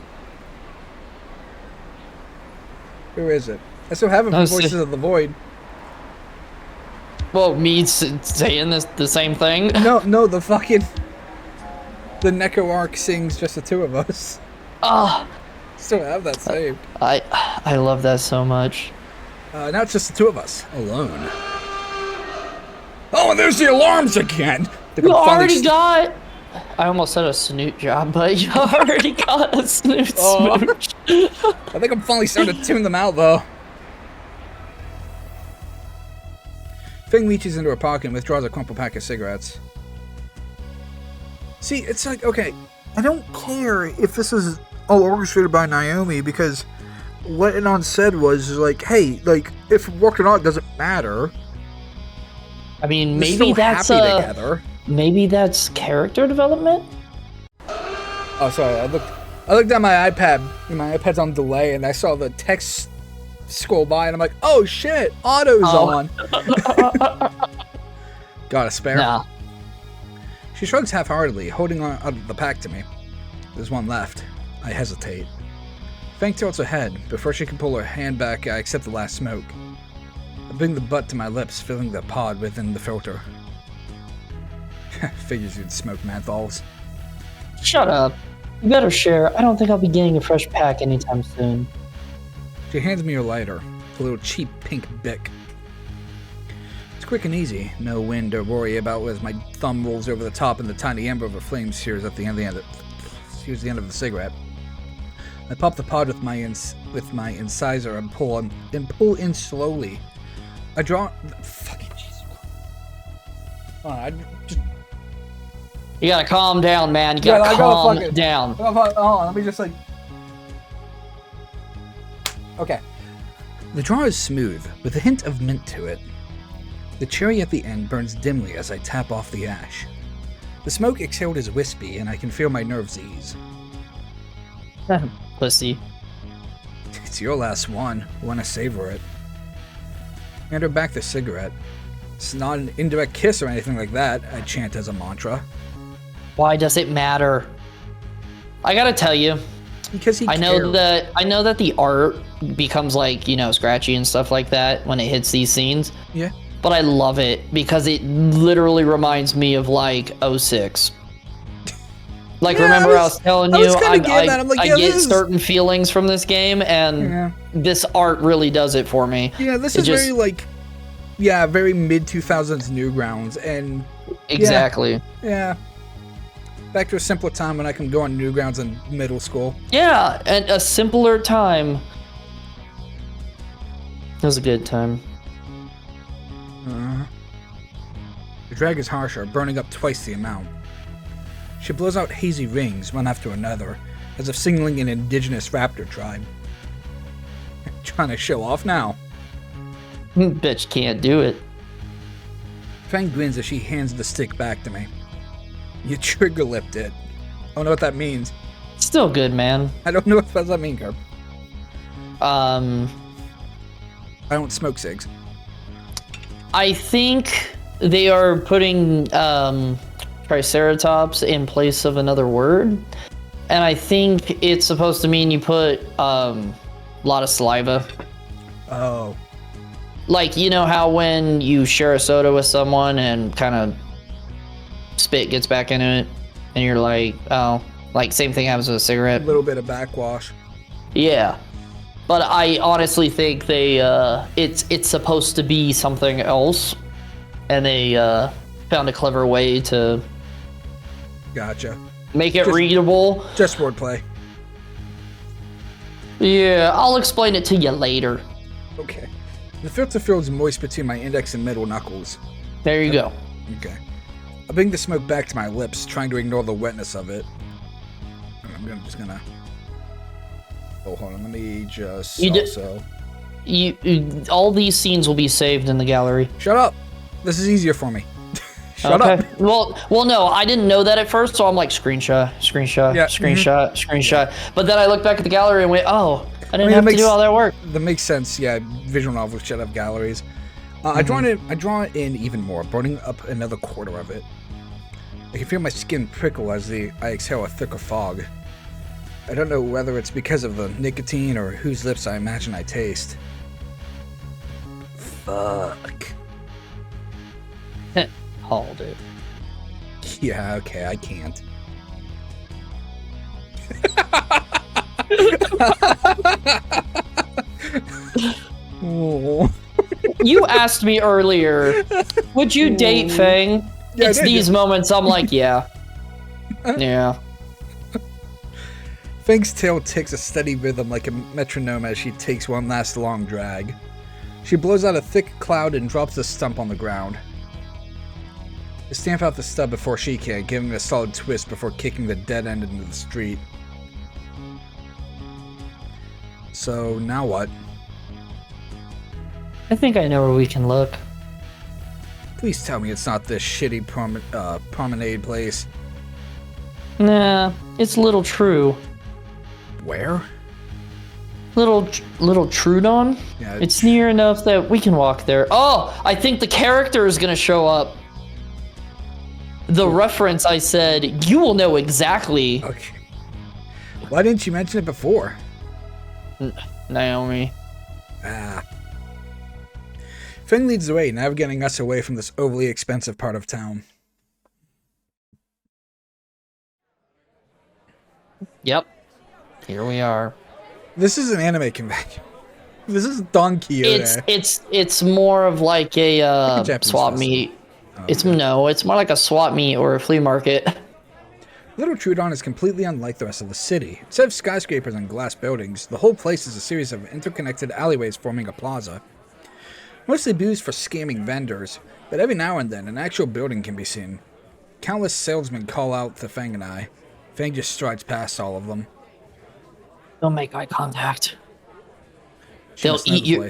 Who is it? I still have him from Voices of the Void. Well, me saying the same thing? No, the fucking... The Neko arc sings just the two of us. Still have that saved. I love that so much. Now it's just the two of us, alone. Oh, and there's the alarms again! You already got... I almost said a Snoot job, but you already got a Snoot smooch. I think I'm finally starting to tune them out, though. Feng reaches into her pocket and withdraws a crumpled pack of cigarettes. See, it's like, okay, I don't care if this is all orchestrated by Naomi, because what Anon said was, like, hey, like, if it worked or not, it doesn't matter. I mean, maybe that's together. Maybe that's character development? Oh, sorry, I looked at my iPad, and my iPad's on delay, and I saw the text scroll by, and I'm like, oh shit, auto's on. Got a spare? Nah. She shrugs half-heartedly, holding on out of the pack to me. There's one left. I hesitate. Fang tilts her head. Before she can pull her hand back, I accept the last smoke. I bring the butt to my lips, filling the pod within the filter. Figures you'd smoke menthols. Shut up. You better share. I don't think I'll be getting a fresh pack anytime soon. She hands me her lighter, a little cheap pink Bic. It's quick and easy, no wind to worry about as my thumb rolls over the top and the tiny ember of a flame sears at the end of the cigarette. I pop the pod with my incisor and pull in slowly. I draw... Fucking Jesus. You gotta calm down, man. You gotta calm down. Hold on, let me just like... Okay. The draw is smooth, with a hint of mint to it. The cherry at the end burns dimly as I tap off the ash. The smoke exhaled is wispy, and I can feel my nerves ease. Pussy. It's your last one. Want to savor it. Hand her back the cigarette. It's not an indirect kiss or anything like that, I chant as a mantra. Why does it matter? I gotta tell you. Because I know that the art becomes like, scratchy and stuff like that when it hits these scenes. Yeah. But I love it because it literally reminds me of like 06. Like, remember I was telling you, I get certain feelings from this game, and this art really does it for me. Yeah, this is very like, very mid-2000s Newgrounds, and... Exactly. Yeah. Back to a simpler time when I can go on Newgrounds in middle school. Yeah, and a simpler time. It was a good time. The drag is harsher, burning up twice the amount. She blows out hazy rings, one after another, as if signaling an indigenous raptor tribe. Trying to show off now. Bitch can't do it. Fang grins as she hands the stick back to me. You trigger-lipped it. I don't know what that means. Still good, man. I don't know what does that mean, Carb. I don't smoke cigs. I think they are putting Triceratops in place of another word. And I think it's supposed to mean you put a lot of saliva. Oh. Like, you know how when you share a soda with someone and kind of spit gets back into it, and you're like, oh, like same thing happens with a cigarette. A little bit of backwash. Yeah. But I honestly think they, it's supposed to be something else, and they found a clever way to Gotcha. make it readable. Just wordplay. Yeah, I'll explain it to you later. Okay. The filter feels moist between my index and middle knuckles. There you go. Okay. I bring the smoke back to my lips, trying to ignore the wetness of it. I'm just gonna. Oh, hold on. Let me just. All these scenes will be saved in the gallery. Shut up. This is easier for me. Shut okay. up. Well, no, I didn't know that at first, so I'm like screenshot. But then I looked back at the gallery and went, oh, I didn't have to do all that work. That makes sense. Yeah, visual novels should have galleries. I draw it in even more, burning up another quarter of it. I can feel my skin prickle as I exhale a thicker fog. I don't know whether it's because of the nicotine or whose lips I imagine I taste. Fuck. Hold it. Yeah, okay, I can't. Oh. You asked me earlier, would you date Fang? Yeah, it's these moments I'm like, yeah. Yeah. Fang's tail ticks a steady rhythm like a metronome as she takes one last long drag. She blows out a thick cloud and drops the stump on the ground. I stamp out the stub before she can, giving it a solid twist before kicking the dead end into the street. So, now what? I think I know where we can look. Please tell me it's not this shitty promenade place. Nah, it's Little True. Where? Little Trudon? Yeah, it's near enough that we can walk there. Oh, I think the character is gonna show up. The reference I said, you will know exactly. Okay. Why didn't you mention it before? Naomi. Ah. Fang leads the way, navigating us away from this overly expensive part of town. Yep. Here we are. This is an anime convention. This is Don Quixote. It's more of like a swap meet. Oh, it's more like a swap meet or a flea market. Little Trudon is completely unlike the rest of the city. Instead of skyscrapers and glass buildings, the whole place is a series of interconnected alleyways forming a plaza. Mostly used for scamming vendors, but every now and then an actual building can be seen. Countless salesmen call out to Fang and I. Fang just strides past all of them. Don't make eye contact. They'll eat you.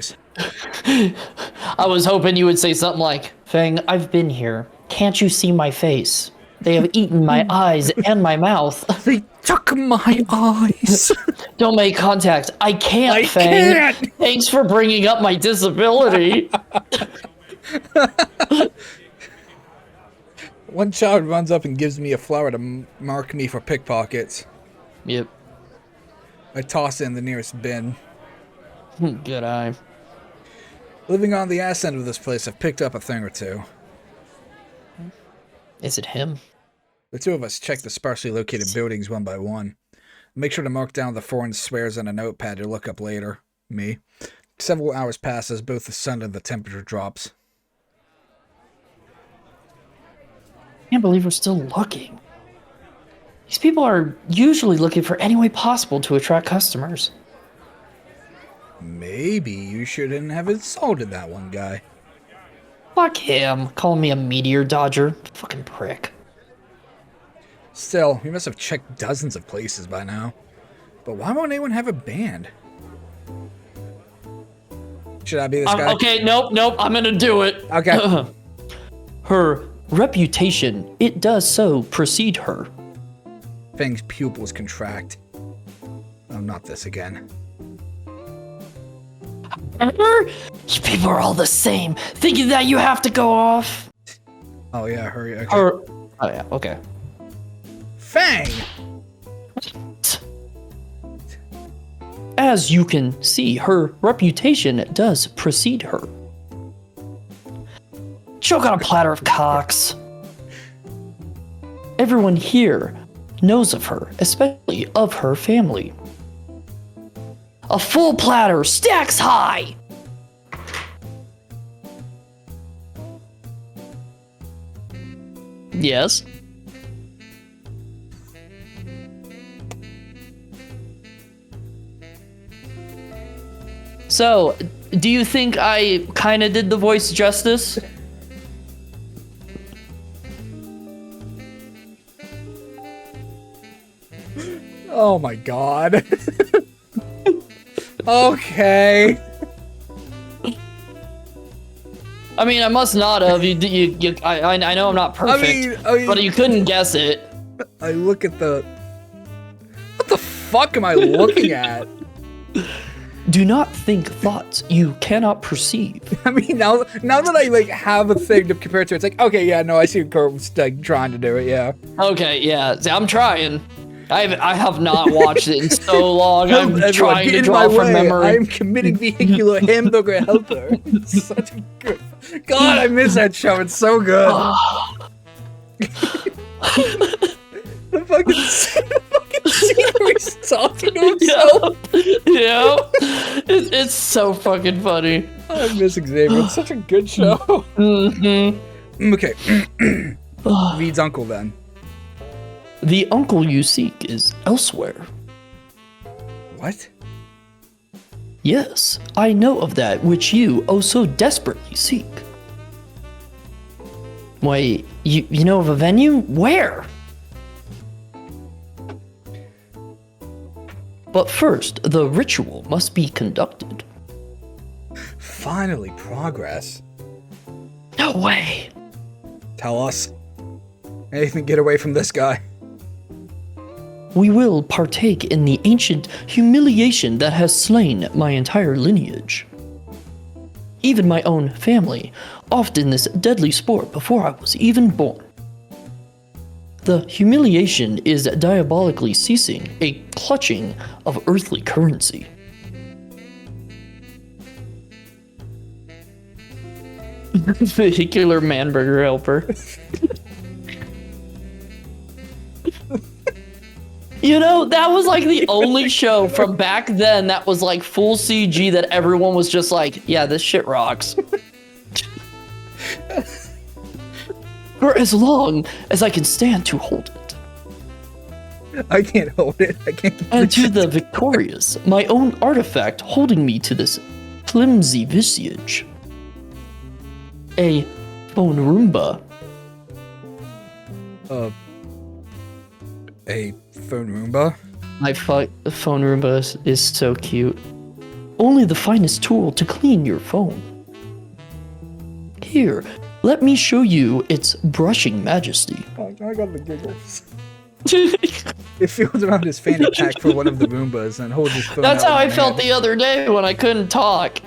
I was hoping you would say something like, Fang, I've been here. Can't you see my face? They have eaten my eyes and my mouth. They took my eyes. Don't make contact. I can't, Fang. Can't. Thanks for bringing up my disability. One child runs up and gives me a flower to mark me for pickpockets. Yep. I toss it in the nearest bin. Good eye. Living on the ass end of this place, I've picked up a thing or two. Is it him? The two of us check the sparsely located buildings one by one. Make sure to mark down the foreign swears on a notepad to look up later. Me. Several hours pass as both the sun and the temperature drops. Can't believe we're still looking. These people are usually looking for any way possible to attract customers. Maybe you shouldn't have insulted that one guy. Fuck him. Calling me a meteor dodger. Fucking prick. Still, we must have checked dozens of places by now. But why won't anyone have a band? Should I be this guy? Okay, nope. I'm gonna do it. Okay. Her reputation, it does so precede her. Fang's pupils contract. Oh, not this again. You people are all the same. Thinking that you have to go off. Oh yeah, hurry. Okay. Oh yeah, okay. Fang! As you can see, her reputation does precede her. Choke on a platter of cocks. Everyone here knows of her, especially of her family. A full platter, stacks high! Yes? So, do you think I kind of did the voice justice? Oh my god. Okay. I mean, I must not have. I know I'm not perfect, but you couldn't guess it. I look at the... What the fuck am I looking at? Do not think thoughts you cannot perceive. I mean, now that I like have a thing to compare it to, it's like, okay, yeah, no, I see Kurt's like trying to do it, yeah. Okay, yeah, see, I'm trying. I have not watched it in so long. I'm trying to draw from memory. I'm committing vehicular hamburger helper. It's such a good... God, I miss that show. It's so good. the fucking scene where he's talking to himself. Yeah. It's so fucking funny. I miss Xavier. It's such a good show. Mm-hmm. Okay. Reed's uncle then. The uncle you seek is elsewhere. What? Yes, I know of that which you oh so desperately seek. Wait, you know of a venue? Where? But first, the ritual must be conducted. Finally, progress. No way. Tell us. Anything to get away from this guy. We will partake in the ancient humiliation that has slain my entire lineage. Even my own family, often this deadly sport before I was even born. The humiliation is diabolically ceasing, a clutching of earthly currency. Vehicular manburger helper. You know, that was like the only show from back then that was like full CG that everyone was just like, yeah, this shit rocks. For as long as I can stand to hold it. I can't hold it. I can't. And to the victorious, my own artifact holding me to this flimsy visage. A phone Roomba. A phone Roomba? My phone Roomba is so cute. Only the finest tool to clean your phone. Here, let me show you its brushing majesty. Oh, I got the giggles. It feels around his fanny pack for one of the Roombas and holds his phone. That's how I felt the other day when I couldn't talk.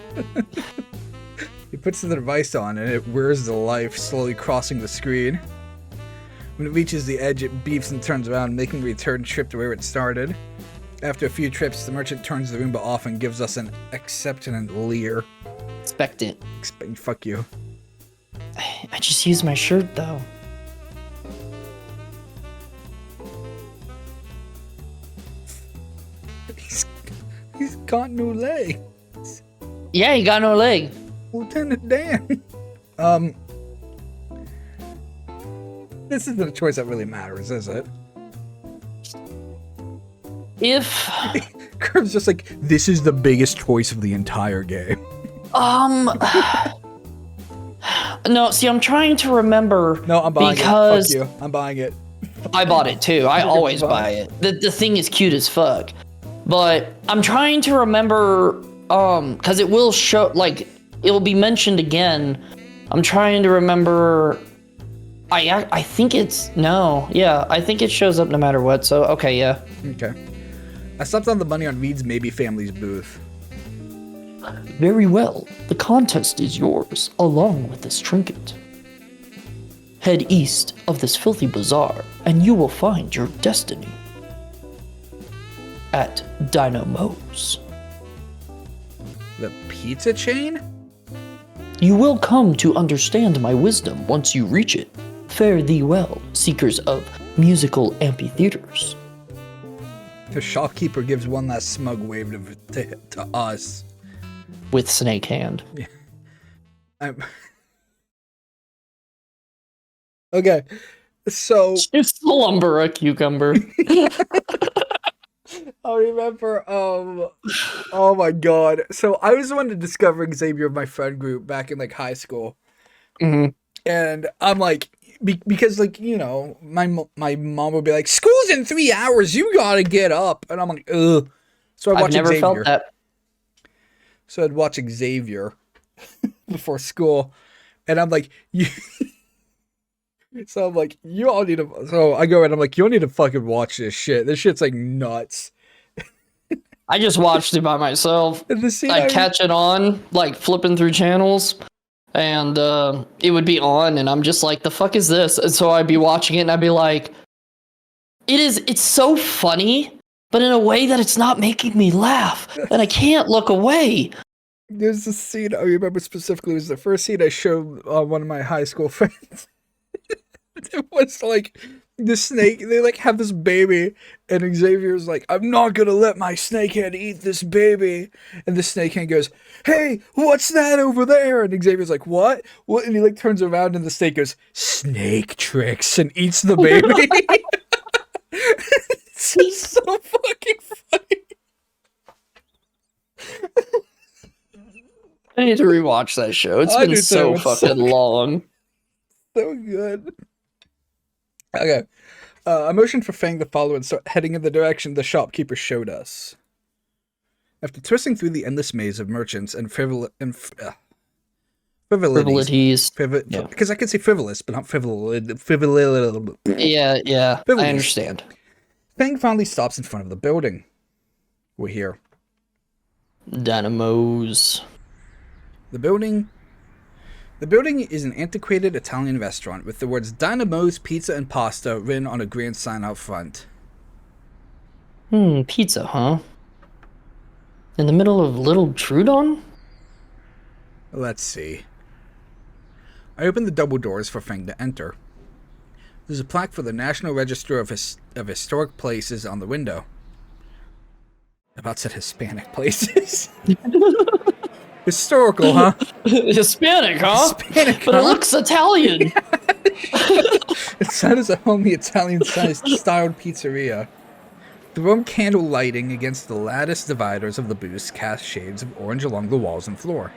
He puts the device on and it whirs the life, slowly crossing the screen. When it reaches the edge, it beeps and turns around, making a return trip to where it started. After a few trips, the merchant turns the Roomba off and gives us an acceptant leer. Expectant. Fuck you. I just used my shirt, though. He's got no leg. Yeah, he got no leg. Lieutenant Dan. This isn't a choice that really matters, is it? If... Curve's just like, this is the biggest choice of the entire game. No, see, I'm trying to remember. No, I'm buying it. Fuck you. I'm buying it. I bought it too. I always buy it. The thing is cute as fuck. But I'm trying to remember, because it will show, like, it will be mentioned again. I'm trying to remember. I think it's, no. Yeah, I think it shows up no matter what. So, okay, yeah. Okay. I slept on the money on Reed's Maybe Family's booth. Very well. The contest is yours, along with this trinket. Head east of this filthy bazaar, and you will find your destiny. At Dynamo's. The pizza chain? You will come to understand my wisdom once you reach it. Fare thee well, seekers of musical amphitheaters. The shopkeeper gives one last smug wave to us. With snake hand. Yeah. Okay, so... Just slumber a cucumber. I remember, oh my god. So I was the one to discover Xavier of my friend group back in like high school. Mm-hmm. And I'm like, because like, you know, my mom would be like, school's in 3 hours, you gotta get up, and I'm like, ugh. So I'd watch I've never felt that. So I'd watch Xavier before school, and I'm like, you. So I'm like, you all need to. So I go and I'm like, you all need to fucking watch this shit. This shit's like nuts. I just watched it by myself. I'd catch it on, like flipping through channels, and it would be on, and I'm just like, the fuck is this? And so I'd be watching it, and I'd be like, it's so funny, but in a way that it's not making me laugh, and I can't look away. There's a scene I remember specifically. It was the first scene I showed one of my high school friends. It was like the snake, they like have this baby, and Xavier's like, I'm not gonna let my snakehead eat this baby. And the snakehead goes, hey, what's that over there? And Xavier's like, what? And he like turns around and the snake goes, snake tricks, and eats the baby. It's so fucking funny. I need to rewatch that show. It's been so fucking long. So good. Okay. I motioned for Fang to follow and start heading in the direction the shopkeeper showed us. After twisting through the endless maze of merchants and frivolities. Because I can say frivolous, but not frivolous. Yeah, I understand. Fang finally stops in front of the building. We're here. Dynamos. The building is an antiquated Italian restaurant with the words Dynamo's Pizza and Pasta written on a grand sign out front. Pizza, huh? In the middle of Little Trudon? Let's see. I opened the double doors for Fang to enter. There's a plaque for the National Register of Historic Places on the window. About said Hispanic places. Historical, huh? Hispanic, huh? Hispanic, but huh? It looks Italian. Inside is a homely Italian-sized styled pizzeria. The warm candle lighting against the lattice dividers of the booths cast shades of orange along the walls and floor.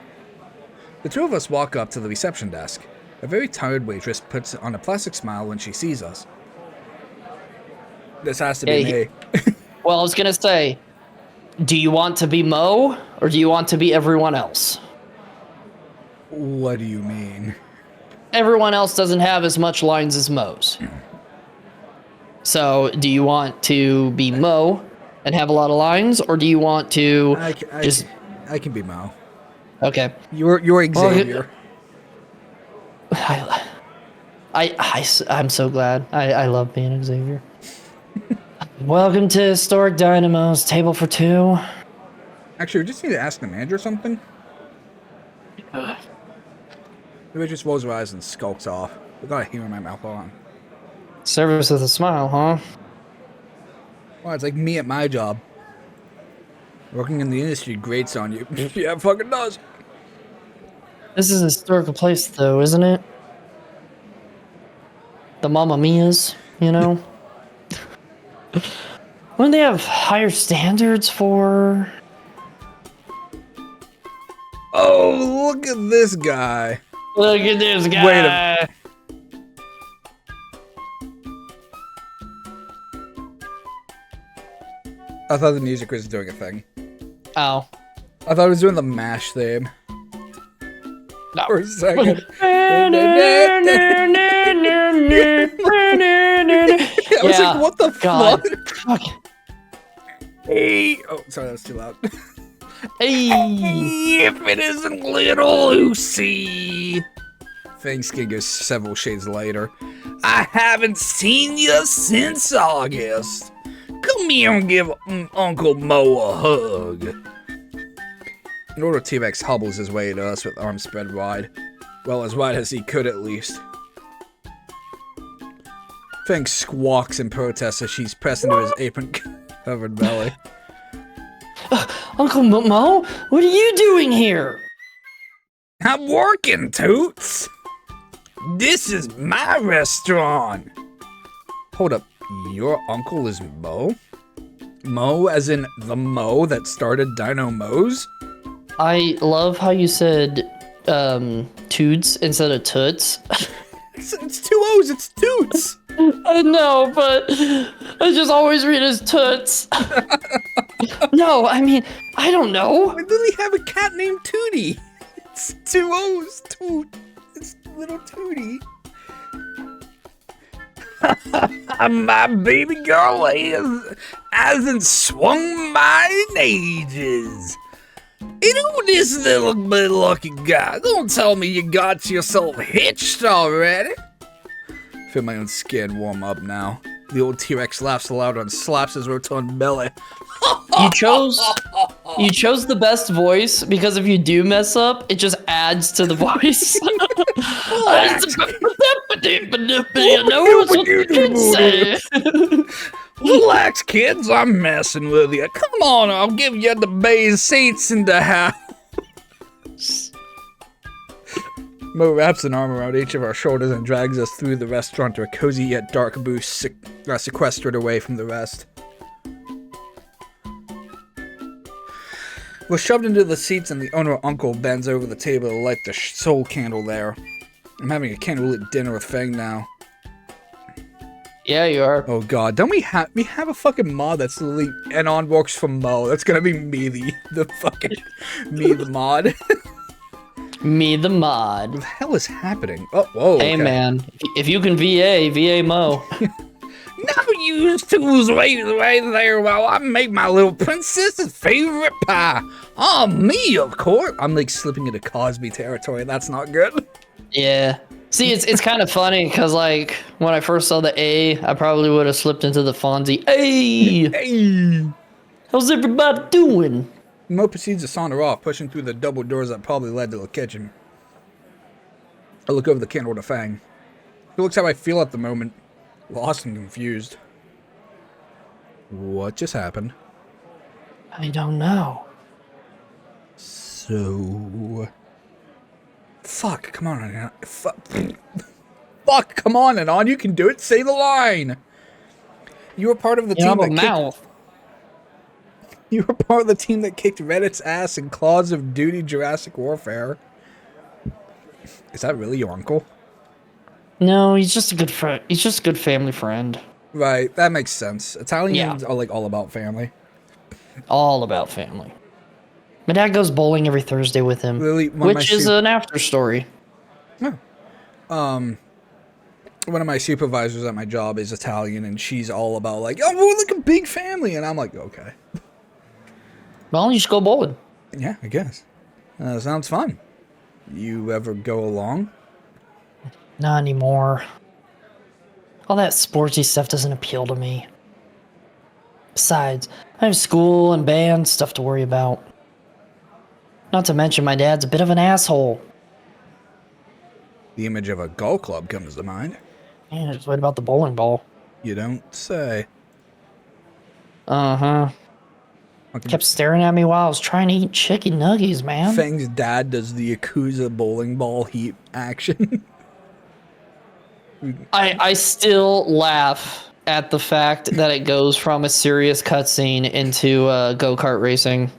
The two of us walk up to the reception desk. A very tired waitress puts on a plastic smile when she sees us. This has to be me. Well, I was gonna say, do you want to be Mo, or do you want to be everyone else? What do you mean? Everyone else doesn't have as much lines as Mo's. So, do you want to be Mo and have a lot of lines, or do you want to I can be Mo. Okay. You're Xavier. I'm so glad. I love being Xavier. Welcome to Historic Dynamo's table for two. Actually, we just need to ask the manager something. Maybe just rolls her eyes and skulks off. We got a humor in my mouth on. Service with a smile, huh? Well, it's like me at my job. Working in the industry grates on you. Yeah, it fucking does. This is a historical place, though, isn't it? The Mamma Mia's, you know? Wouldn't they have higher standards for... Oh, look at this guy. Look at this guy. Wait a... I thought the music was doing a thing. Oh. I thought it was doing the MASH theme. No. For a second. I was like, what the fuck? Hey. Oh, sorry, that was too loud. Hey. If it isn't little Lucy. Fang's skin goes several shades lighter. I haven't seen you since August. Come here and give Uncle Mo a hug. In order, T-Rex hobbles his way to us with arms spread wide. Well, as wide as he could, at least. Fang squawks in protest as she's pressed into his apron-covered belly. Uncle Mo, what are you doing here? I'm working, Toots. This is my restaurant. Hold up, your uncle is Mo? Mo as in the Mo that started Dino Mo's? I love how you said toots instead of toots. It's two O's. It's Toots. I know, but I just always read as Toots. No, I mean, I don't know. I literally have a cat named Tootie. It's two O's. Toot. It's little Tootie. My baby girl hasn't swung my ages. You know this little bit lucky guy. Don't tell me you got yourself hitched already. I feel my own skin warm up now. The old T-Rex laughs aloud and slaps his rotund belly. You chose the best voice because if you do mess up, it just adds to the voice. Relax, kids. I'm messing with you. Come on, I'll give you the base seats in the house. Mo wraps an arm around each of our shoulders and drags us through the restaurant to a cozy yet dark booth sequestered away from the rest. We're shoved into the seats and the owner uncle bends over the table to light the soul candle there. I'm having a candlelit dinner with Fang now. Yeah, you are. Oh god, don't we have a fucking mod that's literally Anon works from Mo. That's gonna be me the fucking me the mod. Me the mod. What the hell is happening? Oh, whoa. Hey okay. man, if you can VA Mo. Now use tools right there while I make my little princess's favorite pie. Oh, me, of course. I'm like slipping into Cosby territory. That's not good. Yeah. See, it's kind of funny because like when I first saw the A, I probably would have slipped into the Fonzie. Hey, Hey. how's everybody doing? Mo proceeds to saunter off, pushing through the double doors that probably led to the kitchen. I look over the candle to Fang. He looks how I feel at the moment. Lost and confused. What just happened? I don't know. So... Fuck, come on, Anon. Fuck, come on, Anon, you can do it. Say the line. You were part of the team that mouth. You were part of the team that kicked Reddit's ass in Claws of Duty Jurassic Warfare. Is that really your uncle? No, he's just a good friend. He's just a good family friend. Right, that makes sense. Italians are like all about family. All about family. My dad goes bowling every Thursday with him, Literally, which is an after story. Oh. One of my supervisors at my job is Italian, and she's all about like, oh, we're like a big family, and I'm like, okay. Well, you should go bowling. Yeah, I guess. Sounds fun. You ever go along? Not anymore. All that sportsy stuff doesn't appeal to me. Besides, I have school and band stuff to worry about. Not to mention my dad's a bit of an asshole. The image of a golf club comes to mind. Man, just what about the bowling ball? You don't say. Uh-huh. Okay. Kept staring at me while I was trying to eat chicken nuggets, man. Fang's dad does the Yakuza bowling ball heat action. I still laugh at the fact that it goes from a serious cutscene into go-kart racing.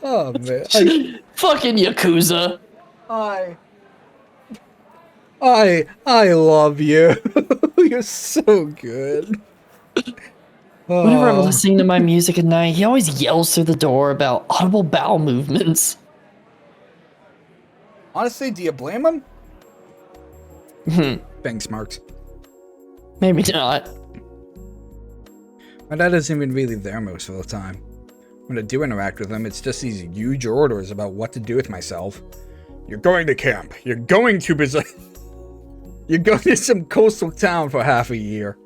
Oh man. Fucking Yakuza. I love you. You're so good. Whenever I'm listening to my music at night, he always yells through the door about audible bowel movements. Honestly, do you blame him? Bang smarts. Maybe not. My dad isn't even really there most of the time. When I do interact with him, it's just these huge orders about what to do with myself. You're going to camp. You're going to Brazil. You're going to some coastal town for half a year.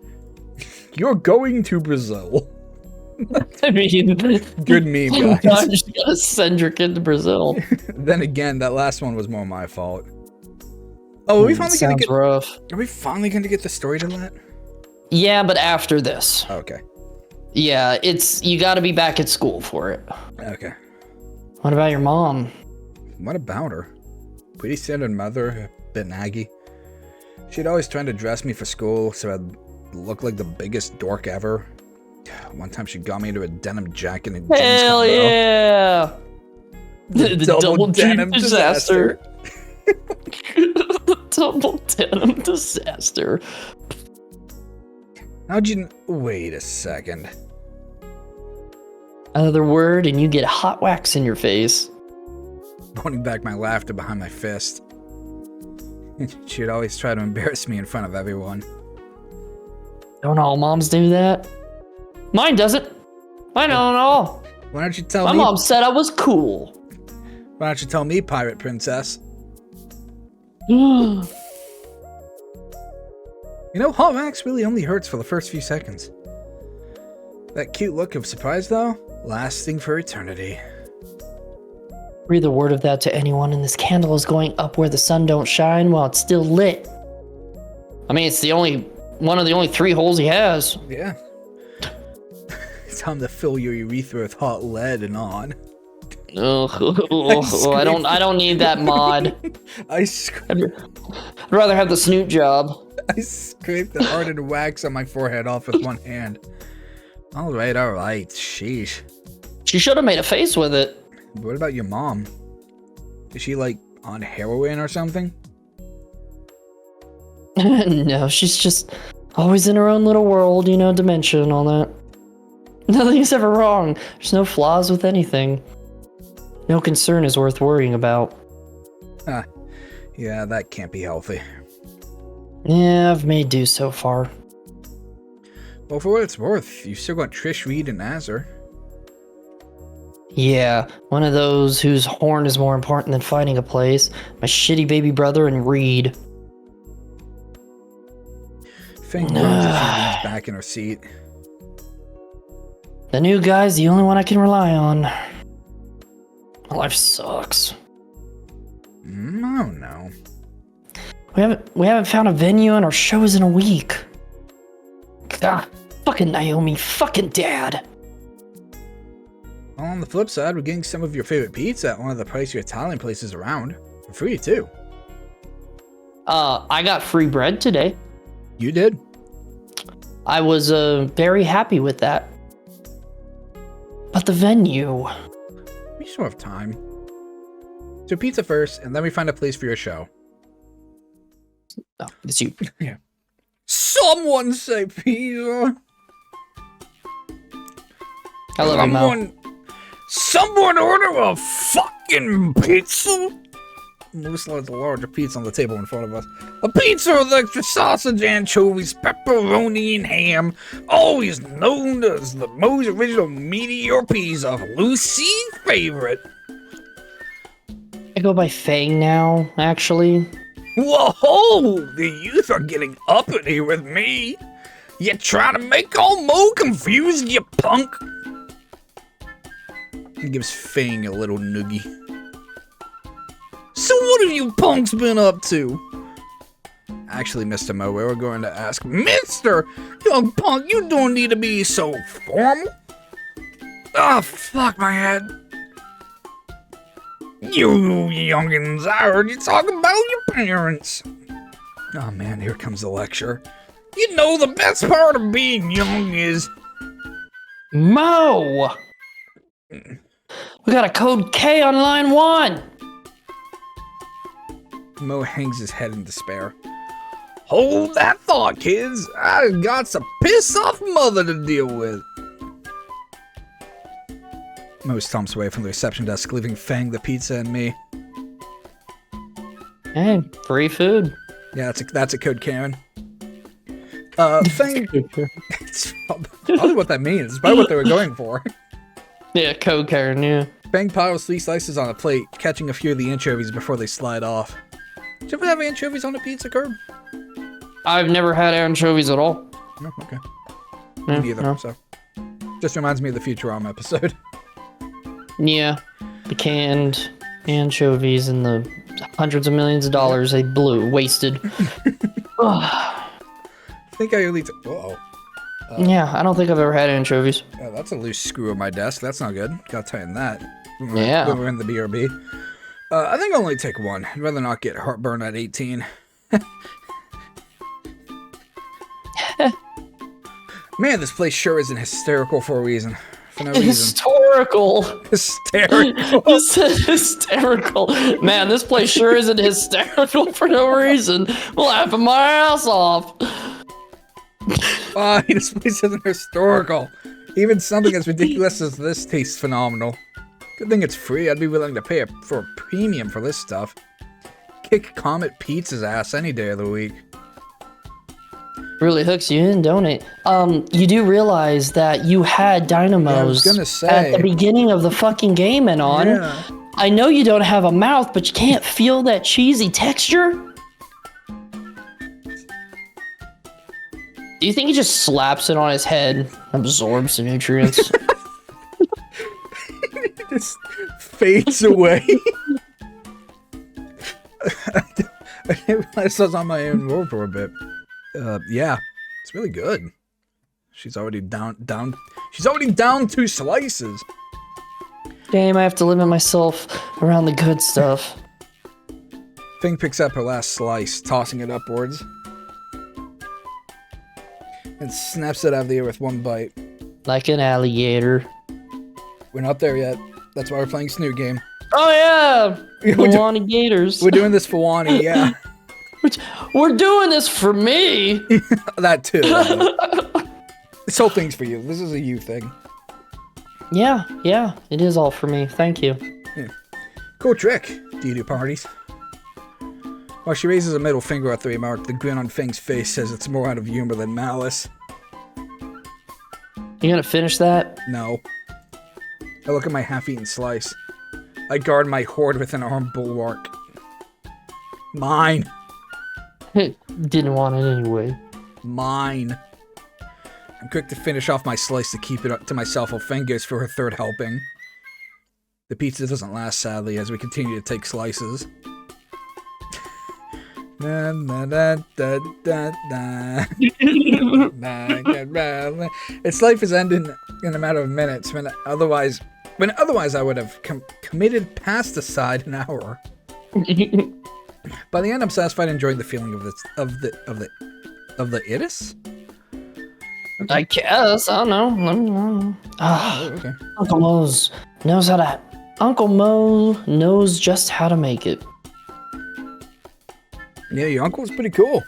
You're going to Brazil. I mean, Good meme, guys. God, you gotta send your kid to Brazil. Then again, that last one was more my fault. Oh, are we finally gonna get? Rough. Are we finally gonna get the story to that? Yeah, but after this. Okay. Yeah, you gotta be back at school for it. Okay. What about your mom? What about her? Pretty standard mother, a bit naggy. She'd always tried to dress me for school so I'd look like the biggest dork ever. One time she got me into a denim jacket and jeans Hell combo. yeah! The double denim disaster. The double denim disaster. How'd you... Wait a second. Another word and you get hot wax in your face. Holding back my laughter behind my fist. She'd always try to embarrass me in front of everyone. Don't all moms do that? Mine doesn't. I don't know. Why don't you tell me? My mom said I was cool. Why don't you tell me, pirate princess? You know, hot wax really only hurts for the first few seconds. That cute look of surprise, though, lasting for eternity. Breathe a word of that to anyone, and this candle is going up where the sun don't shine while it's still lit. I mean, it's one of the only 3 holes he has. Yeah. It's time to fill your urethra with hot lead and on. I don't need that mod. I'd rather have the Snoot job. I scraped the hardened wax on my forehead off with one hand. All right. Sheesh. She should have made a face with it. What about your mom? Is she, like, on heroin or something? No, she's just always in her own little world, you know, dementia and all that. Nothing's ever wrong. There's no flaws with anything. No concern is worth worrying about. Yeah, that can't be healthy. Yeah, I've made do so far. Well, for what it's worth, you still got Trish, Reed, and Azar. Yeah, one of those whose horn is more important than finding a place. My shitty baby brother and Reed. Fang groans as she leans back in her seat. The new guy's the only one I can rely on. My life sucks. I don't know. We haven't found a venue and our show is in a week. God, fucking Naomi, fucking Dad. Well, on the flip side, we're getting some of your favorite pizza at one of the pricier Italian places around. For free, too. I got free bread today. You did? I was very happy with that. But the venue... We still have time. So pizza first, and then we find a place for your show. Oh, it's you. Yeah. Someone say pizza! I love you, Mel. Someone order a fucking pizza? Moose loads a larger pizza on the table in front of us. A pizza with extra sausage, anchovies, pepperoni, and ham. Always known as the most original meteor pizza. Lucy's favorite. I go by Fang now, actually. Whoa! The youth are getting uppity with me. You trying to make all Mo confused, you punk? He gives Fang a little noogie. So what have you punks been up to? Actually, Mr. Mo, we were going to ask, Mr. Young Punk, you don't need to be so formal. Oh, fuck my head. You youngins, I heard you talk about your parents. Oh man, here comes the lecture. You know the best part of being young is... Mo! We got a code K on line 1. Mo hangs his head in despair. Hold that thought, kids. I got some piss off mother to deal with. Mo stomps away from the reception desk, leaving Fang, the pizza, and me. Hey, free food. Yeah, that's a code, Karen. Fang... It's probably what that means. It's probably what they were going for. Yeah, code Karen, yeah. Fang piles 3 slices on a plate, catching a few of the anchovies before they slide off. Did you ever have anchovies on a pizza, Curb? I've never had anchovies at all. No, okay. No, Me neither, no. so. Just reminds me of the Futurama episode. Yeah, the canned anchovies and the hundreds of millions of dollars they wasted. I think I only uh-oh. Yeah, I don't think I've ever had anchovies. Oh, that's a loose screw on my desk. That's not good. Gotta tighten that. Yeah. When we're in the BRB. I think I'll only take one. I'd rather not get heartburn at 18. Man, this place sure isn't hysterical for a reason. For no reason. hysterical. Hysterical. You said hysterical. Man, this place sure isn't hysterical for no reason. I'm laughing my ass off. Fine, this place isn't historical. Even something as ridiculous as this tastes phenomenal. Good thing it's free. I'd be willing to pay for a premium for this stuff. Kick Comet Pizza's ass any day of the week. Really hooks you in, don't it? You do realize that you had dynamos I was gonna say. at the beginning of the fucking game, and on. Yeah. I know you don't have a mouth, but you can't feel that cheesy texture? Do you think he just slaps it on his head, absorbs the nutrients? Just fades away. I didn't realize I was on my own roll for a bit. Yeah, it's really good. She's already down. She's already down 2 slices. Damn, I have to limit myself around the good stuff. Fing picks up her last slice, tossing it upwards, and snaps it out of the air with 1 bite. Like an alligator. We're not there yet. That's why we're playing Snoot game. Oh yeah! We're Wani Gators. We're doing this for Wani, yeah. We're doing this for me! That too. This whole thing's for you. This is a you thing. Yeah, it is all for me. Thank you. Yeah. Cool trick. Do you do parties? While she raises a middle finger at the remark, the grin on Fing's face says it's more out of humor than malice. You gonna finish that? No. I look at my half-eaten slice. I guard my hoard with an armed bulwark. Mine. Didn't want it anyway. Mine. I'm quick to finish off my slice to keep it up to myself while Fang goes for her 3rd helping. The pizza doesn't last, sadly, as we continue to take slices. Its life is ending in a matter of minutes when otherwise I would have committed past the side an hour. By the end, I'm satisfied, enjoying the feeling of the itis. Okay. I guess, I don't know. Okay. Uncle Mo knows just how to make it. Yeah, your uncle's pretty cool.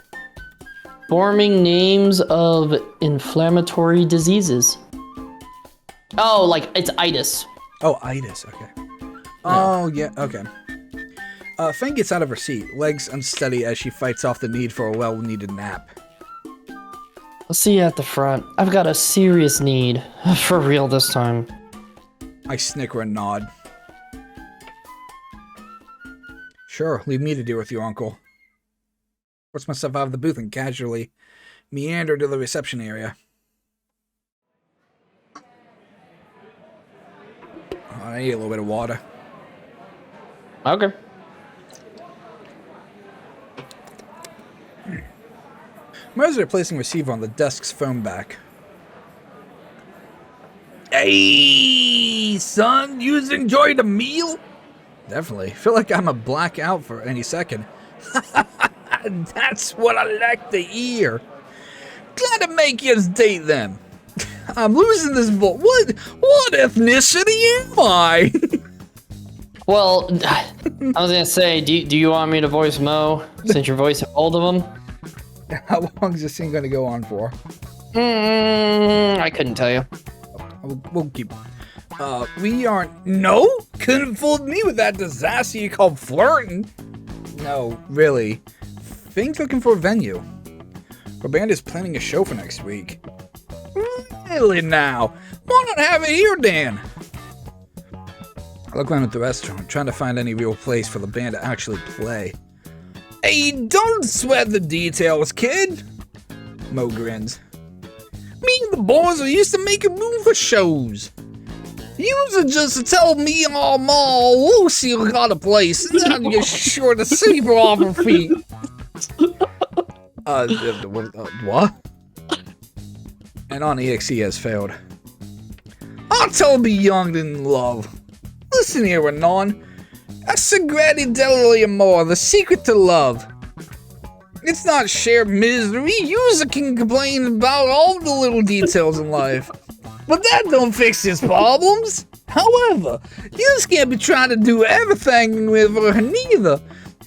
Forming names of inflammatory diseases. Oh, like it's itis. Oh, itis, okay. Oh, yeah, okay. Fang gets out of her seat, legs unsteady as she fights off the need for a well-needed nap. I'll see you at the front. I've got a serious need. For real this time. I snicker and nod. Sure, leave me to deal with your uncle. Force myself out of the booth and casually meander to the reception area. I need a little bit of water. Okay. Mercer placing receiver on the desk's phone back. Hey, son, you enjoyed a meal? Definitely. Feel like I'm a blackout for any second. That's what I like to hear. Glad to make you date them. I'm losing this vote. What ethnicity am I? Well, I was gonna say, do you want me to voice Mo since you're voicing both of them? How long is this scene going to go on for? I couldn't tell you. We'll keep. We aren't. No? Couldn't fool me with that disaster you call flirting. No, really. Fing's looking for a venue. Our band is planning a show for next week. Really now? Why not have it here, Dan? I look around at the restaurant, trying to find any real place for the band to actually play. Hey, don't sweat the details, kid. Mo grins. Me and the boys are used to making room for shows. You just tell me all Ma Lucy got a place, and then you're sure to sleep her off her feet. What? And on EXE has failed. I'll tell me young in love. Listen here, Renan. Segretamente amor, the secret to love. It's not shared misery. You can complain about all the little details in life. But that don't fix his problems. However, you just can't be trying to do everything with her neither.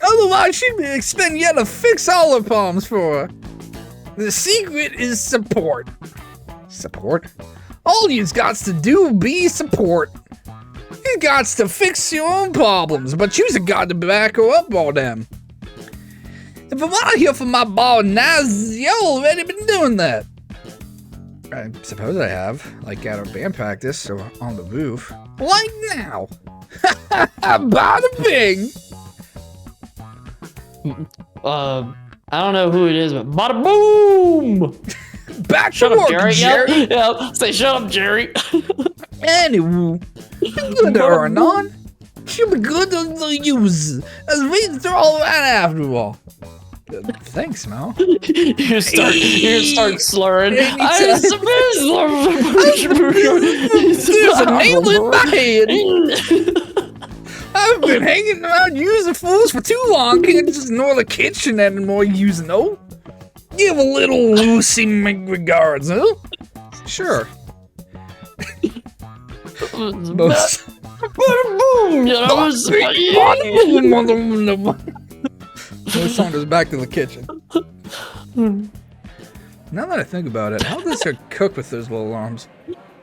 Otherwise, she'd be expecting you to fix all her problems for her. The secret is support. Support? All you've got to do be support. You got to fix your own problems, but you've got to back her up on them. If I want to hear from my boss now, you already been doing that. I suppose I have, like at our band practice or on the roof. Like now. Bada bing. I don't know who it is, but bada boom! Back Shut to up, work, Jerry. Jerry. Yep. Say shut up, Jerry. Anywho, good to earn on. She'll be good to use. As reasons are all right after all. Thanks, Mel. You start slurring. There's a nail in my head. I've been hanging around using fools for too long. Can't just ignore the kitchen anymore, using no. Give a little Lucy regards, huh? Sure. Most. Most Saunders back to the kitchen. Now that I think about it, how does her cook with those little arms?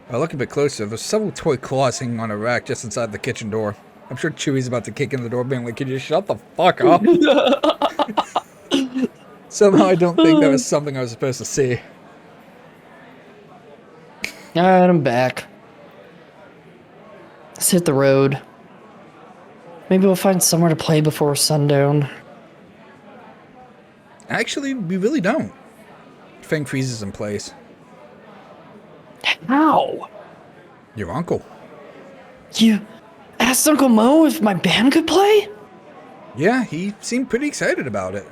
I look a bit closer. There's several toy claws hanging on a rack just inside the kitchen door. I'm sure Chewie's about to kick in the door being like, "Can you shut the fuck up?" Somehow I don't think that was something I was supposed to see. Alright, I'm back. Let's hit the road. Maybe we'll find somewhere to play before sundown. Actually, we really don't. Fang freezes in place. How? Your uncle. You asked Uncle Mo if my band could play? Yeah, he seemed pretty excited about it.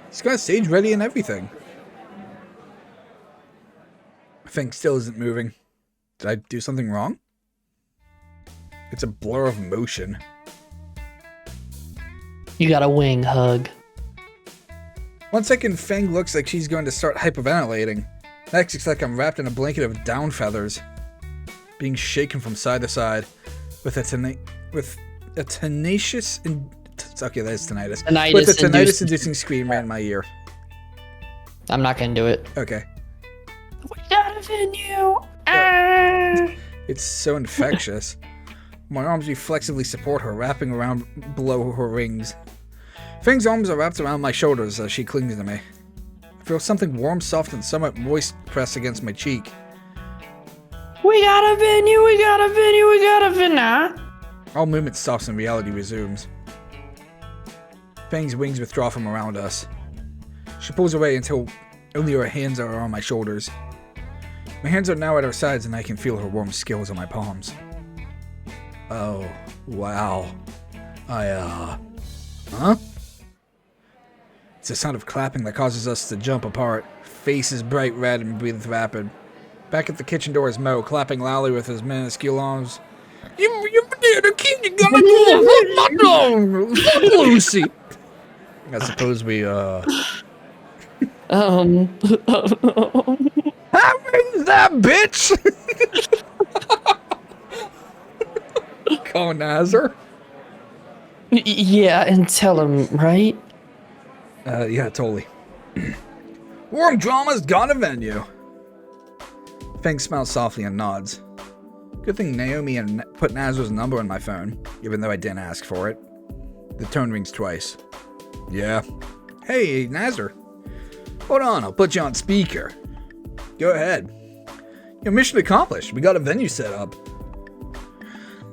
He's got stage ready and everything. Fang still isn't moving. Did I do something wrong? It's a blur of motion. You got a wing hug. 1 second, Fang looks like she's going to start hyperventilating. Next, it's like I'm wrapped in a blanket of down feathers, being shaken from side to side with a tenacious okay, that's tinnitus. With a tinnitus-inducing scream right in my ear. I'm not gonna do it. Okay. We got a venue. It's so infectious. My arms reflexively support her, wrapping around below her rings. Fang's arms are wrapped around my shoulders as she clings to me. I feel something warm, soft, and somewhat moist pressed against my cheek. We got a venue, we got a venue, we got a venue. All movement stops and reality resumes. Fang's wings withdraw from around us. She pulls away until only her hands are on my shoulders. My hands are now at her sides and I can feel her warm skills on my palms. Oh, wow. Huh? It's a sound of clapping that causes us to jump apart. Face is bright red and breathes rapid. Back at the kitchen door is Mo, clapping loudly with his minuscule arms. You the kid, you gotta go! Fuck Lucy! I suppose we, How is that, bitch? Colonizer? Yeah, and tell him, right? Yeah, totally. VVORM Drama's got a venue. Fang smiles softly and nods. Good thing Naomi put Nazar's number on my phone, even though I didn't ask for it. The tone rings twice. Yeah. Hey, Nazar. Hold on, I'll put you on speaker. Go ahead. Your mission accomplished. We got a venue set up.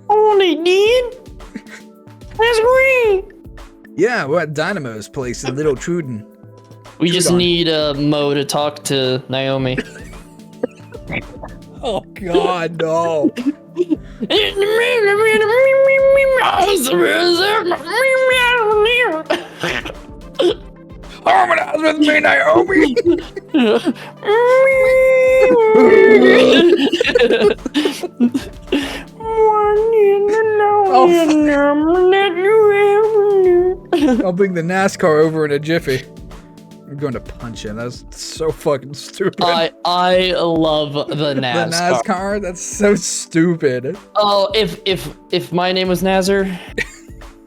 Oh, they did? That's great. Yeah, we're at Dynamo's place in Little Truden. We just need Mo to talk to Naomi. Oh God, no. Harmonize with me, Naomi. I'll bring the NASCAR over in a jiffy. I'm going to punch him. That's so fucking stupid. I love the NASCAR. The NASCAR? That's so stupid. Oh, if my name was Nazar,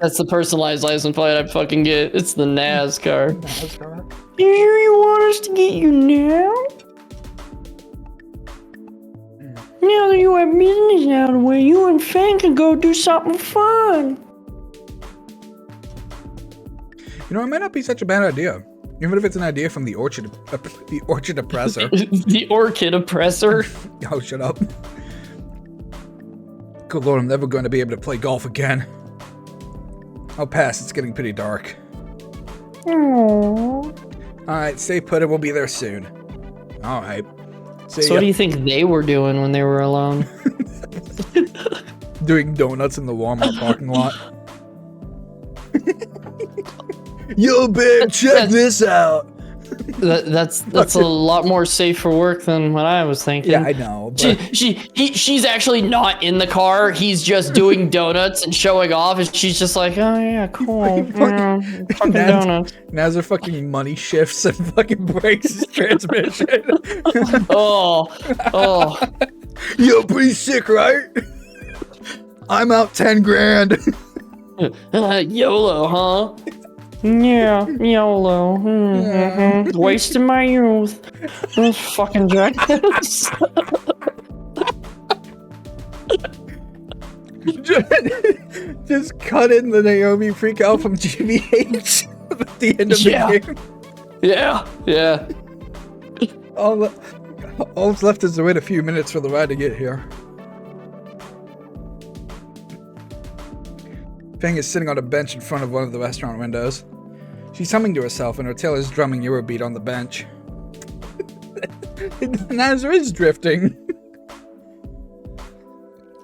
that's the personalized license plate I'd fucking get. It's the NASCAR. NASCAR? You sure you want us to get you now? Now that you have business out of the way, you and Fang can go do something fun. You know, it might not be such a bad idea. Even if it's an idea from the Orchard Oppressor. The Orchid Oppressor? Oh, shut up. Good lord, I'm never going to be able to play golf again. I'll pass, it's getting pretty dark. Aww. Alright, stay put and we'll be there soon. Alright. So what do you think they were doing when they were alone? Doing donuts in the Walmart parking lot. Yo, babe, check this out. That's a lot more safe for work than what I was thinking. Yeah, I know. But... She's actually not in the car. He's just doing donuts and showing off, and she's just like, oh yeah, cool. Fucking donuts. Nazar fucking money shifts and fucking breaks his transmission. Oh. Yo, pretty sick, right? I'm out 10 grand. YOLO, huh? Yeah, YOLO. Wasting my youth. Those fucking jackass. Just cut in the Naomi freak out from GBH at the end of the game. Yeah. All's left is to wait a few minutes for the ride to get here. Fang is sitting on a bench in front of one of the restaurant windows. She's humming to herself and her tail is drumming Eurobeat on the bench. Nazar is drifting.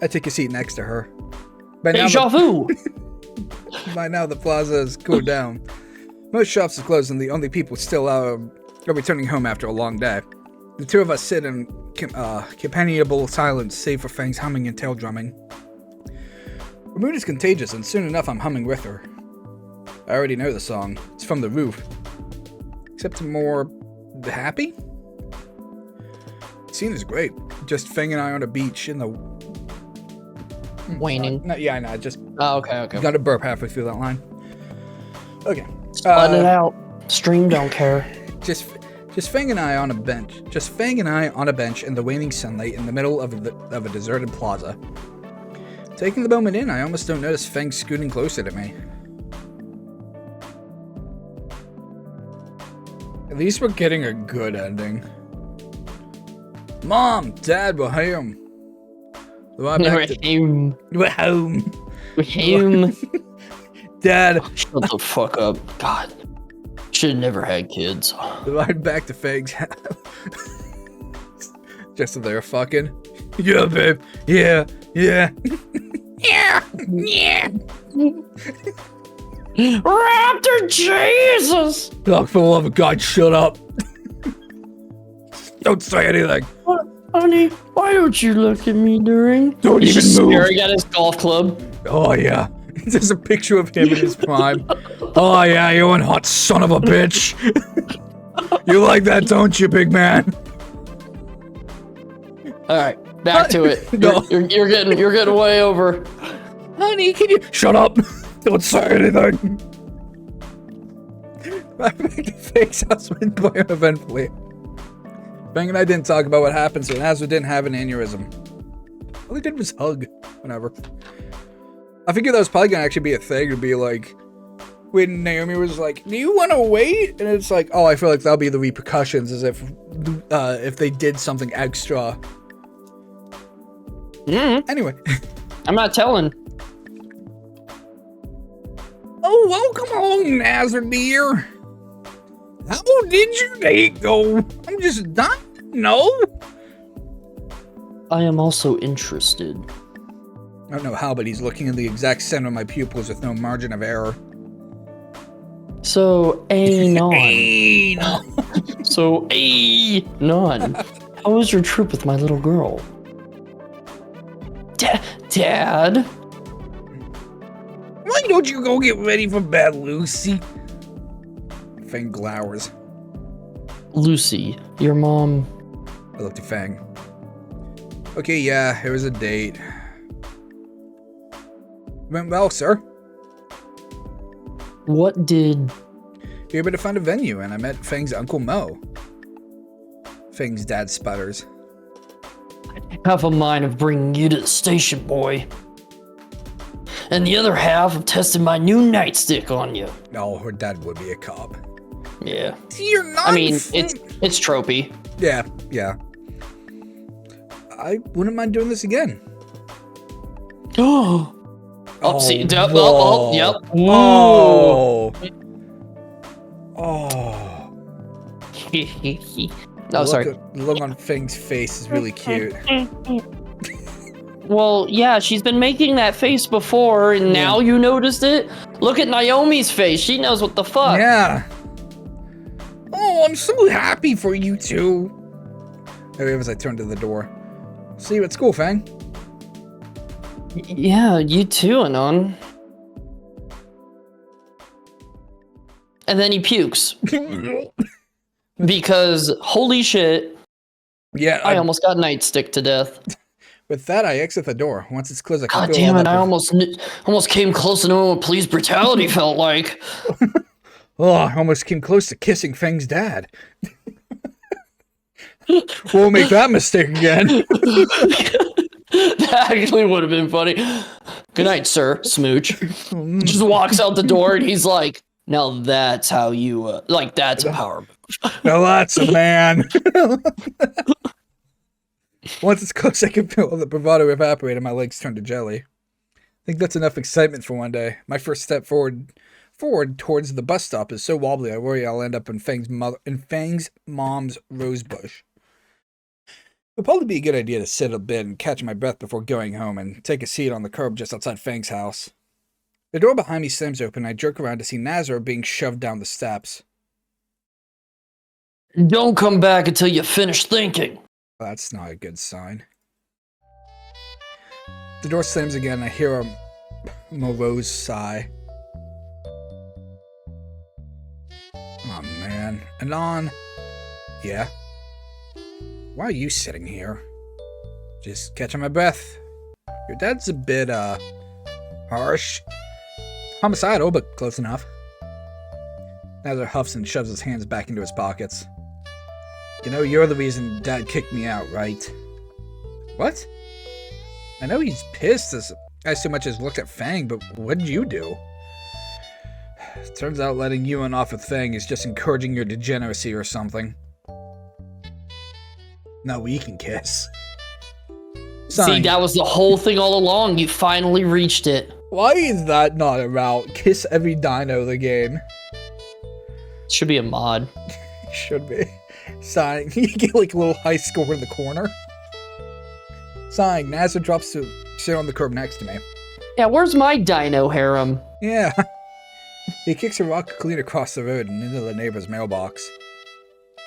I take a seat next to her. Deja vu! By now the plaza has cooled down. Most shops are closed and the only people still are returning home after a long day. The two of us sit in companionable silence save for Fang's humming and tail drumming. Her mood is contagious, and soon enough I'm humming with her. I already know the song. It's from The Roof. Except I'm more... happy? The scene is great. Just Fang and I on a beach in the... Waning. Yeah, I know. Just... Oh, okay. Got to burp halfway through that line. Okay. Spun it out. Stream don't care. Just Fang and I on a bench. Just Fang and I on a bench in the waning sunlight in the middle of a deserted plaza. Taking the moment in, I almost don't notice Fang scooting closer to me. At least we're getting a good ending. Mom, Dad, we're home. We're home. Dad. Shut the fuck up. God. Should've never had kids. The ride back to Fang's house. Just so they're fucking. Yeah, babe. Yeah. Yeah. Raptor Jesus! Oh, for the love of God, shut up. Don't say anything. Honey, why don't you look at me during? Don't even move. Staring at his golf club. Oh, yeah. There's a picture of him in his prime. Oh, yeah, you one hot son of a bitch. You like that, don't you, big man? Alright, back to it. No. You're getting way over. Honey, can you... Shut up. Don't say anything. Back to Fang's house went by uneventfully. Fang and I didn't talk about what happened, so Nazar didn't have an aneurysm. All he did was hug. Whatever. I figured that was probably gonna actually be a thing. It'd be like, when Naomi was like, do you want to wait? And it's like, oh, I feel like that'll be the repercussions, as if they did something extra. Anyway. I'm not telling. Oh, welcome home, Nazar dear. How did your day go? I'm just not. No. I am also interested. I don't know how, but he's looking in the exact center of my pupils with no margin of error. So, anon. Anon. So, anon. How was your trip with my little girl? Dad? Why don't you go get ready for bed, Lucy? Fang glowers. Lucy, your mom. I looked at Fang. Okay, yeah, it was a date. Went well, sir. What did... We were able to find a venue, and I met Fang's Uncle Mo. Fang's dad sputters. Half a mind of bringing you to the station, boy. And the other half of testing my new nightstick on you. No, her dad would be a cop. Yeah. You're not. I mean, it's tropey. Yeah, yeah. I wouldn't mind doing this again. Oh, see, yep. Oh. Oh. Oh, sorry. The look on Fang's face is really cute. Well, yeah, she's been making that face before, and now you noticed it? Look at Naomi's face. She knows what the fuck. Yeah. Oh, I'm so happy for you two. As I turn to the door. See you at school, Fang. Yeah, you too, Anon. And then he pukes. Because, holy shit, yeah, I almost got nightstick to death. With that, I exit the door. Once it's closed, I can God damn it, I almost came close to knowing what police brutality felt like. Oh, I almost came close to kissing Fang's dad. Won't make that mistake again. That actually would have been funny. Good night, sir, Smooch. Just walks out the door and he's like, now that's how you, that's a power move. Now that's a man. Once it's close, I can feel the bravado evaporate and my legs turn to jelly. I think that's enough excitement for one day. My first step forward towards the bus stop is so wobbly I worry I'll end up in Fang's mom's rose bush. It'll probably be a good idea to sit a bit and catch my breath before going home and take a seat on the curb just outside Fang's house. The door behind me slams open and I jerk around to see Nazar being shoved down the steps. Don't come back until you finish thinking. That's not a good sign. The door slams again and I hear a morose sigh. Oh man. Anon. Yeah? Why are you sitting here? Just catching my breath. Your dad's a bit, harsh. Homicidal, but close enough. Nazar huffs and shoves his hands back into his pockets. You know, you're the reason Dad kicked me out, right? What? I know he's pissed as so much as looked at Fang, but what did you do? Turns out letting you in off with Fang is just encouraging your degeneracy or something. Now we can kiss. See, that was the whole thing all along. You finally reached it. Why is that not a route? Kiss every dino in the game. Should be a mod. Should be. Sighing. You get like a little high score in the corner. Sighing. Nazar drops to sit on the curb next to me. Yeah, where's my dino harem? Yeah. He kicks a rock clean across the road and into the neighbor's mailbox.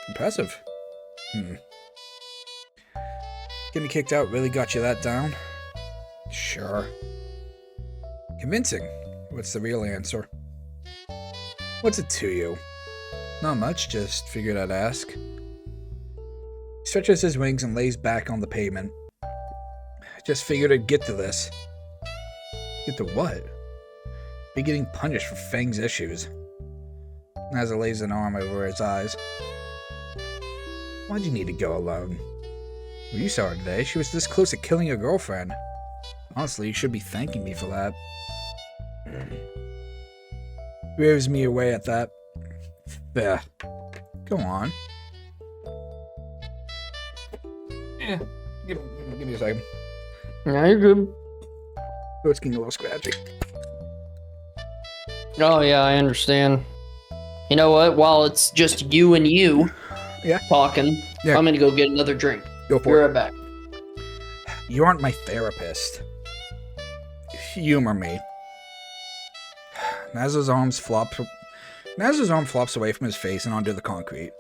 Impressive. Getting kicked out really got you that down? Sure. Convincing. What's the real answer? What's it to you? Not much, just figured I'd ask. He stretches his wings and lays back on the pavement. Just figured I'd get to this. Get to what? Be getting punished for Fang's issues. Nazar lays an arm over his eyes. Why'd you need to go alone? Well, you saw her today. She was this close to killing your girlfriend. Honestly, you should be thanking me for that. Waves me away at that. There. Go on. Yeah. Give me a second. Yeah, you're good. Oh, it's getting a little scratchy. Oh, yeah, I understand. You know what? While it's just you and you talking, I'm gonna go get another drink. Go for Be it. right back. You aren't my therapist. Humor me. Nazar's arm flops away from his face and onto the concrete.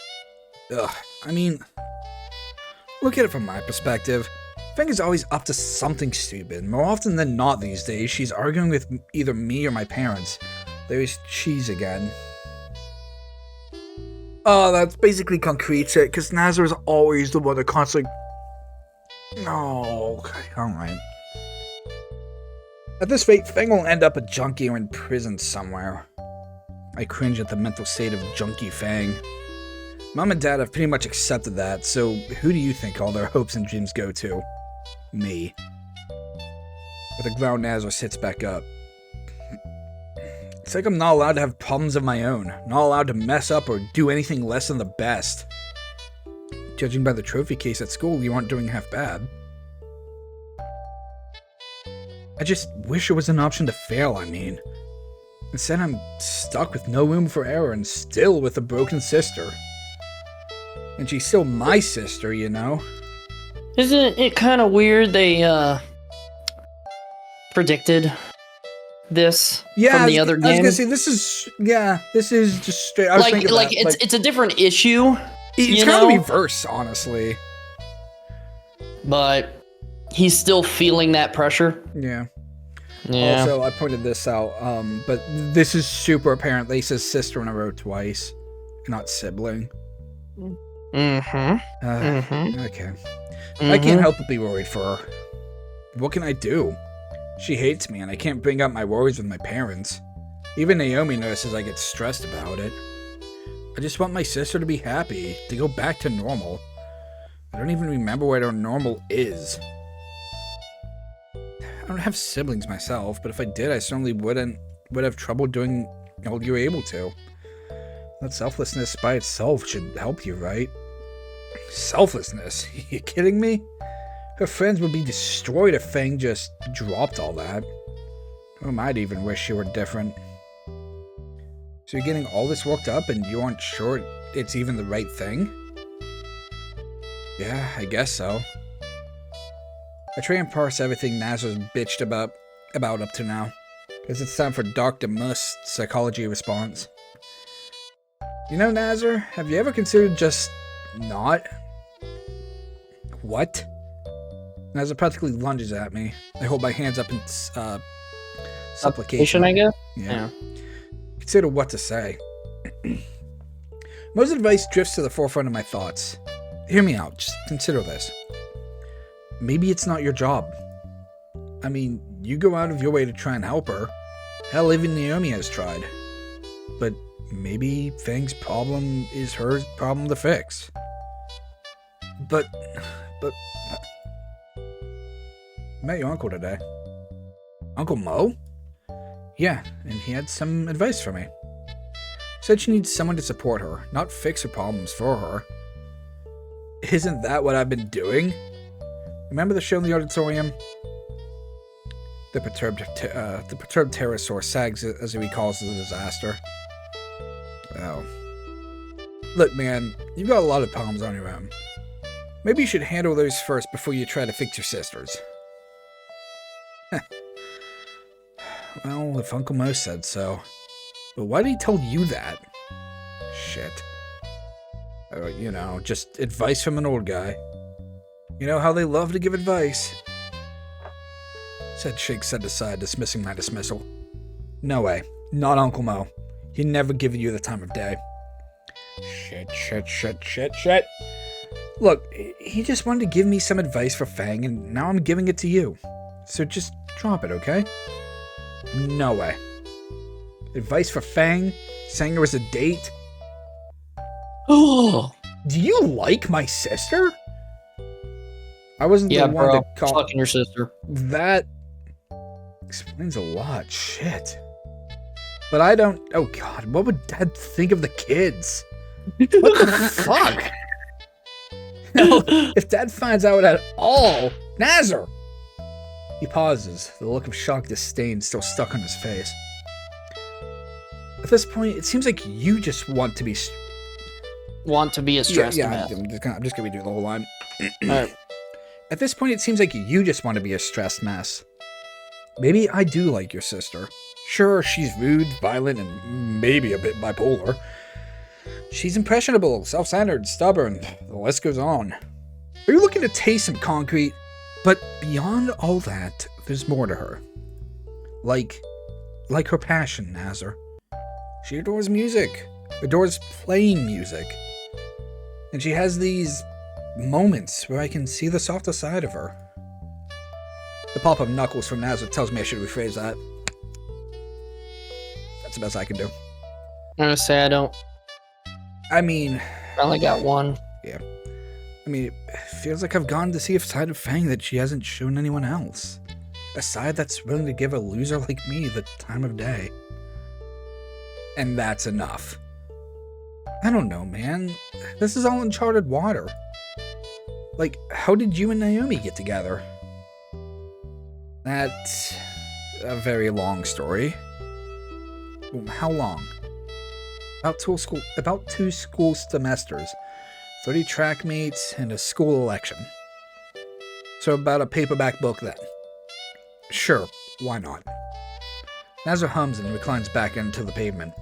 Ugh, I mean, look at it from my perspective. Fang is always up to something stupid. More often than not these days, she's arguing with either me or my parents. There's cheese again. Oh, that's basically concrete shit, because Nazar is always the one that constantly... No, okay, alright. At this rate, Fang will end up a junkie or in prison somewhere. I cringe at the mental state of junkie Fang. Mom and Dad have pretty much accepted that, so who do you think all their hopes and dreams go to? Me. With a ground Nazar sits back up. It's like I'm not allowed to have problems of my own, not allowed to mess up or do anything less than the best. Judging by the trophy case at school, you aren't doing half bad. I just wish there was an option to fail, I mean. Instead, I'm stuck with no room for error and still with a broken sister. And she's still my sister, you know? Isn't it kind of weird they, predicted this from the other game? I was gonna say, this is just straight... I was thinking it's a different issue. It's kind of the reverse, honestly. But he's still feeling that pressure. Yeah. Yeah. Also, I pointed this out, but this is super apparent. They says sister in a row twice, not sibling. Okay. I can't help but be worried for her. What can I do? She hates me, and I can't bring up my worries with my parents. Even Naomi notices I get stressed about it. I just want my sister to be happy, to go back to normal. I don't even remember what our normal is. I don't have siblings myself, but if I did, I certainly would have trouble doing all you're able to. That selflessness by itself should help you, right? Selflessness? You kidding me? Her friends would be destroyed if Fang just dropped all that. Or might even wish she were different. So you're getting all this worked up and you aren't sure it's even the right thing? Yeah, I guess so. I try and parse everything Nazar's bitched about up to now, because it's time for Dr. Must's psychology response. You know, Nazar, have you ever considered just not? What? Nazar practically lunges at me. I hold my hands up in supplication, I guess? Yeah. Consider what to say. Most advice drifts to the forefront of my thoughts. Hear me out, just consider this. Maybe it's not your job. I mean, you go out of your way to try and help her. Hell, even Naomi has tried. But maybe Fang's problem is her problem to fix. But... I met your uncle today. Uncle Mo? Yeah, and he had some advice for me. Said she needs someone to support her, not fix her problems for her. Isn't that what I've been doing? Remember the show in the auditorium? The perturbed pterosaur sags as he recalls the disaster. Well, look, man, you've got a lot of problems on your own. Maybe you should handle those first before you try to fix your sisters. Well, if Uncle Mo said so. But why did he tell you that? Shit. You know, just advice from an old guy. You know how they love to give advice. Said Shake set aside, dismissing my dismissal. No way. Not Uncle Mo. He'd never given you the time of day. Shit. Look, he just wanted to give me some advice for Fang, and now I'm giving it to you. So just drop it, okay? No way. Advice for Fang? Saying there was a date? Oh. Do you like my sister? I wasn't the one to call... fucking your sister. That explains a lot. Shit. But I don't... Oh god, what would Dad think of the kids? What the fuck? Hell, if Dad finds out at all... Nazar! He pauses, the look of shocked disdain still stuck on his face. At this point, it seems like you just want to be... a stressed mess. I'm just gonna redo the whole line. Alright. At this point, it seems like you just want to be a stressed mess. Maybe I do like your sister. Sure, she's rude, violent, and maybe a bit bipolar. She's impressionable, self-centered, stubborn. The list goes on. Are you looking to taste some concrete? But beyond all that, there's more to her. Like her passion, Nazar. She adores music, adores playing music. And she has these moments where I can see the softer side of her. The pop-up knuckles from Nazareth tells me I should rephrase that. That's the best I can do. I'm gonna say I don't. I mean... I only got one. Yeah. I mean, it feels like I've gone to see a side of Fang that she hasn't shown anyone else. A side that's willing to give a loser like me the time of day. And that's enough. I don't know, man. This is all uncharted water. Like, how did you and Naomi get together? That's a very long story. How long? About two school semesters, 30 track meets, and a school election. So about a paperback book then. Sure, why not? Nazar hums and reclines back into the pavement.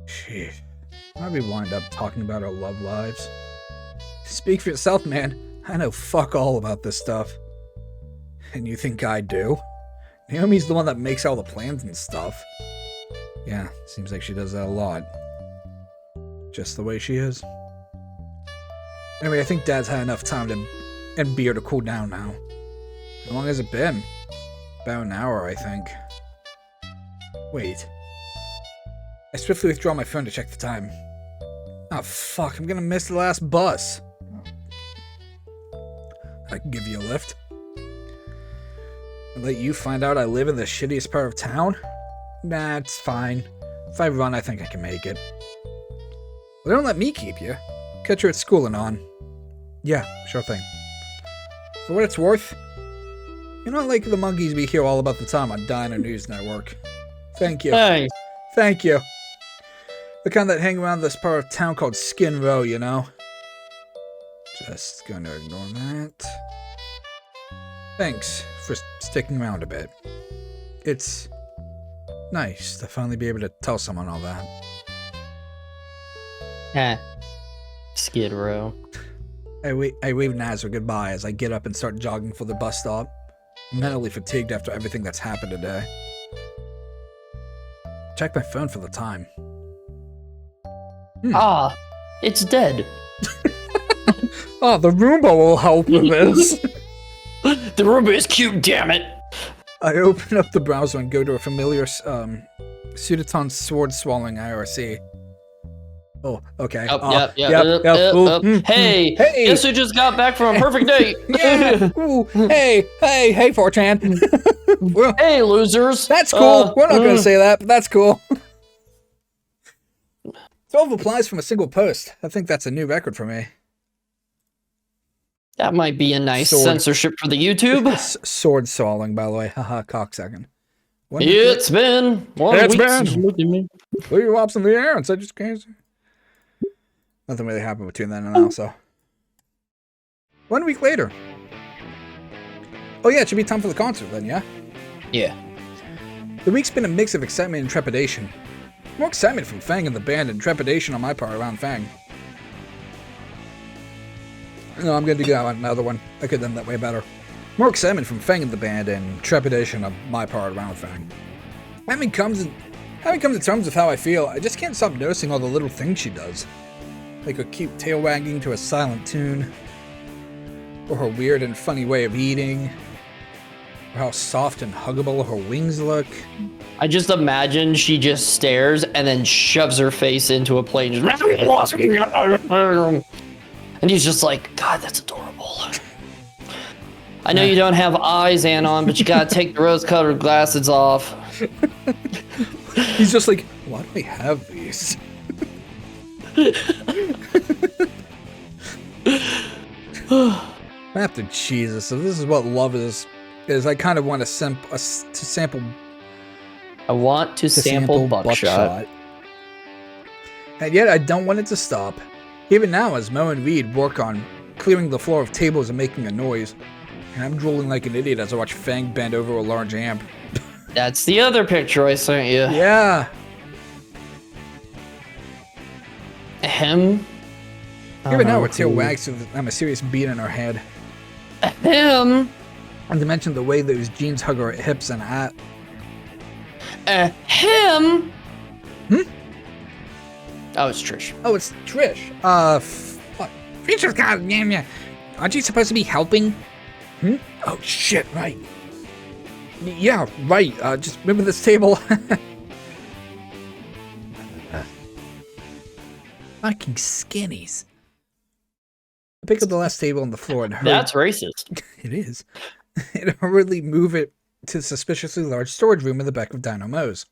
Shit. Why'd we wind up talking about our love lives? Speak for yourself, man. I know fuck all about this stuff. And you think I do? Naomi's the one that makes all the plans and stuff. Yeah, seems like she does that a lot. Just the way she is. Anyway, I think Dad's had enough time and beer to cool down now. How long has it been? About an hour, I think. Wait. I swiftly withdraw my phone to check the time. Oh, fuck, I'm gonna miss the last bus. I can give you a lift. And let you find out I live in the shittiest part of town? Nah, it's fine. If I run, I think I can make it. Well, don't let me keep you. Catch you at school and on. Yeah, sure thing. For what it's worth, you're not like the monkeys we hear all about the time on Dino News Network. Thank you. Hey. Thank you. The kind that hang around this part of town called Skin Row, you know? Just gonna ignore that. Thanks for sticking around a bit. It's nice to finally be able to tell someone all that. Skid Row. I wave Nazar goodbye as I get up and start jogging for the bus stop. I'm mentally fatigued after everything that's happened today. Check my phone for the time. Ah, it's dead. Oh, the Roomba will help with this. The Roomba is cute, damn it. I open up the browser and go to a familiar Sudaton sword-swallowing IRC. Oh, okay. Yep. Hey, guess who just got back from a perfect date? Yeah. Ooh, hey, 4chan. Well, hey, losers. That's cool. We're not going to say that, but that's cool. 12 replies from a single post. I think that's a new record for me. That might be a nice censorship for the YouTube. Sword swallowing, by the way. Haha, cocksucking. It's been 1 week since you looked at me. Leave your wops in the air and said just crazy. Nothing really happened between then and now, so. 1 week later. Oh yeah, it should be time for the concert then, yeah? Yeah. The week's been a mix of excitement and trepidation. More excitement from Fang and the band and trepidation on my part around Fang. No, I'm going to do another one. I could have done that way better. More excitement from Fang and the band and trepidation on my part around Fang. Having come to terms with how I feel, I just can't stop noticing all the little things she does. Like her cute tail wagging to a silent tune, or her weird and funny way of eating, or how soft and huggable her wings look. I just imagine she just stares and then shoves her face into a plate and he's just like, God, that's adorable. I know you don't have eyes, Anon, but you gotta take the rose-colored glasses off. He's just like, why do I have these? After Jesus, so this is what love is I kind of want to sample. I want to sample buckshot. And yet I don't want it to stop. Even now, as Mo and Reed work on clearing the floor of tables and making a noise, and I'm drooling like an idiot as I watch Fang bend over a large amp. That's the other picture I sent you. Yeah. Him. Even now, her tail wags with a serious beat in her head. Him. And to mention the way those jeans hug her hips and Him? Oh, it's Trish. Oh, it's Trish. Fuck. Features God, yeah. Aren't you supposed to be helping? Oh, shit, right. Yeah, right. Just remember this table. Fucking skinnies. I picked up the last table on the floor and That's racist. It is. And hurriedly move it to the suspiciously large storage room in the back of Dino Mo's.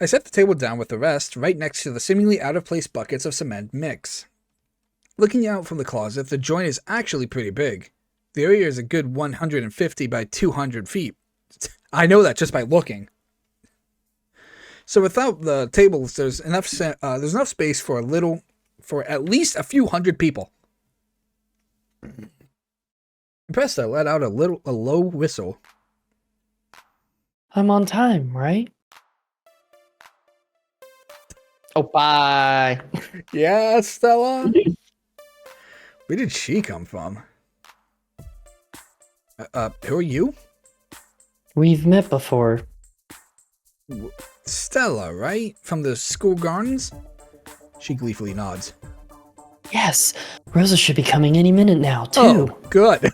I set the table down with the rest right next to the seemingly out-of-place buckets of cement mix. Looking out from the closet, the joint is actually pretty big. The area is a good 150 by 200 feet. I know that just by looking. So without the tables, there's enough space for at least a few hundred people. Impressed, I let out a low whistle. I'm on time, right? Oh, bye. Yeah, Stella. Where did she come from? Who are you? We've met before. Stella, right? From the school gardens? She gleefully nods. Yes, Rosa should be coming any minute now, too. Oh, good.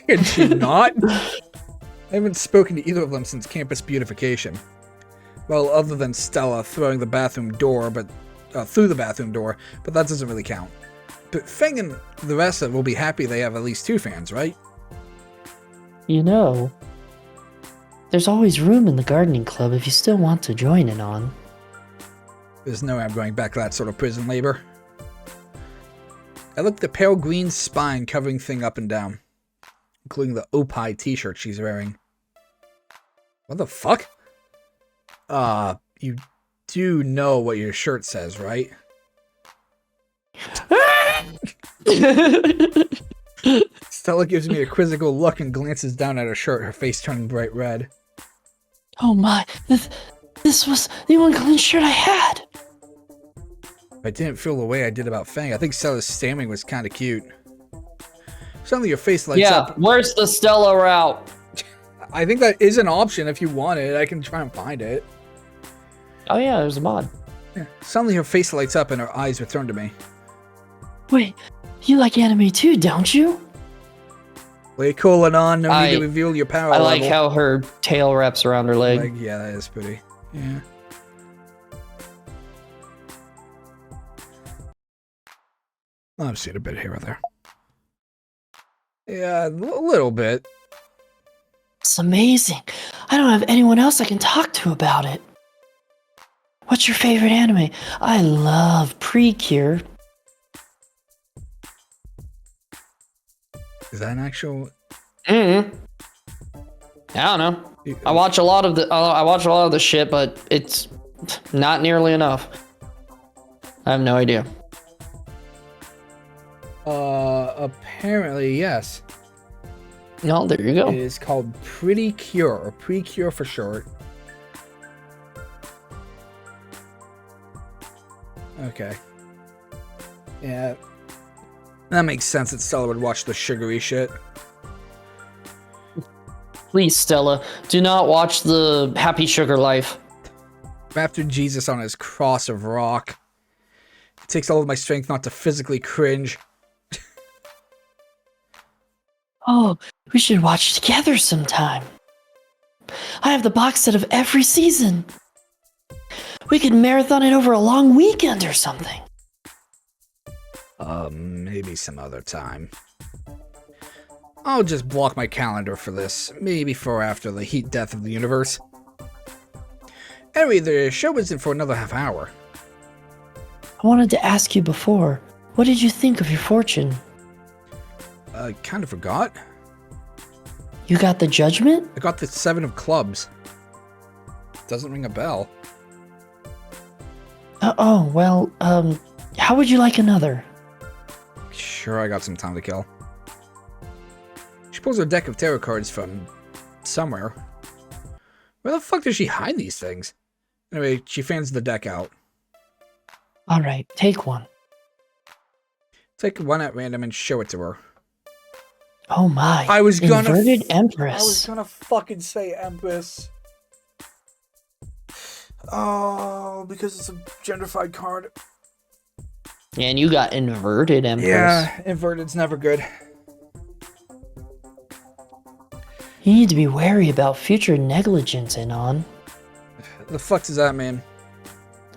Could she not? I haven't spoken to either of them since campus beautification. Well, other than Stella throwing the bathroom door, through the bathroom door, but that doesn't really count. But Feng and the rest of them will be happy they have at least 2 fans, right? You know, there's always room in the gardening club if you still want to join in on. There's no way I'm going back to that sort of prison labor. I look at the pale green spine covering thing up and down, including the Opie t-shirt she's wearing. What the fuck? You do know what your shirt says, right? Stella gives me a quizzical look and glances down at her shirt, her face turning bright red. Oh my, this was the only clean shirt I had. I didn't feel the way I did about Fang. I think Stella's stammering was kind of cute. Suddenly your face lights up. Yeah, where's the Stella route? I think that is an option if you want it. I can try and find it. Oh yeah, there's a mod. Yeah. Suddenly her face lights up and her eyes return to me. Wait, you like anime too, don't you? Wait, colon on. No need to reveal your power level. I like how her tail wraps around her leg. Yeah, that is pretty. Yeah. I've seen a bit here or there. Yeah, a little bit. It's amazing. I don't have anyone else I can talk to about it. What's your favorite anime? I love Precure. Is that an actual? I don't know. I watch a lot of the shit, but it's not nearly enough. I have no idea. Apparently, yes. No, there you go. It is called Pretty Cure, or Precure for short. Okay. Yeah. That makes sense that Stella would watch the sugary shit. Please, Stella, do not watch the Happy Sugar Life. After Jesus on his cross of rock. It takes all of my strength not to physically cringe. Oh, we should watch together sometime. I have the box set of every season. We could marathon it over a long weekend or something. Maybe some other time. I'll just block my calendar for this. Maybe for after the heat death of the universe. Anyway, the show isn't for another half hour. I wanted to ask you before, what did you think of your fortune? I kind of forgot. You got the judgment? I got the 7 of clubs. Doesn't ring a bell. Well, how would you like another? Sure, I got some time to kill. She pulls her deck of tarot cards from somewhere. Where the fuck does she hide these things? Anyway, she fans the deck out. Alright, take one. Take one at random and show it to her. Oh my. I was gonna Inverted Empress. I was gonna fucking say Empress. Oh, because it's a genderfied card. And you got inverted Empress. Yeah, inverted's never good. You need to be wary about future negligence, Anon. The fuck does that mean?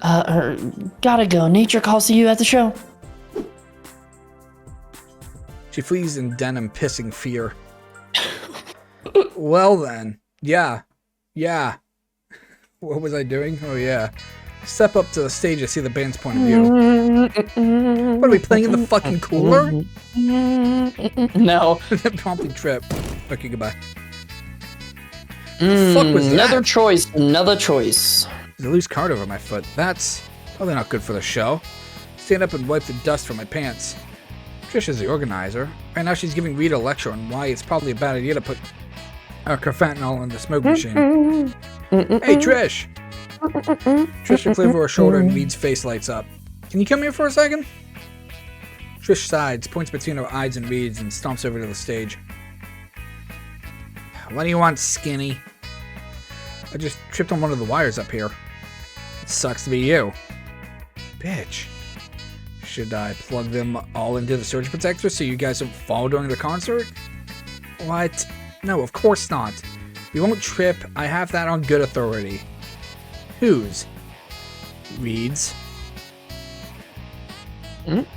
Gotta go. Nature calls to you at the show. She flees in denim, pissing fear. Well then. Yeah. What was I doing? Oh yeah. Step up to the stage to see the band's point of view. What, are we playing in the fucking cooler? No. Promptly trip. Okay, goodbye. The fuck was that? Another choice. There's a loose card over my foot. That's probably not good for the show. Stand up and wipe the dust from my pants. Trish is the organizer. Right now she's giving Rita a lecture on why it's probably a bad idea to put carfentanil in the smoke machine. Hey, Trish! Trish looks over her shoulder and Reed's face lights up. Can you come here for a second? Trish sighs, points between her eyes and Reed's, and stomps over to the stage. What do you want, skinny? I just tripped on one of the wires up here. It sucks to be you. Bitch. Should I plug them all into the surge protector so you guys don't fall during the concert? What? No, of course not. You won't trip. I have that on good authority. Whose? Reed's. And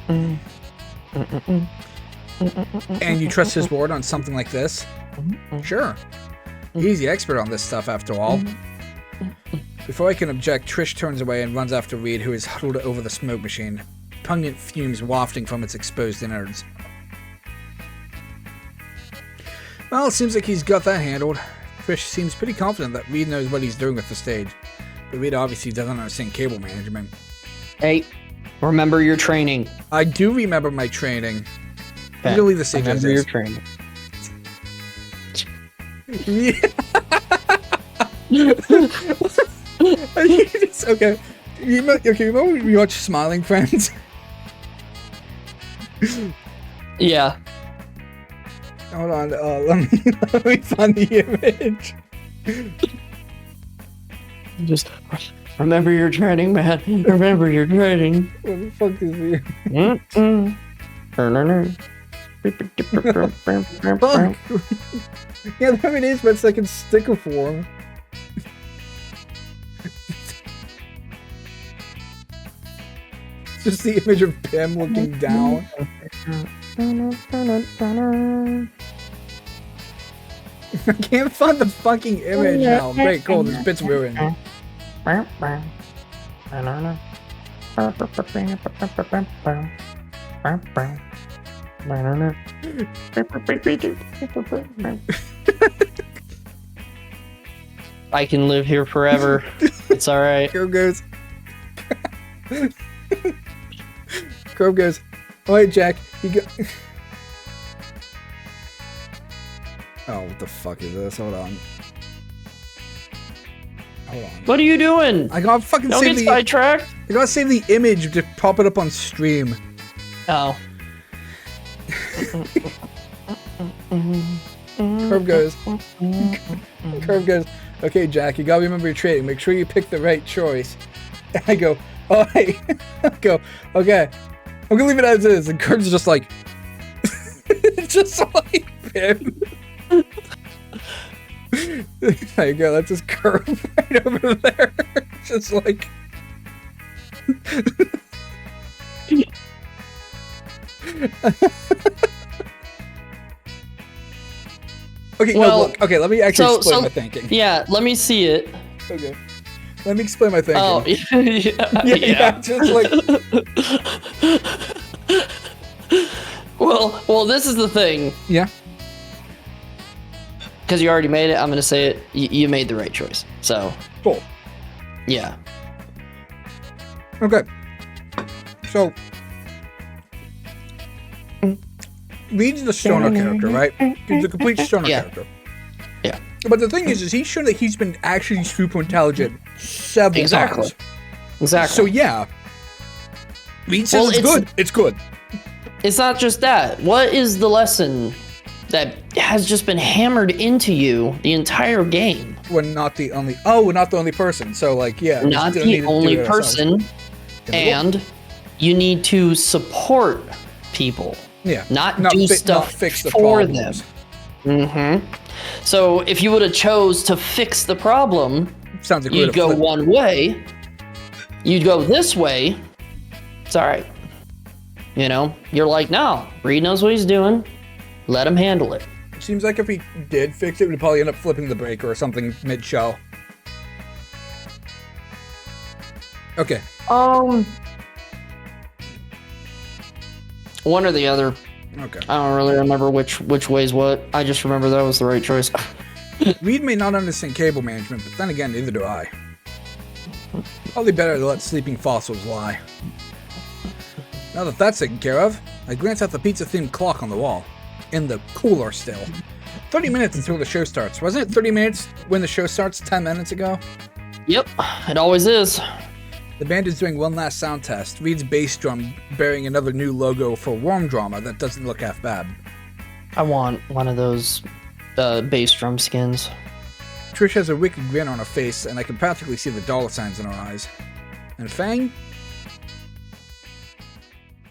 you trust his word on something like this? Sure. He's the expert on this stuff after all. Before I can object, Trish turns away and runs after Reed, who is huddled over the smoke machine, pungent fumes wafting from its exposed innards. Well, it seems like he's got that handled. Trish seems pretty confident that Reed knows what he's doing with the stage, but Reed obviously doesn't understand cable management. Hey, remember your training. I do remember my training. I'm gonna leave the stage as is. Remember your training. Okay. Remember when we watched Smiling Friends? Yeah. Hold on, let me find the image. Just remember your training, man. Remember your training. What the fuck is here? Fuck. Yeah, there it is, but it's like in sticker form. It's just the image of Pim looking down. I can't find the fucking image now. Great, cool, this bit's ruined. I can live here forever. It's alright. Curve goes. Curve goes. Oh, wait, Jack. You go. Oh, what the fuck is this? Hold on. Hold on. What are you doing? I gotta fucking Don't save get the. sidetracked. I gotta save the image to pop it up on stream. Oh. Curve goes. Curve goes. Okay, Jack, you gotta remember your training. Make sure you pick the right choice. And I go, oh, hey. I go, okay. I'm gonna leave it as is. And Curve's just like, just like him. There you go. That's just Curve right over there. Just like. Okay, Well, no, look. Okay, let me actually explain my thinking. Yeah, let me see it. Okay. Let me explain my thinking. Oh, yeah, just like. Well, this is the thing. Yeah. Because you already made it, I'm gonna say it. You made the right choice. So. Cool. Yeah. Okay. So. Reed's the stoner character, right? He's a complete stoner character. Yeah. But the thing is he's shown that he's been actually super intelligent several times. Exactly. So yeah. Reed says it's good. It's good. It's not just that. What is the lesson that has just been hammered into you the entire game? we're not the only. Oh, we're not the only person. So like, yeah, we Not still the need to do only it ourselves. person, and you need to support people. Yeah, Not do stuff not fix the for problems. them. So if you would have chose to fix the problem, Sounds like you'd go one way. You'd go this way. It's all right. You know, you're like, no, Reed knows what he's doing. Let him handle it. Seems like if he did fix it, we'd probably end up flipping the breaker or something mid-show. Okay. One or the other. Okay. I don't really remember which way's what. I just remember that was the right choice. Reed may not understand cable management, but then again, neither do I. Probably better to let sleeping fossils lie. Now that that's taken care of, I glance at the pizza-themed clock on the wall. In the cooler still. 30 minutes until the show starts. Wasn't it 30 minutes when the show starts 10 minutes ago? Yep, it always is. The band is doing one last sound test. Reed's bass drum bearing another new logo for VVORM Drama that doesn't look half bad. I want one of those bass drum skins. Trish has a wicked grin on her face, and I can practically see the dollar signs in her eyes. And Fang?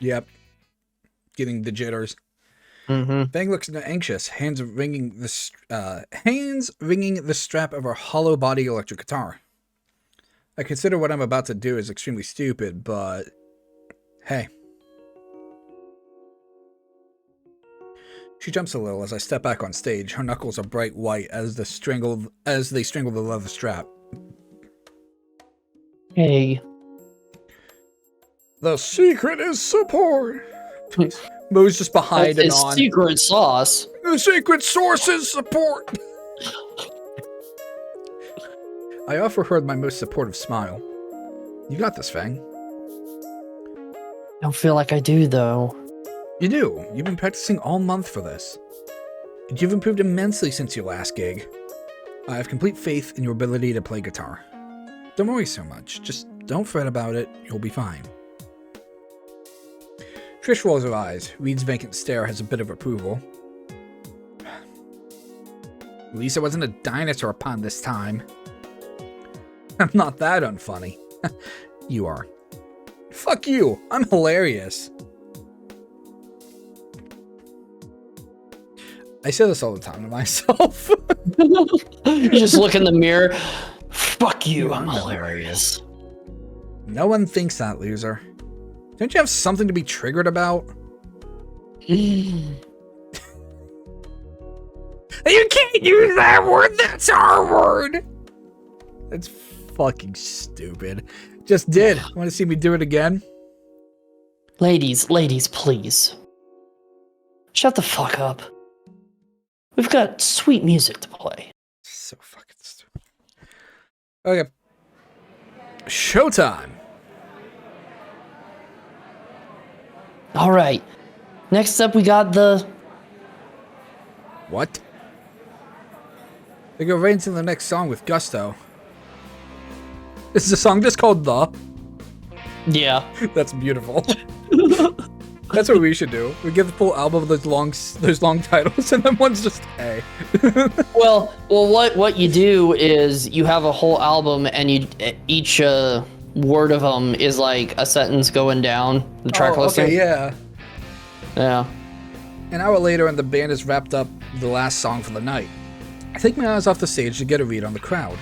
Yep. Getting the jitters. Fang looks anxious, hands ringing the strap of her hollow body electric guitar. I consider what I'm about to do is extremely stupid, but hey. She jumps a little as I step back on stage. Her knuckles are bright white as they strangle the leather strap. Hey. The secret is support. Mo's just behind That's and his on. secret sauce. The secret source is support. I offer her my most supportive smile. You got this, Fang. I don't feel like I do, though. You do. You've been practicing all month for this. And you've improved immensely since your last gig. I have complete faith in your ability to play guitar. Don't worry so much. Just don't fret about it. You'll be fine. Trish rolls her eyes. Reed's vacant stare has a bit of approval. At least it wasn't a dinosaur pun this time. I'm not that unfunny. You are. Fuck you. I'm hilarious. I say this all the time to myself. You just look in the mirror. Fuck you, I'm hilarious. No one thinks that, loser. Don't you have something to be triggered about? You can't use that word! That's our word! That's fucking stupid. Just did. Want to see me do it again? Ladies, please. Shut the fuck up. We've got sweet music to play. So fucking stupid. Okay. Showtime. All right. Next up, we got the... What? They go right into the next song with gusto. This is a song just called The. Yeah. That's beautiful. That's what we should do. We give the full album of those long titles, and then one's just A. Well, what you do is you have a whole album, and each word of them is like a sentence going down the track listing. Okay, yeah. Yeah. An hour later, and the band has wrapped up the last song for the night. I take my eyes off the stage to get a read on the crowd.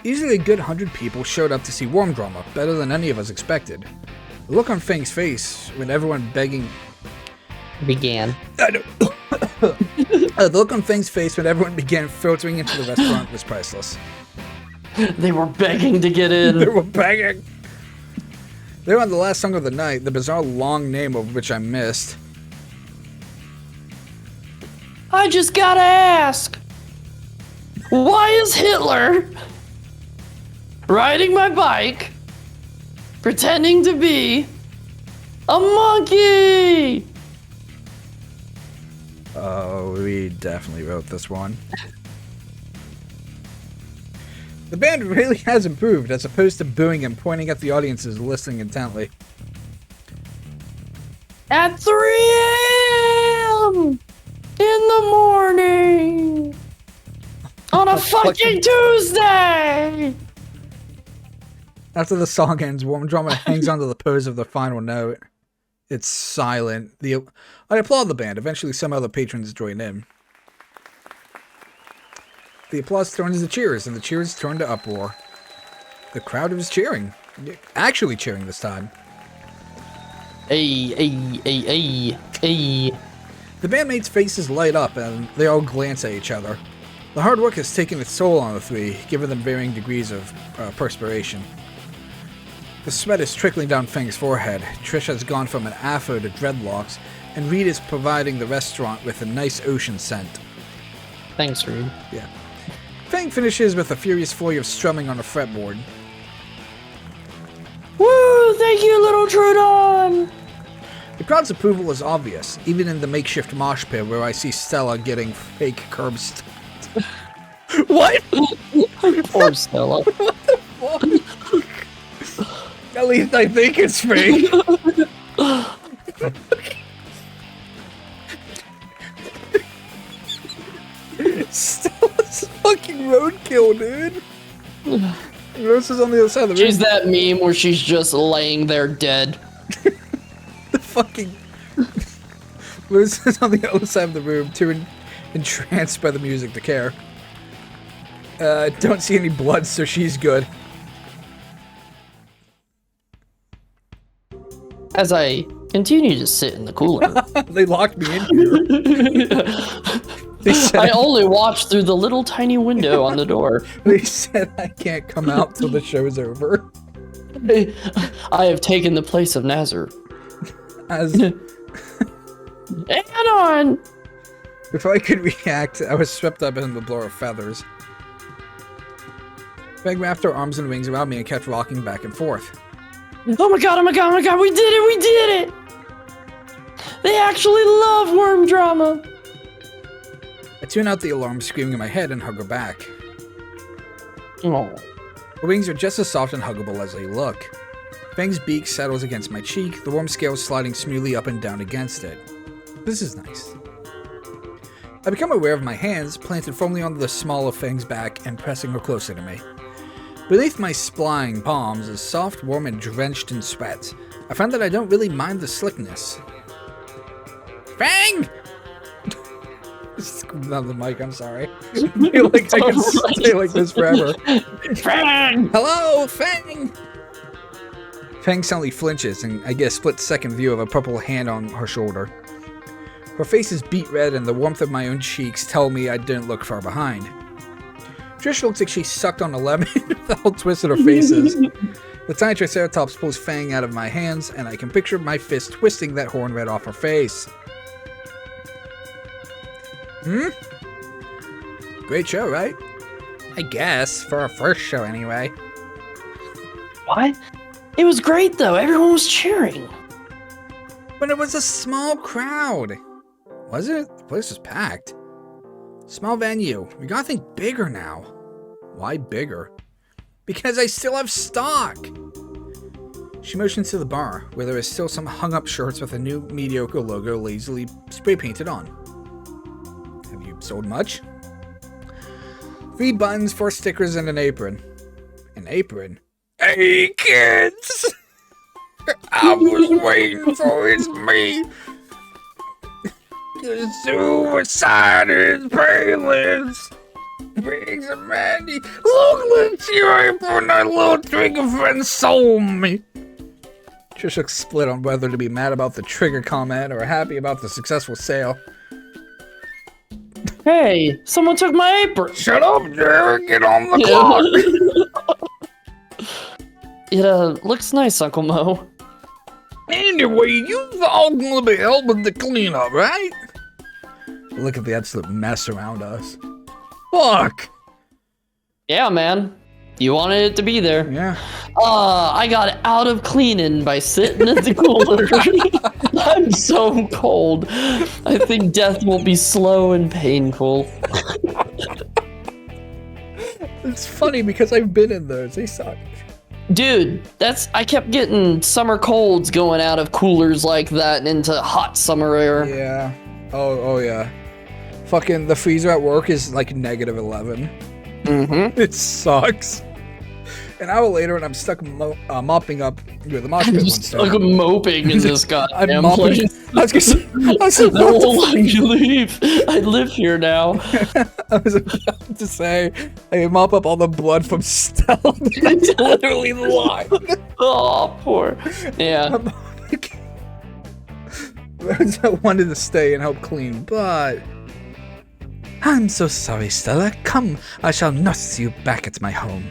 Easily a good 100 people showed up to see VVORM Drama, better than any of us expected. The look on Fang's face when everyone began the look on Fang's face when everyone began filtering into the restaurant was priceless. They were begging to get in. They were begging. They were on the last song of the night, the bizarre long name of which I missed. I just gotta ask, why is Hitler riding my bike, pretending to be a monkey? Oh, we definitely wrote this one. The band really has improved, as opposed to booing and pointing at the audiences listening intently. At 3 a.m. in the morning, on a fucking Tuesday! After the song ends, VVORM Drama hangs onto the pose of the final note. It's silent. I applaud the band. Eventually, some other patrons join in. The applause turns to cheers, and the cheers turn to uproar. The crowd is cheering. Actually cheering this time. Hey. The bandmates' faces light up, and they all glance at each other. The hard work has taken its toll on the three, giving them varying degrees of perspiration. The sweat is trickling down Fang's forehead. Trish has gone from an afro to dreadlocks, and Reed is providing the restaurant with a nice ocean scent. Thanks, Reed. Yeah. Fang finishes with a furious volley of strumming on the fretboard. Woo! Thank you, little Trudon! The crowd's approval is obvious, even in the makeshift mosh pit where I see Stella getting fake curb stomped. What? Poor Stella. What the fuck? At least I think it's fake. Stella's fucking roadkill, dude. Rose is on the other side of the room. She's that meme where she's just laying there dead. The fucking... Rose is on the other side of the room, too entranced by the music to care. Don't see any blood, so she's good. As I continue to sit in the cooler. They locked me in here. They said I only watch through the little tiny window on the door. They said I can't come out till the show's over. I have taken the place of Nazar. As Anon! before I could react, I was swept up in the blur of feathers. Fang wrapped her arms and wings around me and kept rocking back and forth. Oh my god, we did it! They actually love VVORM Drama! I tune out the alarm, screaming in my head, and hug her back. Oh. Her wings are just as soft and huggable as they look. Fang's beak settles against my cheek, the warm scales sliding smoothly up and down against it. This is nice. I become aware of my hands, planted firmly onto the small of Fang's back and pressing her closer to me. Beneath my splying palms is soft, warm, and drenched in sweat. I find that I don't really mind the slickness. Fang! Screaming on the mic, I'm sorry. I feel like I can stay like this forever. Fang! Hello, Fang! Fang suddenly flinches, and I get a split-second view of a purple hand on her shoulder. Her face is beet red, and the warmth of my own cheeks tell me I didn't look far behind. Trish looks like she sucked on a lemon with how twisted her face is. The tiny Triceratops pulls Fang out of my hands, and I can picture my fist twisting that horn red off her face. Great show, right? I guess, for our first show anyway. What? It was great though, everyone was cheering. But it was a small crowd. Was it? The place was packed. Small venue. We gotta think bigger now. Why bigger? Because I still have stock. She motions to the bar, where there is still some hung-up shirts with a new mediocre logo lazily spray-painted on. Have you sold much? 3 buttons, 4 stickers, and an apron. An apron? Hey, kids! I was waiting for it's me. The suicide is painless. Brings a Mandy. Look, let's see right for that little trigger friend sold me. Trish looks split on whether to be mad about the trigger comment or happy about the successful sale. Hey, someone took my apron. Shut up, Jared. Get on the clock. It looks nice, Uncle Mo. Anyway, you've all gonna be helping the cleanup, right? Look at the absolute mess around us. Fuck! Yeah, man. You wanted it to be there. Yeah. I got out of cleaning by sitting in the cooler. I'm so cold. I think death will be slow and painful. It's funny because I've been in those. They suck. Dude, I kept getting summer colds going out of coolers like that and into hot summer air. Yeah. Oh yeah. Fucking the freezer at work is like -11. Mm-hmm. It sucks. An hour later, and I'm stuck mopping up the mosh pit I'm one stuck day. moping in this I'm goddamn mopping. place. I was gonna say, No, what the why don't you leave? I live here now. I was about to say, I mop up all the blood from Stella. That's literally the line. Oh, poor. Yeah. I wanted to stay and help clean, but... I'm so sorry, Stella. Come, I shall nurse you back at my home.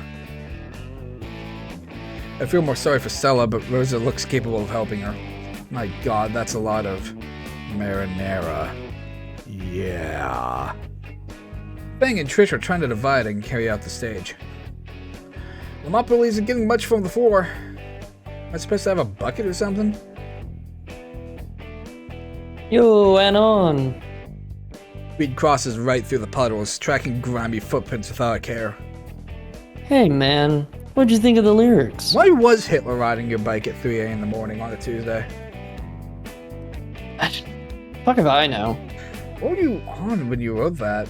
I feel more sorry for Stella, but Rosa looks capable of helping her. My god, that's a lot of marinara. Yeah. Fang and Trish are trying to divide and carry out the stage. The mop really isn't getting much from the floor. Am I supposed to have a bucket or something? Yo, and on. Reed crosses right through the puddles, tracking grimy footprints without a care. Hey, man. What'd you think of the lyrics? Why was Hitler riding your bike at 3 a.m. in the morning on a Tuesday? Fuck if I know. What were you on when you wrote that?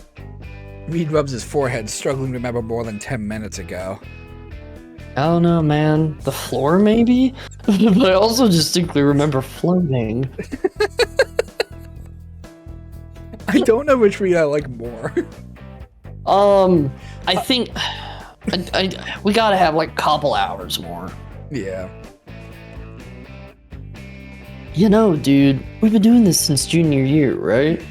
Reed rubs his forehead, struggling to remember more than 10 minutes ago. I don't know, man. The floor, maybe? But I also distinctly remember floating. I don't know which Reed I like more. I think... we gotta have like a couple hours more. Yeah. You know, dude, we've been doing this since junior year, right?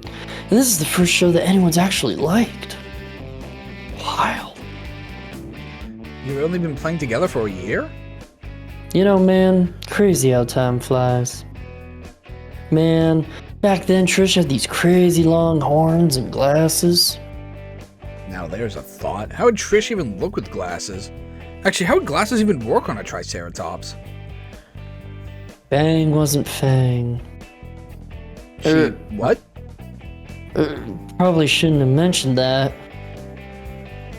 And this is the first show that anyone's actually liked. Wild. You've only been playing together for a year? You know, man, crazy how time flies. Man, back then Trish had these crazy long horns and glasses. Now there's a thought. How would Trish even look with glasses? Actually, how would glasses even work on a Triceratops? Fang wasn't Fang. What? Probably shouldn't have mentioned that.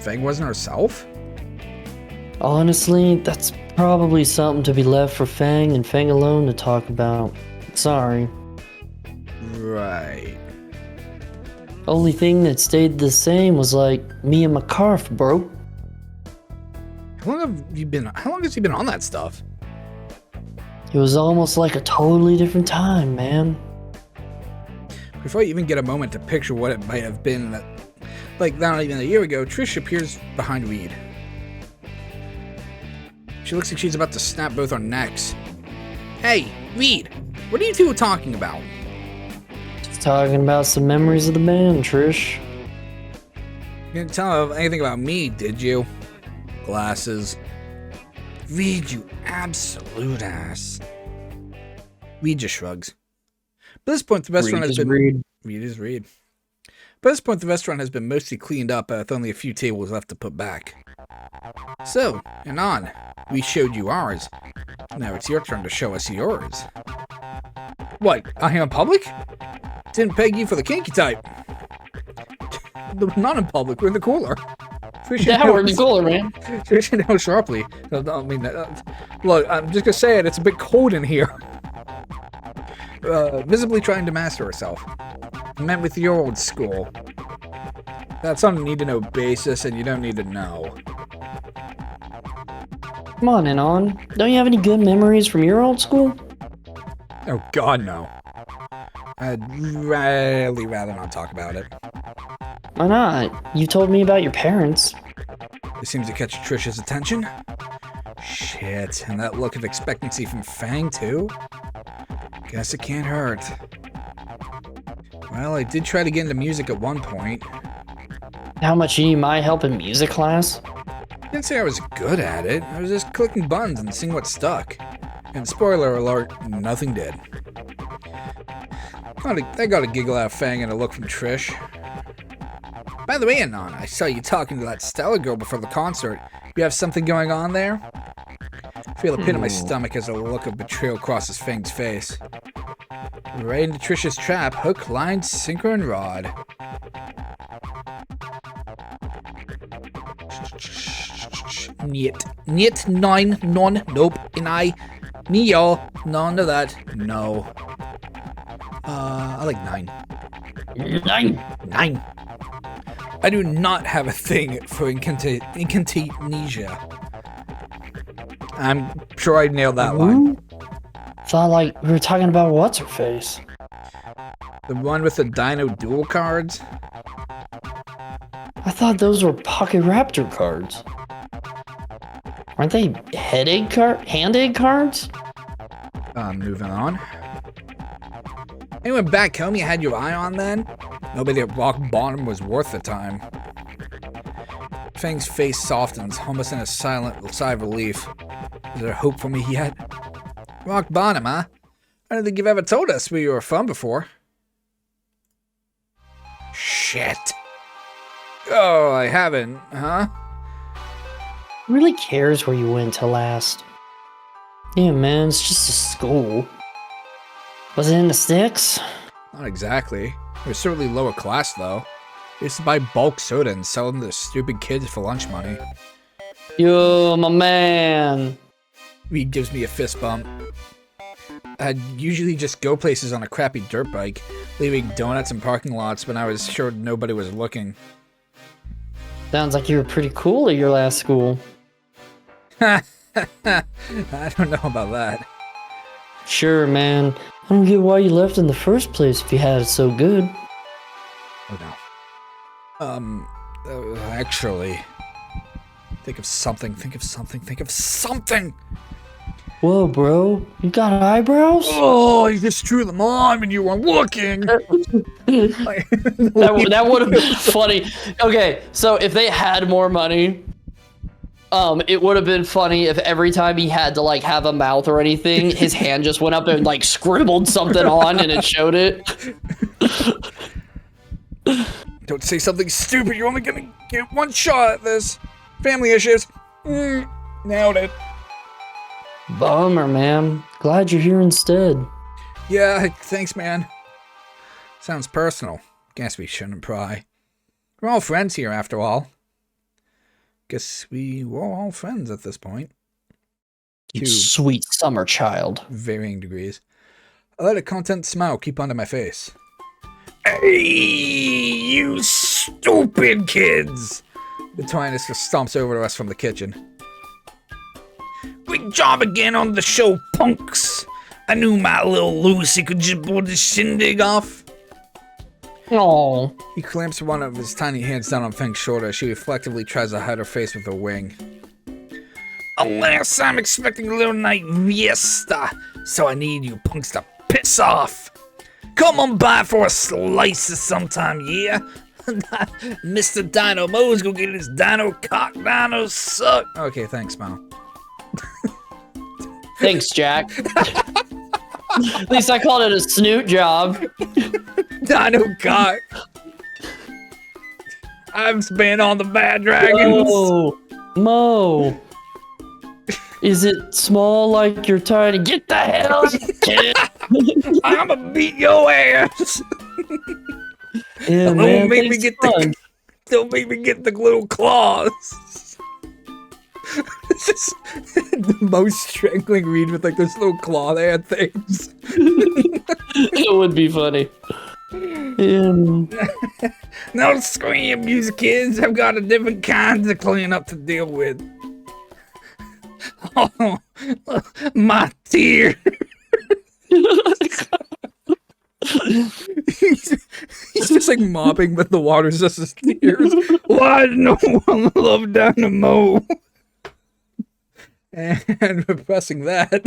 Fang wasn't herself? Honestly, that's probably something to be left for Fang and Fang alone to talk about. Sorry. Right. Only thing that stayed the same was like me and my carf, bro. How long has he been on that stuff? It was almost like a totally different time, man. Before you even get a moment to picture what it might have been, like not even a year ago, Trish appears behind Reed. She looks like she's about to snap both our necks. Hey, Reed, what are you two talking about? Just talking about some memories of the band, Trish. You didn't tell her anything about me, did you? Glasses. Reed, you absolute ass. Reed just shrugs. By this point, the restaurant has been... Reed is Reed. By this point, the restaurant has been mostly cleaned up, with only a few tables left to put back. So, and on. We showed you ours. Now it's your turn to show us yours. What, out here in public? Didn't peg you for the kinky type. Not in public, we're in the cooler. Yeah, we're in the cooler, man. Trish knows sharply. I don't mean that. Look, I'm just gonna say it, it's a bit cold in here. Visibly trying to master herself. Meant with your old school. That's on a need-to-know basis, and you don't need to know. Come on, and on. Don't you have any good memories from your old school? Oh god, no. I'd really rather not talk about it. Why not? You told me about your parents. This seems to catch Trish's attention. Shit, and that look of expectancy from Fang, too? Guess it can't hurt. Well, I did try to get into music at one point. How much need my help in music class? I didn't say I was good at it. I was just clicking buttons and seeing what stuck. And spoiler alert, nothing did. I got a giggle out of Fang and a look from Trish. By the way, Anon, I saw you talking to that Stella girl before the concert. You have something going on there? I feel a pit in my stomach as a look of betrayal crosses Fang's face. Right into Trish's trap, hook, line, sinker, and rod. Niet, nine, non, nope, and I, neo, none of that, no. I like 9. 9. 9. I do not have a thing for incontinentia. I'm sure I nailed that line. Thought like we were talking about what's her face. The one with the Dino Duel cards? I thought those were Pocket Raptor cards. Aren't they hand egg cards? Moving on. Anyone back home you had your eye on then? Nobody at rock bottom was worth the time. Fang's face softens, almost in a silent sigh of relief. Is there hope for me yet? Rock bottom, huh? I don't think you've ever told us where you were from before. Shit. Oh, I haven't, huh? Who really cares where you went to last? Yeah, man, it's just a school. Was it in the sticks? Not exactly. It was certainly lower class, though. They used to buy bulk soda and sell them to stupid kids for lunch money. Yo, my man. He gives me a fist bump. I'd usually just go places on a crappy dirt bike, leaving donuts in parking lots when I was sure nobody was looking. Sounds like you were pretty cool at your last school. I don't know about that. Sure, man. I don't get why you left in the first place if you had it so good. Oh no. Actually... Think of something. Whoa, bro. You got eyebrows? Oh, you just drew them on when you weren't looking. That would have been funny. Okay, so if they had more money, it would have been funny if every time he had to like have a mouth or anything, his hand just went up and like scribbled something on and it showed it. Don't say something stupid. You're only gonna get one shot at this. Family issues. Nailed it. Bummer, man. Glad you're here instead. Yeah, thanks, man. Sounds personal. Guess we shouldn't pry. We're all friends here, after all. Guess we were all friends at this point. You sweet summer child. Varying degrees. I let a content smile keep onto my face. Hey, you stupid kids! The Tyrannus just stomps over to us from the kitchen. Great job again on the show, punks! I knew my little Lucy could just pull the shindig off. Oh. He clamps one of his tiny hands down on Feng's shoulder as she reflectively tries to hide her face with her wing. Alas, I'm expecting a little night fiesta, so I need you punks to piss off. Come on by for a slice of sometime, yeah? Mr. Dino Mo's gonna get his dino cock dino suck. Okay, thanks, Mo. Thanks, Jack. At least I called it a snoot job. Dino cock. I've been on the Bad Dragons. Mo. Is it small like you're tiny? Get the hell out, kid. I'ma beat your ass. Yeah, Don't make me get the little claws. It's just the most strangling read with like those little claw hand things. It would be funny. No scream, you kids. I've got a different kinds of cleanup to deal with. Oh, my tear. He's just like mopping, but the water's just his tears. Why does no one love Dynamo? And repressing that.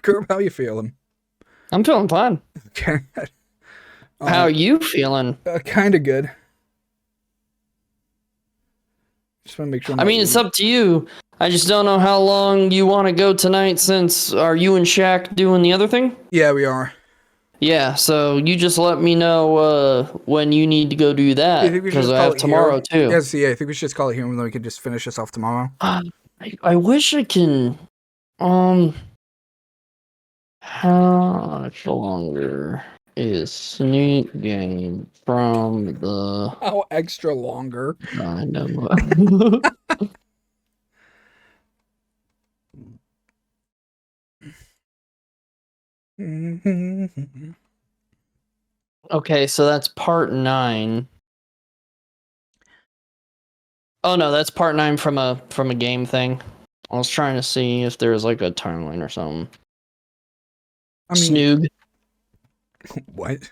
Curb, how you feeling? I'm feeling fine. Okay. How are you feeling? Kind of good. Just want to make sure. I mean, it's up to you. I just don't know how long you want to go tonight since are you and Shaq doing the other thing? Yeah, we are. Yeah, so you just let me know when you need to go do that because I have tomorrow too. Yes, yeah, I think we should just call it here and then we can just finish this off tomorrow. I wish I can how much longer is Snoot game from the How extra longer? I know. Okay, so that's part 9. Oh no, that's part 9 from a game thing. I was trying to see if there was like a timeline or something. I mean, Snoog. what?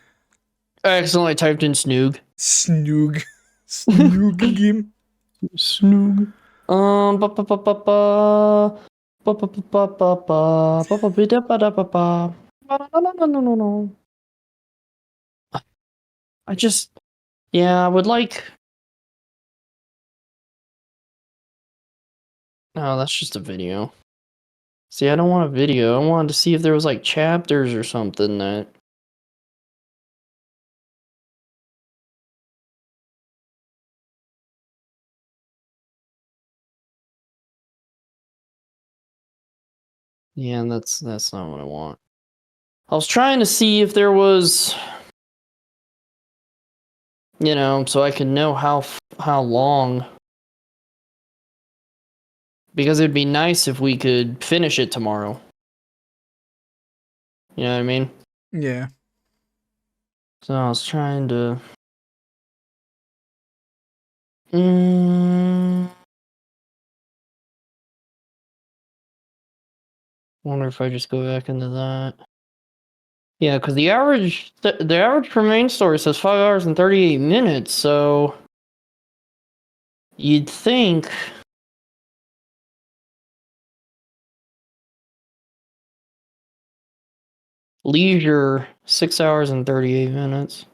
I accidentally typed in Snoog. Snoog. Snoog game. Snoog. Ba ba ba ba ba. Ba ba ba ba ba ba. Ba ba ba da ba da ba ba. No. I would like. No, that's just a video. See, I don't want a video. I wanted to see if there was like chapters or something that. Yeah, that's not what I want. I was trying to see if there was, so I could know how long. Because it'd be nice if we could finish it tomorrow. You know what I mean? Yeah. So I was trying to. Wonder if I just go back into that. Yeah, because the average per main story says 5 hours and 38 minutes. So you'd think. Leisure 6 hours and 38 minutes.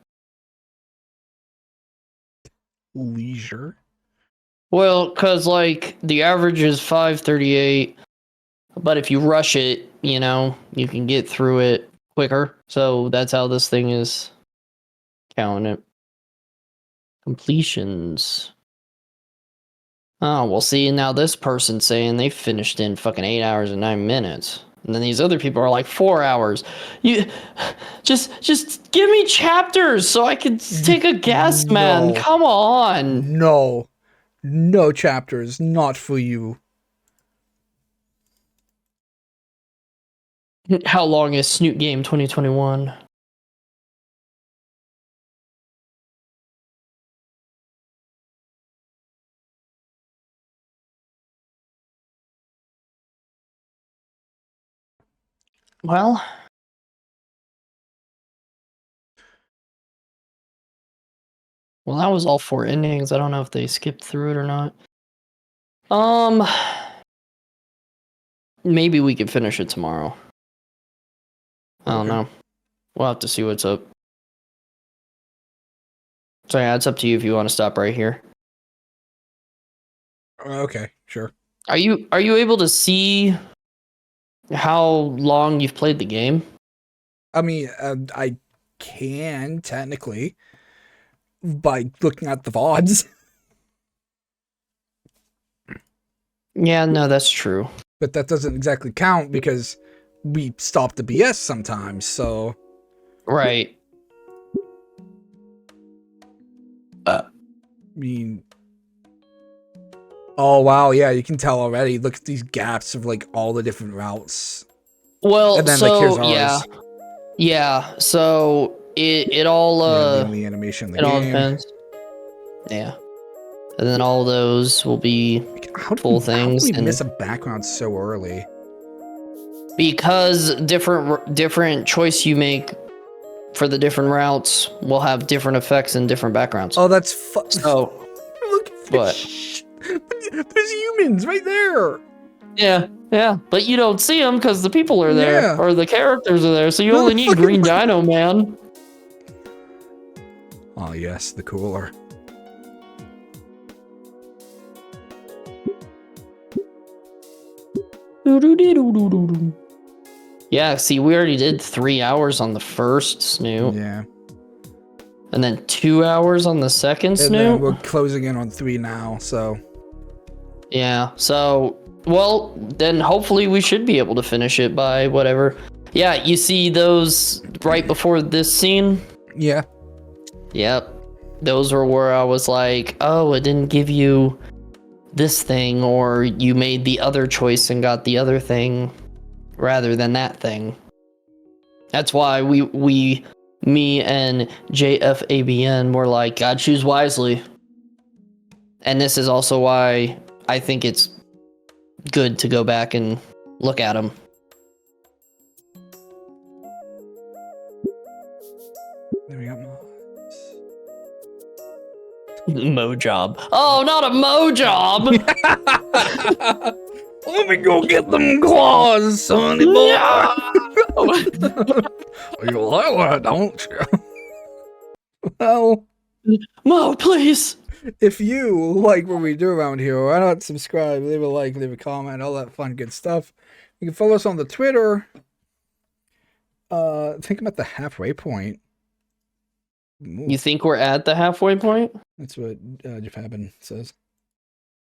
Leisure. Well, because like the average is 5:38, but if you rush it, you can get through it quicker. So that's how this thing is counting it. Completions. Oh, well, see, now this person's saying they finished in fucking 8 hours and 9 minutes. And then these other people are like 4 hours. You just give me chapters so I can take a guess, man. Come on. No chapters, not for you. How long is Snoot Game 2021? Well, that was all 4 endings. I don't know if they skipped through it or not. Maybe we could finish it tomorrow. I don't know. We'll have to see what's up. So yeah, it's up to you if you want to stop right here. Okay, sure. Are you able to see how long you've played the game? I mean, I can technically by looking at the VODs. Yeah, no, that's true. But that doesn't exactly count because we stop the BS sometimes, so. Right. I mean. Oh, wow, yeah, you can tell already. Look at these gaps of, like, all the different routes. Well, and then, so, like, here's ours. Yeah, so it all, the animation in the it all game. depends. Yeah. And then all those will be full things. How do we miss a background so early? Because different choice you make for the different routes will have different effects and different backgrounds. Oh, that's so. Look at this. There's humans right there. Yeah, but you don't see them because the people are there, or the characters are there, so you only need Green Dino Man. Oh yes, the cooler. Yeah, see, we already did 3 hours on the first Snoot. Yeah. And then 2 hours on the second Snoot. And then we're closing in on 3 now, so. Yeah, so, well, then hopefully we should be able to finish it by whatever. Yeah, you see those right before this scene? Yeah. Yep. Those were where I was like, oh, it didn't give you this thing, or you made the other choice and got the other thing rather than that thing. That's why we me and JFABN were like, God, choose wisely. And this is also why I think it's good to go back and look at them. There we go. Mo job. Oh, not a mo job. Let me go get them claws, sonny boy. You like that, don't you? Well, Mo, please. if you like what we do around here, why not subscribe, leave a like, leave a comment, all that fun, good stuff. You can follow us on the Twitter. I think I'm at the halfway point. Ooh, You think we're at the halfway point? that's what Jeff Haben says.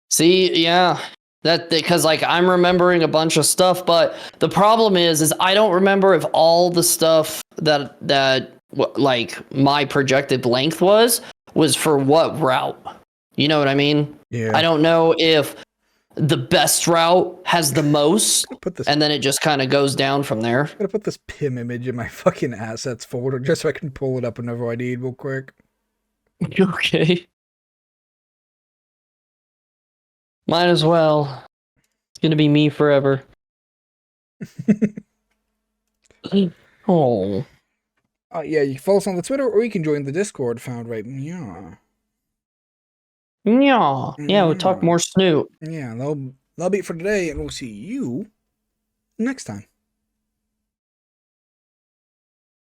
See, yeah. That because like I'm remembering a bunch of stuff, but the problem is I don't remember if all the stuff that like my projected length was for what route. You know what I mean? Yeah. I don't know if the best route has the most, Put this, and then it just kind of goes down from there. I'm gonna put this PIM image in my fucking assets folder just so I can pull it up whenever I need real quick. Okay. Might as well. It's gonna be me forever. Oh. Yeah, you can follow us on the Twitter, or you can join the Discord found right. Yeah. Yeah. Yeah, we'll talk more Snoot. Yeah, that'll be it for today, and we'll see you next time.